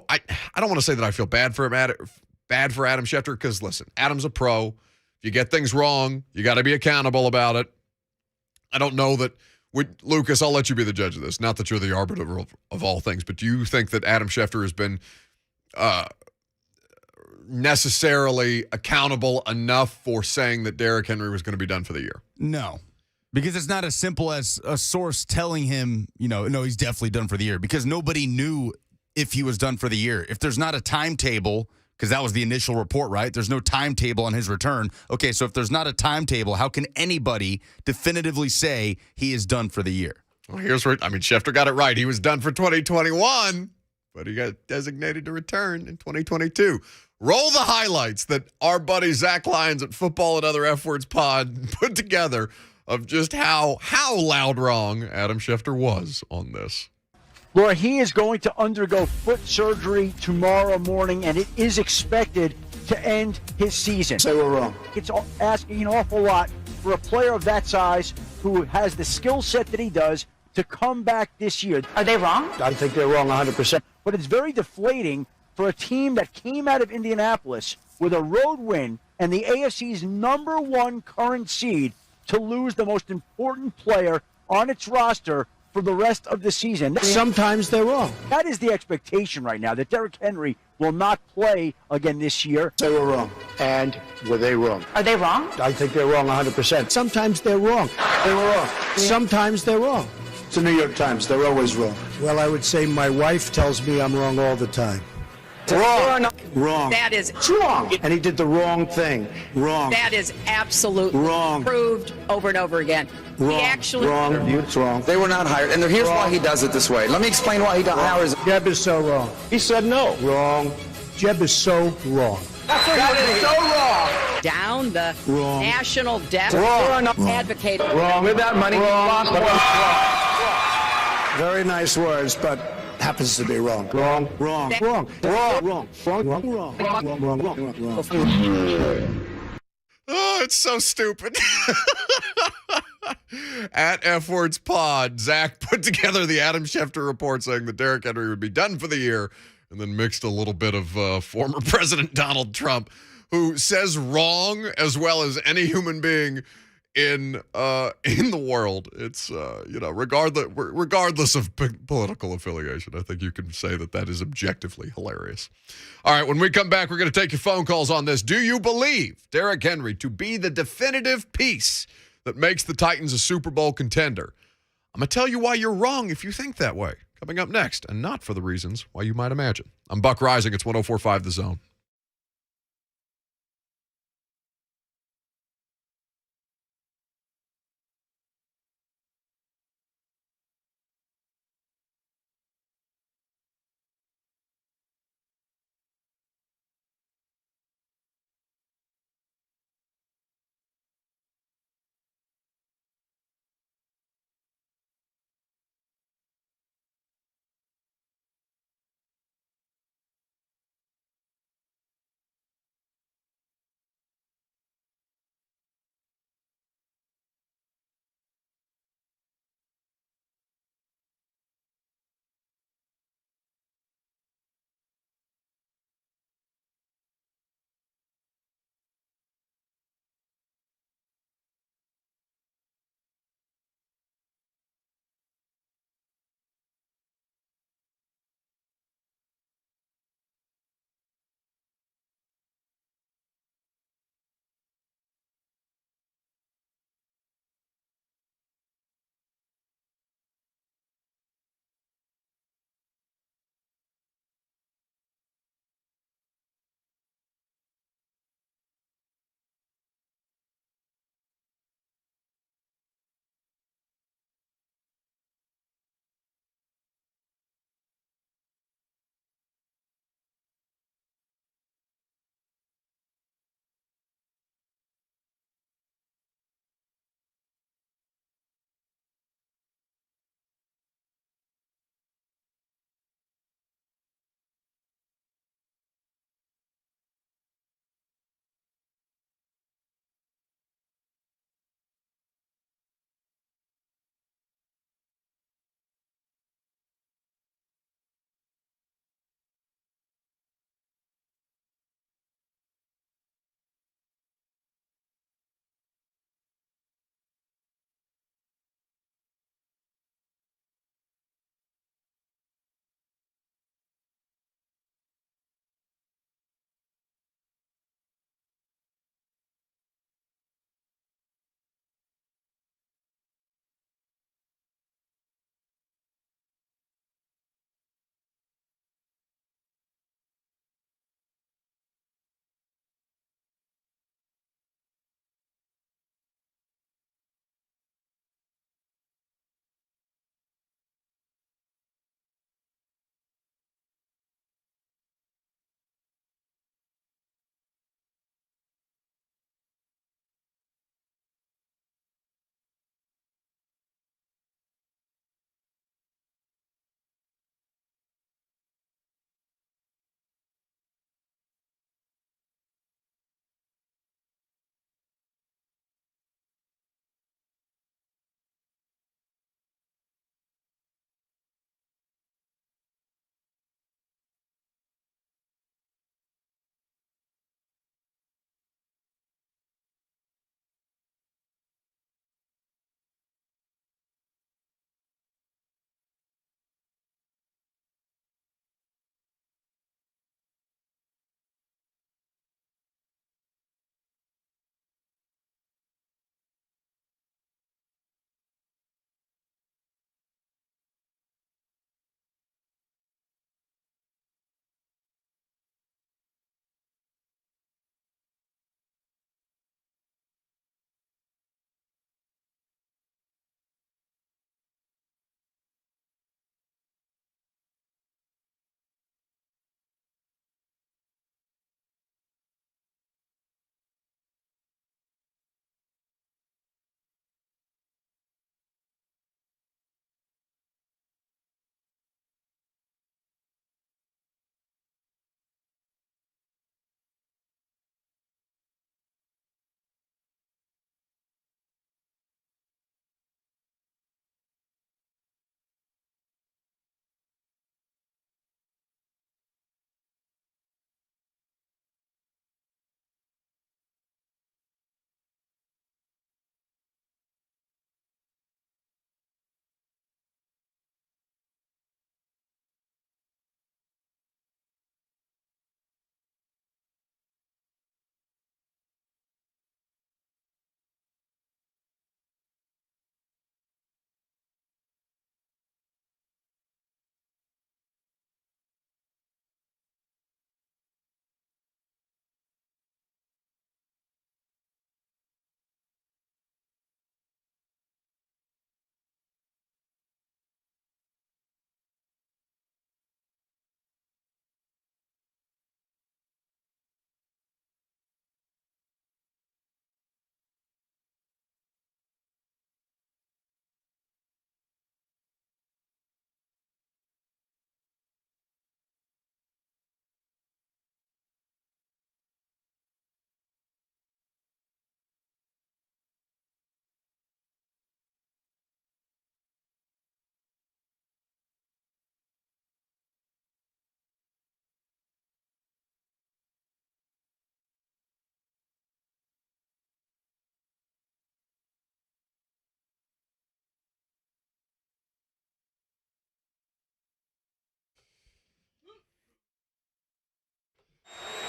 I don't want to say that I feel bad for Adam Schefter, because, listen, Adam's a pro. If you get things wrong, you got to be accountable about it. I don't know that Lucas, I'll let you be the judge of this. Not that you're the arbiter of all things, but do you think that Adam Schefter has been necessarily accountable enough for saying that Derrick Henry was going to be done for the year? No, because it's not as simple as a source telling him, no, he's definitely done for the year, because nobody knew if he was done for the year. If there's not a timetable, because that was the initial report, right? There's no timetable on his return. Okay, so if there's not a timetable, how can anybody definitively say he is done for the year? Well, Schefter got it right. He was done for 2021, but he got designated to return in 2022. Roll the highlights that our buddy Zach Lyons at Football and Other Efforts pod put together of just how loud wrong Adam Schefter was on this. Laura, he is going to undergo foot surgery tomorrow morning, and it is expected to end his season. Say we're wrong. It's asking an awful lot for a player of that size who has the skill set that he does to come back this year. Are they wrong? I think they're wrong 100%. But it's very deflating for a team that came out of Indianapolis with a road win and the AFC's #1 current seed to lose the most important player on its roster for the rest of the season. Sometimes they're wrong. That is the expectation right now, that Derrick Henry will not play again this year. They were wrong. And were they wrong? Are they wrong? I think they're wrong 100%. Sometimes they're wrong. They were wrong. Sometimes they're wrong. It's the New York Times. They're always wrong. Well, I would say my wife tells me I'm wrong all the time. Wrong. Wrong. That is wrong. And he did the wrong thing. Wrong. That is absolutely wrong. Proved over and over again. Wrong. He actually Wrong. It's wrong. They were not hired. And here's why he does it this way. Let me explain why he hires. Jeb is so wrong. He said no. Wrong. Jeb is so wrong. That is so wrong. Down the wrong. national debt. Wrong. Advocate. Wrong. With that money, wrong. lost. Very nice words, but happens to be wrong. Wrong. Wrong. Wrong. Wrong. Wrong. Wrong. Wrong. Wrong. Wrong. Wrong. Oh, it's so stupid. At F Words Pod, Zach put together the Adam Schefter report saying that Derrick Henry would be done for the year, and then mixed a little bit of former President Donald Trump, who says wrong as well as any human being in the world. It's regardless of political affiliation, I think you can say that is objectively hilarious. All right, when we come back, we're going to take your phone calls on this. Do you believe Derrick Henry to be the definitive piece that makes the Titans a Super Bowl contender? I'm going to tell you why you're wrong if you think that way. Coming up next, and not for the reasons why you might imagine. I'm Buck Reising. It's 104.5 The Zone.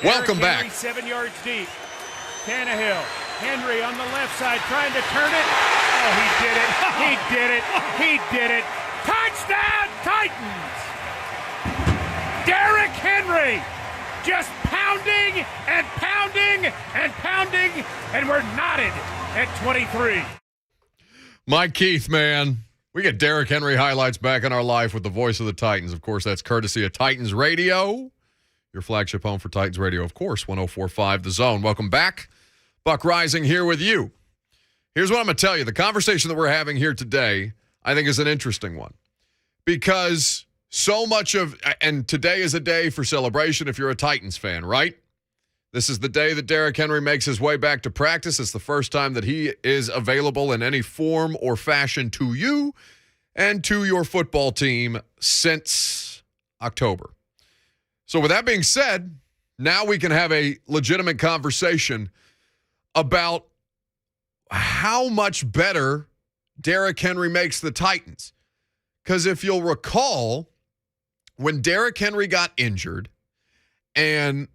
Welcome Derrick Henry, back. 7 yards deep. Tannehill. Henry on the left side trying to turn it. Oh, he did it. He did it. He did it. Touchdown, Titans! Derrick Henry just pounding and pounding and pounding, and we're knotted at 23. Mike Keith, man. We get Derrick Henry highlights back in our life with the voice of the Titans. Of course, that's courtesy of Titans Radio, your flagship home for Titans Radio, of course, 104.5 The Zone. Welcome back. Buck Reising here with you. Here's what I'm going to tell you. The conversation that we're having here today, I think, is an interesting one. Because so much of, and today is a day for celebration if you're a Titans fan, right? This is the day that Derrick Henry makes his way back to practice. It's the first time that he is available in any form or fashion to you and to your football team since October. So with that being said, now we can have a legitimate conversation about how much better Derrick Henry makes the Titans. Because if you'll recall, when Derrick Henry got injured and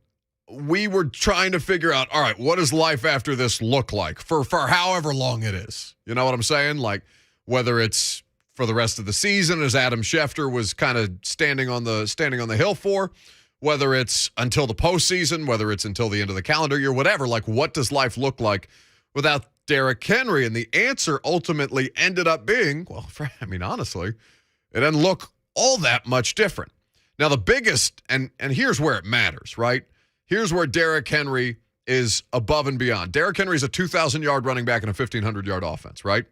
we were trying to figure out, all right, what does life after this look like for however long it is? You know what I'm saying? Like whether it's for the rest of the season, as Adam Schefter was kind of standing on the hill for, whether it's until the postseason, whether it's until the end of the calendar year, whatever. Like, what does life look like without Derrick Henry? And the answer ultimately ended up being, well, honestly, it doesn't look all that much different. Now, the biggest, and here's where it matters, right? Here's where Derrick Henry is above and beyond. Derrick Henry is a 2,000-yard running back in a 1,500-yard offense, right?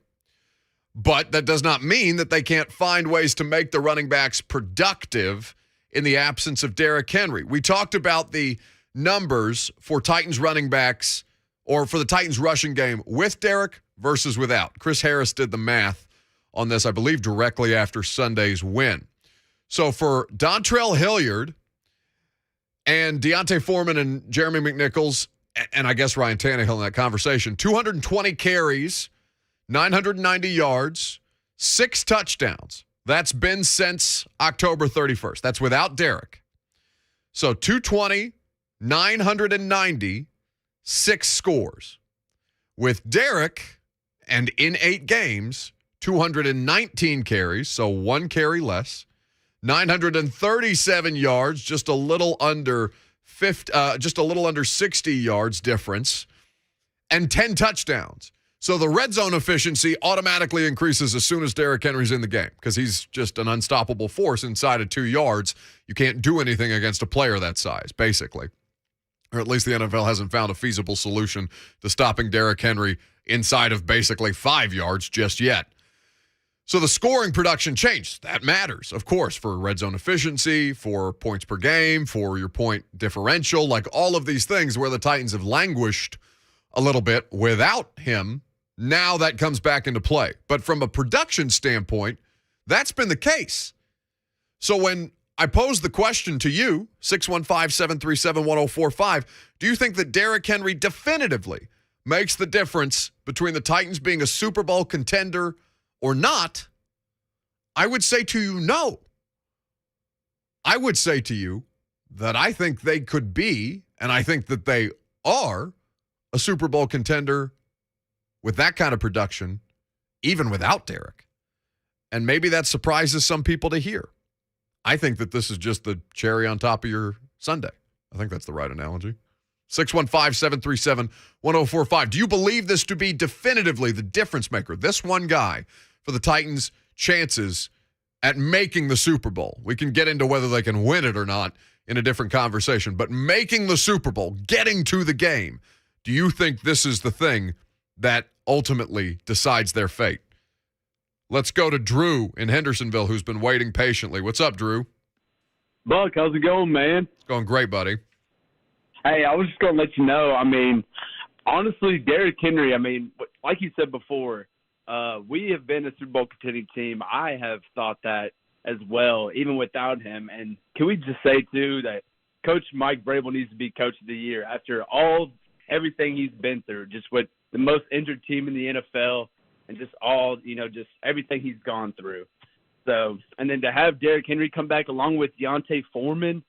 But that does not mean that they can't find ways to make the running backs productive in the absence of Derrick Henry. We talked about the numbers for Titans running backs or for the Titans rushing game with Derrick versus without. Chris Harris did the math on this, I believe, directly after Sunday's win. So for Dontrell Hilliard and Deontay Foreman and Jeremy McNichols, and I guess Ryan Tannehill in that conversation, 220 carries, 990 yards, 6 touchdowns. That's been since October 31st. That's without Derrick. So 220, 990, 6 scores. With Derrick, and in 8 games, 219 carries, so 1 carry less, 937 yards, just a little under 60 yards difference, and 10 touchdowns. So the red zone efficiency automatically increases as soon as Derrick Henry's in the game because he's just an unstoppable force inside of 2 yards. You can't do anything against a player that size, basically. Or at least the NFL hasn't found a feasible solution to stopping Derrick Henry inside of basically 5 yards just yet. So the scoring production changed. That matters, of course, for red zone efficiency, for points per game, for your point differential, like all of these things where the Titans have languished a little bit without him. Now that comes back into play. But from a production standpoint, that's been the case. So when I pose the question to you, 615-737-1045, do you think that Derrick Henry definitively makes the difference between the Titans being a Super Bowl contender or not? I would say to you, no. I would say to you that I think they could be, and I think that they are, a Super Bowl contender with that kind of production, even without Derrick. And maybe that surprises some people to hear. I think that this is just the cherry on top of your sundae. I think that's the right analogy. 615-737-1045. Do you believe this to be definitively the difference maker? This one guy for the Titans' chances at making the Super Bowl. We can get into whether they can win it or not in a different conversation. But making the Super Bowl, getting to the game, do you think this is the thing that ultimately decides their fate? Let's go to Drew in Hendersonville, who's been waiting patiently. What's up, Drew? Buck, how's it going, man? It's going great, buddy. Hey, I was just going to let you know, honestly, Derrick Henry, like you said before, we have been a Super Bowl contending team. I have thought that as well, even without him. And can we just say, too, that Coach Mike Vrabel needs to be Coach of the Year after everything he's been through, just with the most injured team in the NFL and just everything he's gone through. So, and then to have Derrick Henry come back along with Deontay Foreman,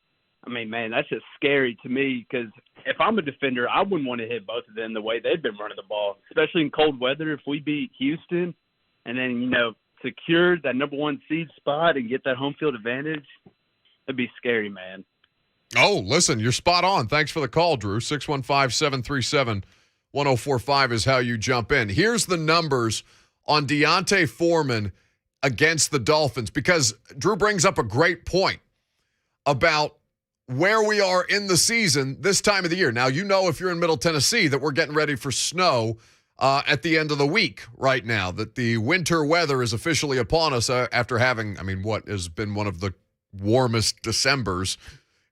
I mean, man, that's just scary to me because if I'm a defender, I wouldn't want to hit both of them the way they've been running the ball, especially in cold weather. If we beat Houston and then, secure that number 1 seed spot and get that home field advantage, that'd be scary, man. Oh, listen, you're spot on. Thanks for the call, Drew. 615-737-1045 is how you jump in. Here's the numbers on D'Onta Foreman against the Dolphins, because Drew brings up a great point about where we are in the season this time of the year. Now, if you're in Middle Tennessee that we're getting ready for snow at the end of the week right now, that the winter weather is officially upon us after having, what has been one of the warmest Decembers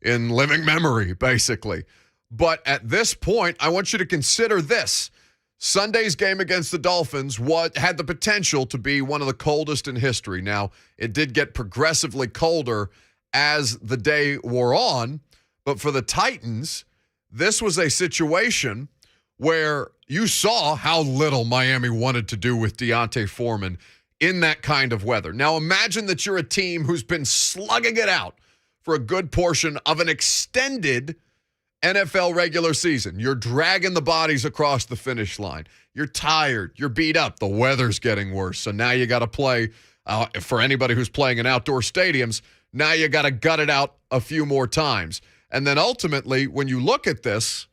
in living memory, basically. But at this point, I want you to consider this. Sunday's game against the Dolphins had the potential to be one of the coldest in history. Now, it did get progressively colder as the day wore on, but for the Titans, this was a situation where you saw how little Miami wanted to do with D'Onta Foreman in that kind of weather. Now, imagine that you're a team who's been slugging it out for a good portion of an extended NFL regular season. You're dragging the bodies across the finish line. You're tired. You're beat up. The weather's getting worse. So now you got to play, for anybody who's playing in outdoor stadiums, now you got to gut it out a few more times. And then ultimately, when you look at this,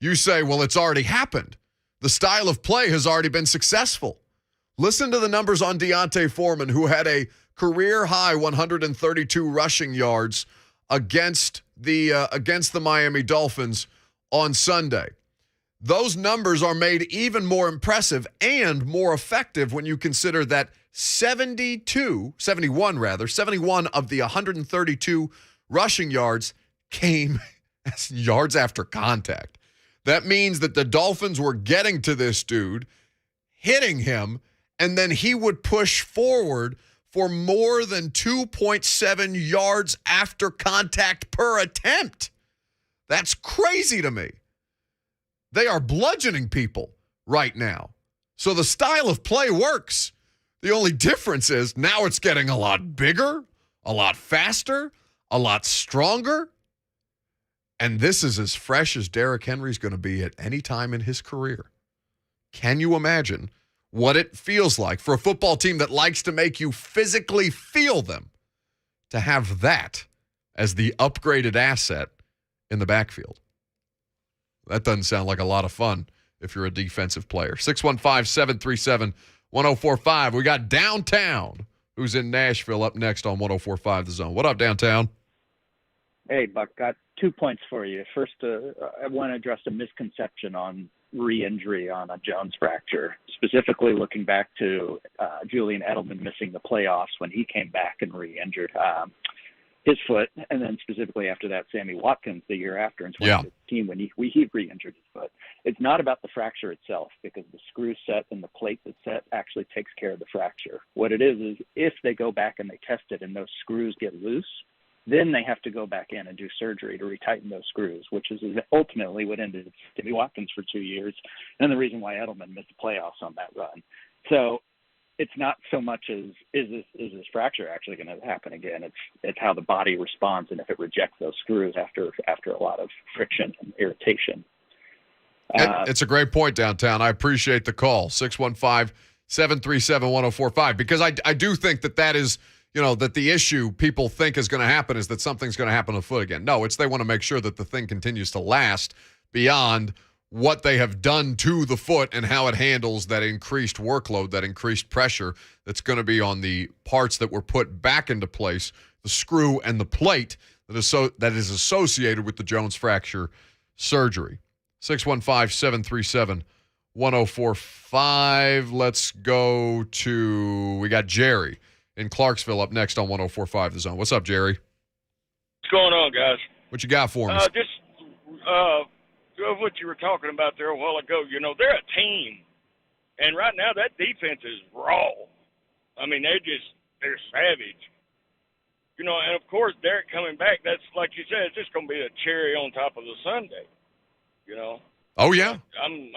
you say, well, it's already happened. The style of play has already been successful. Listen to the numbers on D'Onta Foreman, who had a career-high 132 rushing yards against the Miami Dolphins on Sunday. Those numbers are made even more impressive and more effective when you consider that 71 of the 132 rushing yards came as yards after contact. That means that the Dolphins were getting to this dude, hitting him, and then he would push forward for more than 2.7 yards after contact per attempt. That's crazy to me. They are bludgeoning people right now. So the style of play works. The only difference is now it's getting a lot bigger, a lot faster, a lot stronger. And this is as fresh as Derrick Henry's going to be at any time in his career. Can you imagine what it feels like for a football team that likes to make you physically feel them to have that as the upgraded asset in the backfield? That doesn't sound like a lot of fun if you're a defensive player. 615-737-1045. We got Downtown, who's in Nashville, up next on 1045 The Zone. What up, Downtown? Hey, Buck, got 2 points for you. First, I want to address a misconception on re-injury on a Jones fracture, specifically looking back to Julian Edelman missing the playoffs when he came back and re-injured his foot, and then specifically after that, Sammy Watkins the year after in 2015 when he re-injured his foot. It's not about the fracture itself, because the screw set and the plate that's set actually takes care of the fracture. What it is if they go back and they test it and those screws get loose, then they have to go back in and do surgery to retighten those screws, which is ultimately what ended Sammy Watkins for 2 years, and the reason why Edelman missed the playoffs on that run. So it's not so much as is this fracture actually going to happen again? It's how the body responds and if it rejects those screws after a lot of friction and irritation. It's a great point, Downtown. I appreciate the call. 615-737-1045, because I do think that is, that the issue people think is going to happen is that something's going to happen to the foot again. No, they want to make sure that the thing continues to last beyond what they have done to the foot and how it handles that increased workload, that increased pressure that's going to be on the parts that were put back into place, the screw and the plate that is associated with the Jones fracture surgery. 615-737-1045. Let's go to, we got Jerry in Clarksville up next on 1045 The Zone. What's up, Jerry? What's going on, guys? What you got for me? What you were talking about there a while ago, they're a team. And right now that defense is raw. I mean, they're savage. And of course, Derrick coming back, that's like you said, it's just going to be a cherry on top of the sundae. Oh, yeah. I'm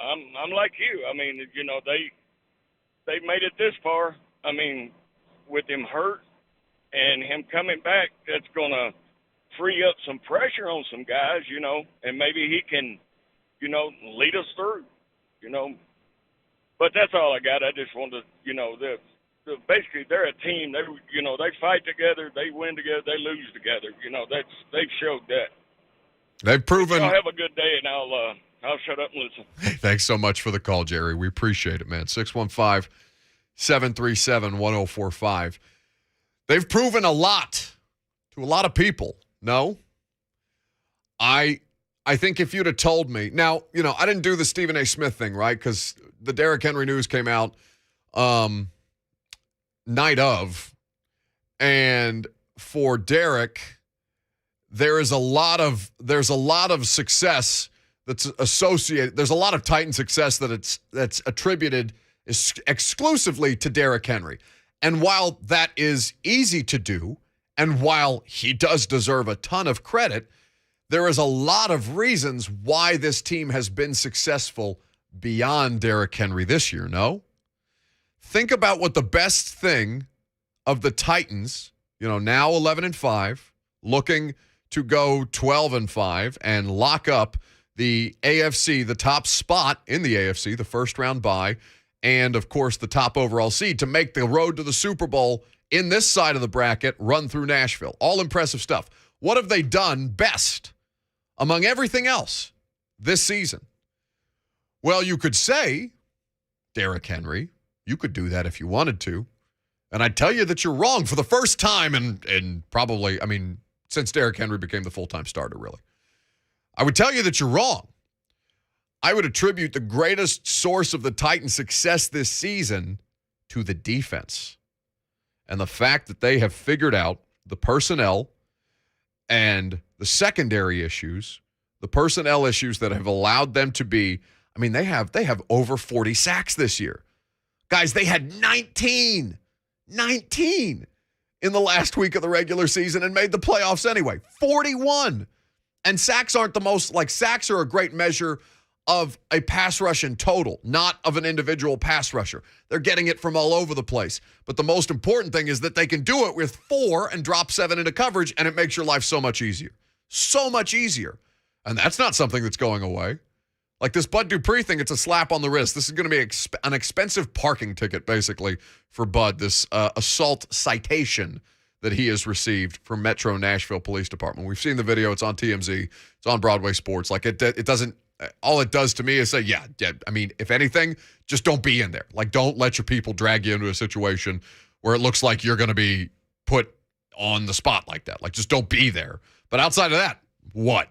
like you. I mean, they made it this far. I mean, with him hurt and him coming back, that's going to free up some pressure on some guys, and maybe he can, lead us through, But that's all I got. I just wanted to, basically they're a team. They fight together, they win together, they lose together. They've showed that. They've proven. Y'all have a good day, and I'll shut up and listen. Thanks so much for the call, Jerry. We appreciate it, man. 615-737-1045. They've proven a lot to a lot of people. No? I think if you'd have told me. Now, I didn't do the Stephen A. Smith thing, right? Because the Derrick Henry news came out night of. And for Derrick, there's a lot of success that's associated. There's a lot of Titan success that's attributed exclusively to Derrick Henry. And while that is easy to do, and while he does deserve a ton of credit, there is a lot of reasons why this team has been successful beyond Derrick Henry this year, no? Think about what the best thing of the Titans, now 11-5, looking to go 12-5 and lock up the AFC, the top spot in the AFC, the first round bye, and, of course, the top overall seed to make the road to the Super Bowl in this side of the bracket run through Nashville. All impressive stuff. What have they done best among everything else this season? Well, you could say Derrick Henry. You could do that if you wanted to. And I'd tell you that you're wrong for the first time and probably, since Derrick Henry became the full-time starter, really. I would tell you that you're wrong. I would attribute the greatest source of the Titans' success this season to the defense and the fact that they have figured out the personnel and the secondary issues, the personnel issues that have allowed them to be, they have over 40 sacks this year. Guys, they had 19 in the last week of the regular season and made the playoffs anyway. 41. And sacks aren't the most, sacks are a great measure of a pass rush in total, not of an individual pass rusher. They're getting it from all over the place. But the most important thing is that they can do it with 4 and drop 7 into coverage, and it makes your life so much easier. So much easier. And that's not something that's going away. Like this Bud Dupree thing, it's a slap on the wrist. This is going to be an expensive parking ticket, basically, for Bud, this assault citation that he has received from Metro Nashville Police Department. We've seen the video. It's on TMZ. It's on Broadway Sports. It doesn't, all it does to me is say, if anything, just don't be in there. Don't let your people drag you into a situation where it looks like you're going to be put on the spot like that. Just don't be there. But outside of that, what?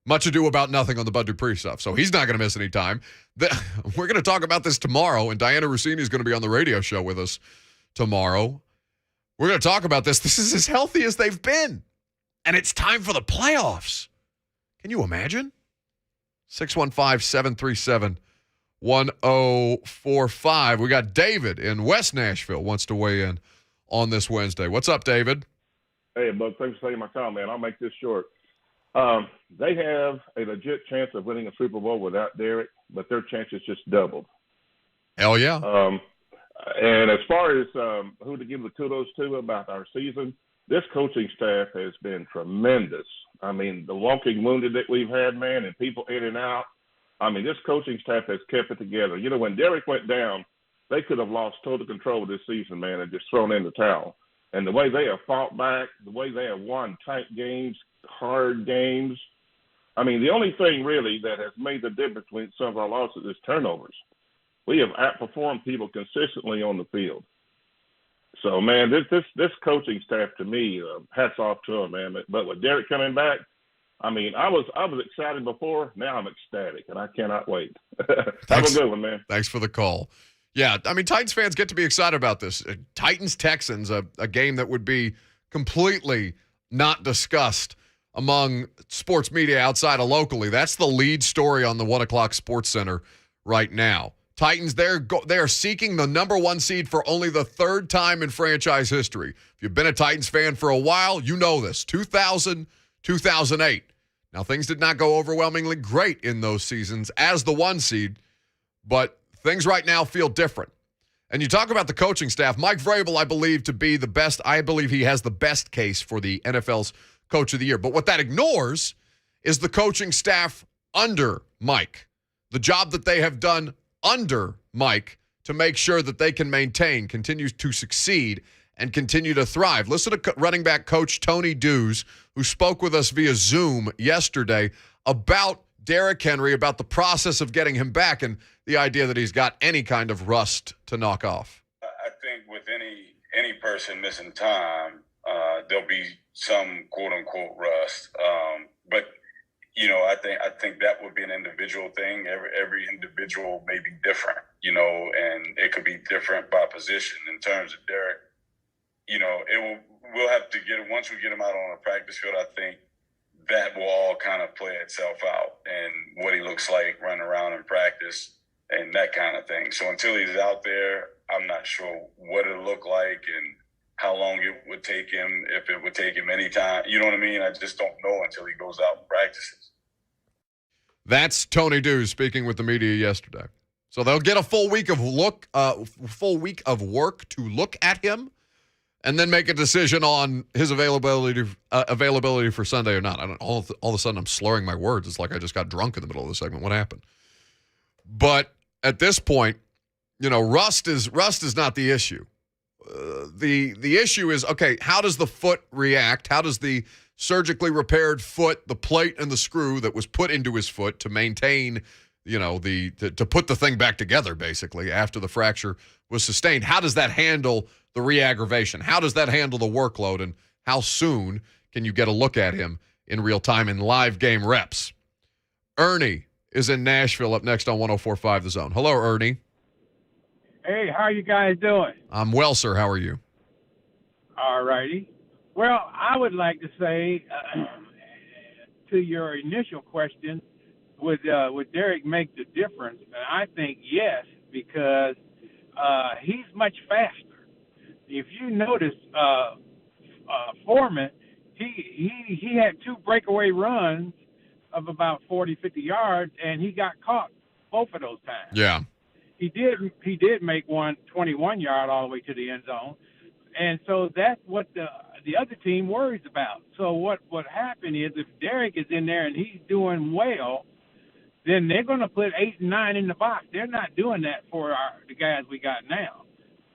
Much ado about nothing on the Bud Dupree stuff. So he's not going to miss any time. We're going to talk about this tomorrow, and Diana Rossini is going to be on the radio show with us tomorrow. We're going to talk about this. This is as healthy as they've been. And it's time for the playoffs. Can you imagine? 615-737-1045. We got David in West Nashville wants to weigh in on this Wednesday. What's up, David? Hey, Buck. Thanks for taking my call, man. I'll make this short. They have a legit chance of winning a Super Bowl without Derrick, but their chances just doubled. Hell yeah. And as far as who to give the kudos to about our season, this coaching staff has been tremendous. The walking wounded that we've had, man, and people in and out. This coaching staff has kept it together. When Derrick went down, they could have lost total control of this season, man, and just thrown in the towel. And the way they have fought back, the way they have won tight games, hard games. The only thing really that has made the difference between some of our losses is turnovers. We have outperformed people consistently on the field. So, man, this coaching staff, to me, hats off to them, man. But with Derrick coming back, I was excited before. Now I'm ecstatic, and I cannot wait. Have a good one, man. Thanks for the call. Yeah, Titans fans get to be excited about this. Titans-Texans, a game that would be completely not discussed among sports media outside of locally. That's the lead story on the 1 o'clock Sports Center right now. Titans, they are seeking the number 1 seed for only the 3rd time in franchise history. If you've been a Titans fan for a while, you know this. 2000, 2008. Now, things did not go overwhelmingly great in those seasons as the 1 seed, but things right now feel different. And you talk about the coaching staff. Mike Vrabel, I believe, to be the best. I believe he has the best case for the NFL's Coach of the Year. But what that ignores is the coaching staff under Mike, the job that they have done under Mike to make sure that they can maintain, continue to succeed, and continue to thrive. Listen to running back coach Tony Dews, who spoke with us via Zoom yesterday about Derrick Henry, about the process of getting him back and the idea that he's got any kind of rust to knock off. I think with any person missing time, there'll be some quote unquote rust. But I think that would be an individual thing. Every individual may be different, and it could be different by position. In terms of Derrick, we'll have to get it once we get him out on a practice field. I think that will all kind of play itself out and what he looks like running around in practice and that kind of thing. So until he's out there, I'm not sure what it'll look like and how long it would take him, if it would take him any time. You know what I mean? I just don't know until he goes out and practices. That's Tony Dews speaking with the media yesterday. So they'll get a full week of work to look at him, and then make a decision on his availability for Sunday or not. I don't. All of a sudden, I'm slurring my words. It's like I just got drunk in the middle of the segment. What happened? But at this point, rust is not the issue. The issue is, okay, how does the foot react? How does the surgically repaired foot, the plate and the screw that was put into his foot to maintain, to put the thing back together, basically, after the fracture was sustained, how does that handle the re-aggravation? How does that handle the workload? And how soon can you get a look at him in real time in live game reps? Ernie is in Nashville up next on 104.5 The Zone. Hello, Ernie. Hey, how you guys doing? I'm well, sir. How are you? All righty. Well, I would like to say to your initial question, would Derrick make the difference? And I think yes, because he's much faster. If you notice, Foreman, he had 2 breakaway runs of about 40, 50 yards, and he got caught both of those times. Yeah. He did make one 21-yard all the way to the end zone. And so that's what the other team worries about. So what happened is if Derrick is in there and he's doing well, then they're going to put 8 and 9 in the box. They're not doing that for the guys we got now.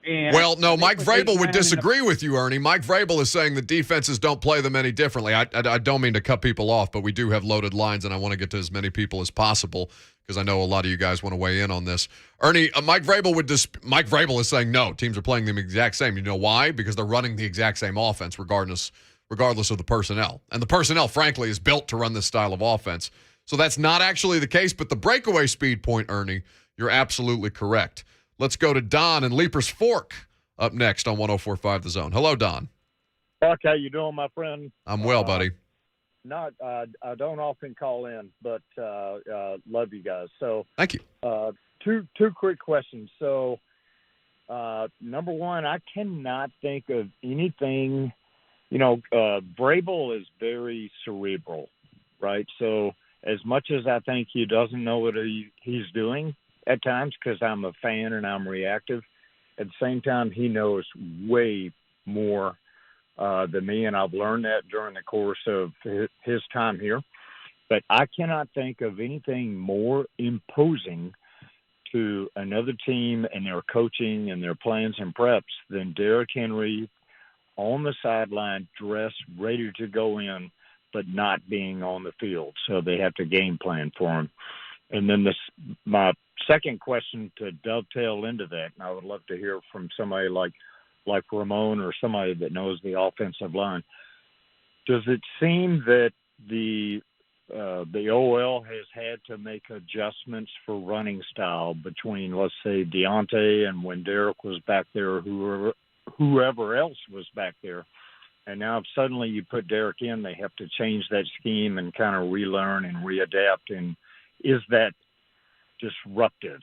And well, no, Mike Vrabel would disagree with you, Ernie. Mike Vrabel is saying the defenses don't play them any differently. I don't mean to cut people off, but we do have loaded lines, and I want to get to as many people as possible because I know a lot of you guys want to weigh in on this. Ernie, Mike Vrabel is saying no, teams are playing them exact same. You know why? Because they're running the exact same offense regardless of the personnel. And the personnel, frankly, is built to run this style of offense. So that's not actually the case, but the breakaway speed point, Ernie, you're absolutely correct. Let's go to Don in Leapers Fork up next on 104.5 The Zone. Hello, Don. Buck, how you doing, my friend? I'm well, buddy. I don't often call in, but love you guys. So thank you. Two quick questions. So number one, I cannot think of anything. Vrabel is very cerebral, right? So as much as I think he doesn't know what he's doing at times, because I'm a fan and I'm reactive, at the same time he knows way more than me, and I've learned that during the course of his time here. But I cannot think of anything more imposing to another team and their coaching and their plans and preps than Derrick Henry on the sideline, dressed, ready to go in, but not being on the field. So they have to game plan for him. And then my second question to dovetail into that, and I would love to hear from somebody like Ramon or somebody that knows the offensive line. Does it seem that the OL has had to make adjustments for running style between, let's say, Deontay and when Derrick was back there, whoever else was back there, and now if suddenly you put Derrick in, they have to change that scheme and kind of relearn and readapt? And is that disruptive,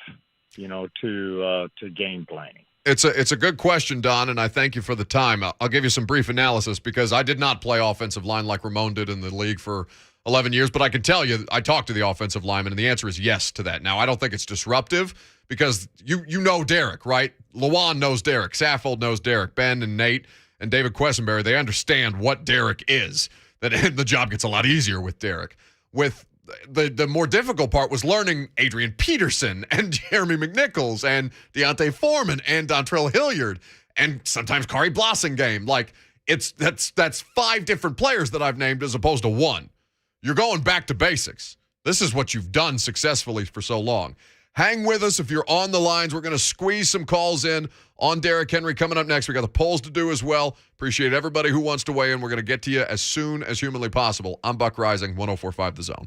to game planning? It's a good question, Don, and I thank you for the time. I'll give you some brief analysis because I did not play offensive line like Ramon did in the league for 11 years, but I can tell you I talked to the offensive lineman, and the answer is yes to that. Now, I don't think it's disruptive because you know Derrick, right? Lawan knows Derrick. Saffold knows Derrick. Ben and Nate and David Quessenberry, they understand what Derrick is. Then the job gets a lot easier with Derrick. With the more difficult part was learning Adrian Peterson and Jeremy McNichols and Deontay Foreman and Dontrell Hilliard and sometimes Kari Blossingame. Like, that's 5 different players that I've named as opposed to 1. You're going back to basics. This is what you've done successfully for so long. Hang with us if you're on the lines. We're going to squeeze some calls in on Derrick Henry coming up next. We got the polls to do as well. Appreciate everybody who wants to weigh in. We're going to get to you as soon as humanly possible. I'm Buck Reising, 104.5 The Zone.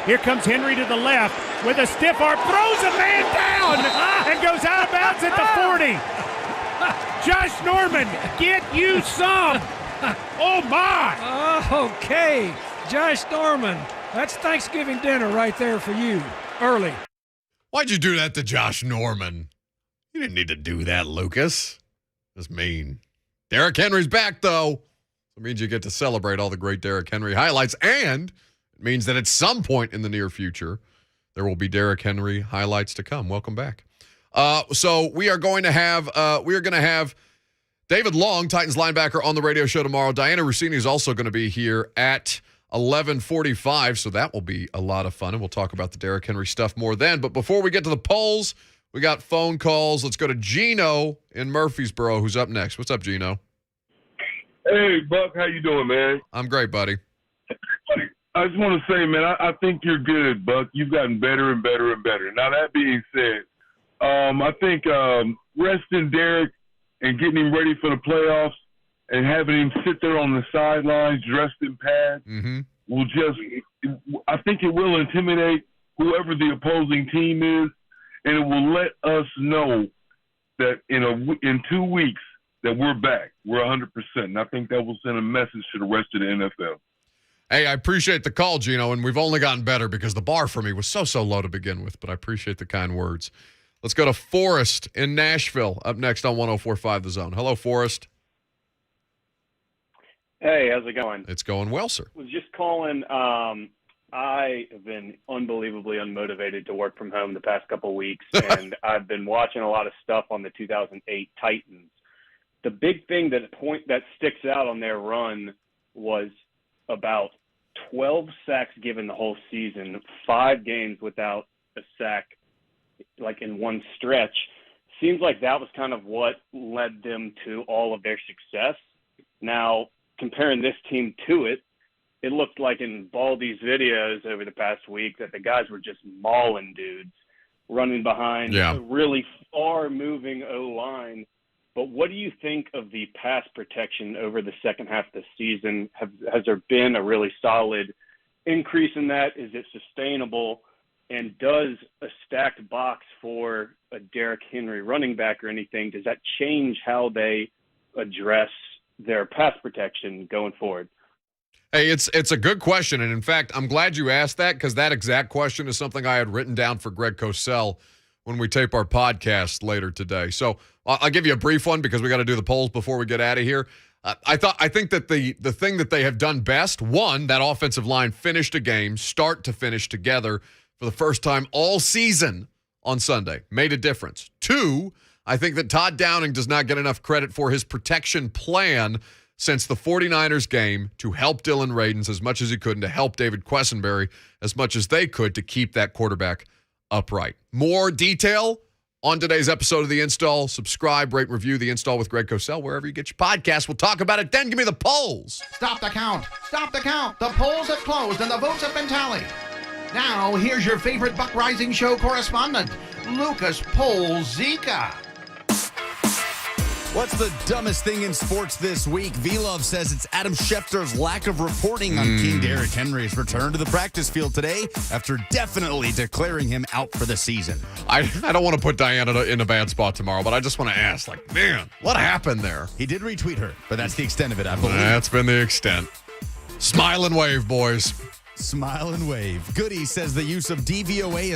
Here comes Henry to the left with a stiff arm, throws a man down, and goes out of bounds at the 40. Josh Norman, get you some. Oh, my. Okay, Josh Norman. That's Thanksgiving dinner right there for you, early. Why'd you do that to Josh Norman? You didn't need to do that, Lucas. That's mean. Derrick Henry's back, though. It means you get to celebrate all the great Derrick Henry highlights, and it means that at some point in the near future, there will be Derrick Henry highlights to come. Welcome back. So we are going to have David Long, Titans linebacker, on the radio show tomorrow. Diana Rossini is also going to be here at 11:45, so that will be a lot of fun, and we'll talk about the Derrick Henry stuff more then. But before we get to the polls, we got phone calls. Let's go to Gino in Murfreesboro, who's up next. What's up, Gino? Hey, Buck, how you doing, man? I'm great, buddy. I just want to say, man, I think you're good, Buck. You've gotten better and better and better. Now, that being said, I think resting Derrick and getting him ready for the playoffs and having him sit there on the sidelines dressed in pads will just – I think it will intimidate whoever the opposing team is, and it will let us know that in 2 weeks that we're back. We're 100%. And I think that will send a message to the rest of the NFL. Hey, I appreciate the call, Gino, and we've only gotten better because the bar for me was so low to begin with, but I appreciate the kind words. Let's go to Forrest in Nashville, up next on 104.5 The Zone. Hello, Forrest. Hey, how's it going? It's going well, sir. Was just calling. I have been unbelievably unmotivated to work from home the past couple of weeks, and I've been watching a lot of stuff on the 2008 Titans. The big thing that sticks out on their run was about 12 sacks given the whole season, 5 games without a sack, like in one stretch. Seems like that was kind of what led them to all of their success. Now, comparing this team to it, it looked like in Baldy's videos over the past week that the guys were just mauling dudes, running behind a really far-moving O-line. But what do you think of the pass protection over the second half of the season? Has there been a really solid increase in that? Is it sustainable? And does a stacked box for a Derrick Henry running back or anything, does that change how they address their pass protection going forward? Hey, it's a good question. And in fact, I'm glad you asked that, because that exact question is something I had written down for Greg Cosell when we tape our podcast later today. So I'll give you a brief one because we got to do the polls before we get out of here. I think that the thing that they have done best, one, that offensive line finished a game start to finish together for the first time all season on Sunday. Made a difference. Two, I think that Todd Downing does not get enough credit for his protection plan since the 49ers game to help Dylan Radins as much as he could and to help David Quessenberry as much as they could to keep that quarterback upright. More detail on today's episode of The Install. Subscribe, rate, review The Install with Greg Cosell wherever you get your podcast. We'll talk about it then. Give me the polls. Stop the count. Stop the count. The polls have closed and the votes have been tallied. Now, here's your favorite Buck Reising Show correspondent, Lucas Polzika. What's the dumbest thing in sports this week? V-Love says it's Adam Schefter's lack of reporting on King Derrick Henry's return to the practice field today after definitely declaring him out for the season. I don't want to put Diana in a bad spot tomorrow, but I just want to ask, man, what happened there? He did retweet her, but that's the extent of it, I believe. That's been the extent. Smile and wave, boys. Smile and wave. Goody says the use of DVOA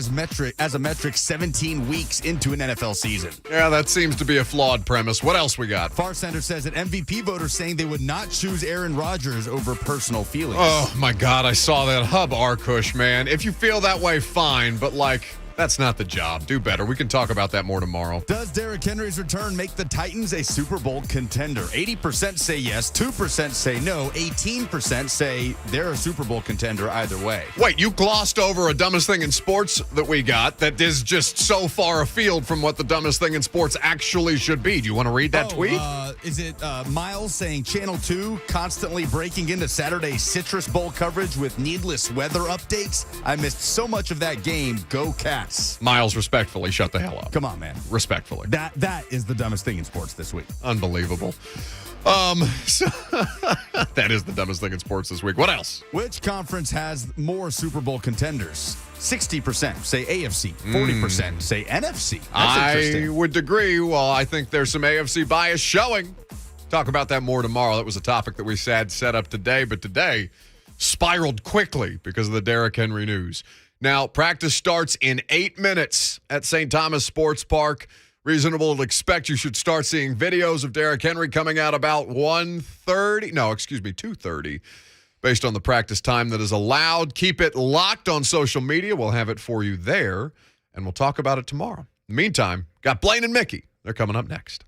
as a metric 17 weeks into an NFL season. Yeah, that seems to be a flawed premise. What else we got? Far Center says that MVP voters saying they would not choose Aaron Rodgers over personal feelings. Oh, my God. I saw that. Hub Arkush, man. If you feel that way, fine. But, that's not the job. Do better. We can talk about that more tomorrow. Does Derrick Henry's return make the Titans a Super Bowl contender? 80% say yes, 2% say no, 18% say they're a Super Bowl contender either way. Wait, you glossed over a dumbest thing in sports that we got that is just so far afield from what the dumbest thing in sports actually should be. Do you want to read that tweet? Is it Miles saying Channel 2 constantly breaking into Saturday's Citrus Bowl coverage with needless weather updates? I missed so much of that game. Go Cats. Yes. Miles, respectfully, shut the hell up. Come on, man. Respectfully. That is the dumbest thing in sports this week. Unbelievable. So that is the dumbest thing in sports this week. What else? Which conference has more Super Bowl contenders? 60% say AFC, 40% say NFC. That's I interesting. would agree. Well, I think there's some AFC bias showing. Talk about that more tomorrow. That was a topic that we had set up today, but today spiraled quickly because of the Derrick Henry news. Now, practice starts in 8 minutes at St. Thomas Sports Park. Reasonable to expect you should start seeing videos of Derrick Henry coming out about 2:30, based on the practice time that is allowed. Keep it locked on social media. We'll have it for you there, and we'll talk about it tomorrow. In the meantime, got Blaine and Mickey. They're coming up next.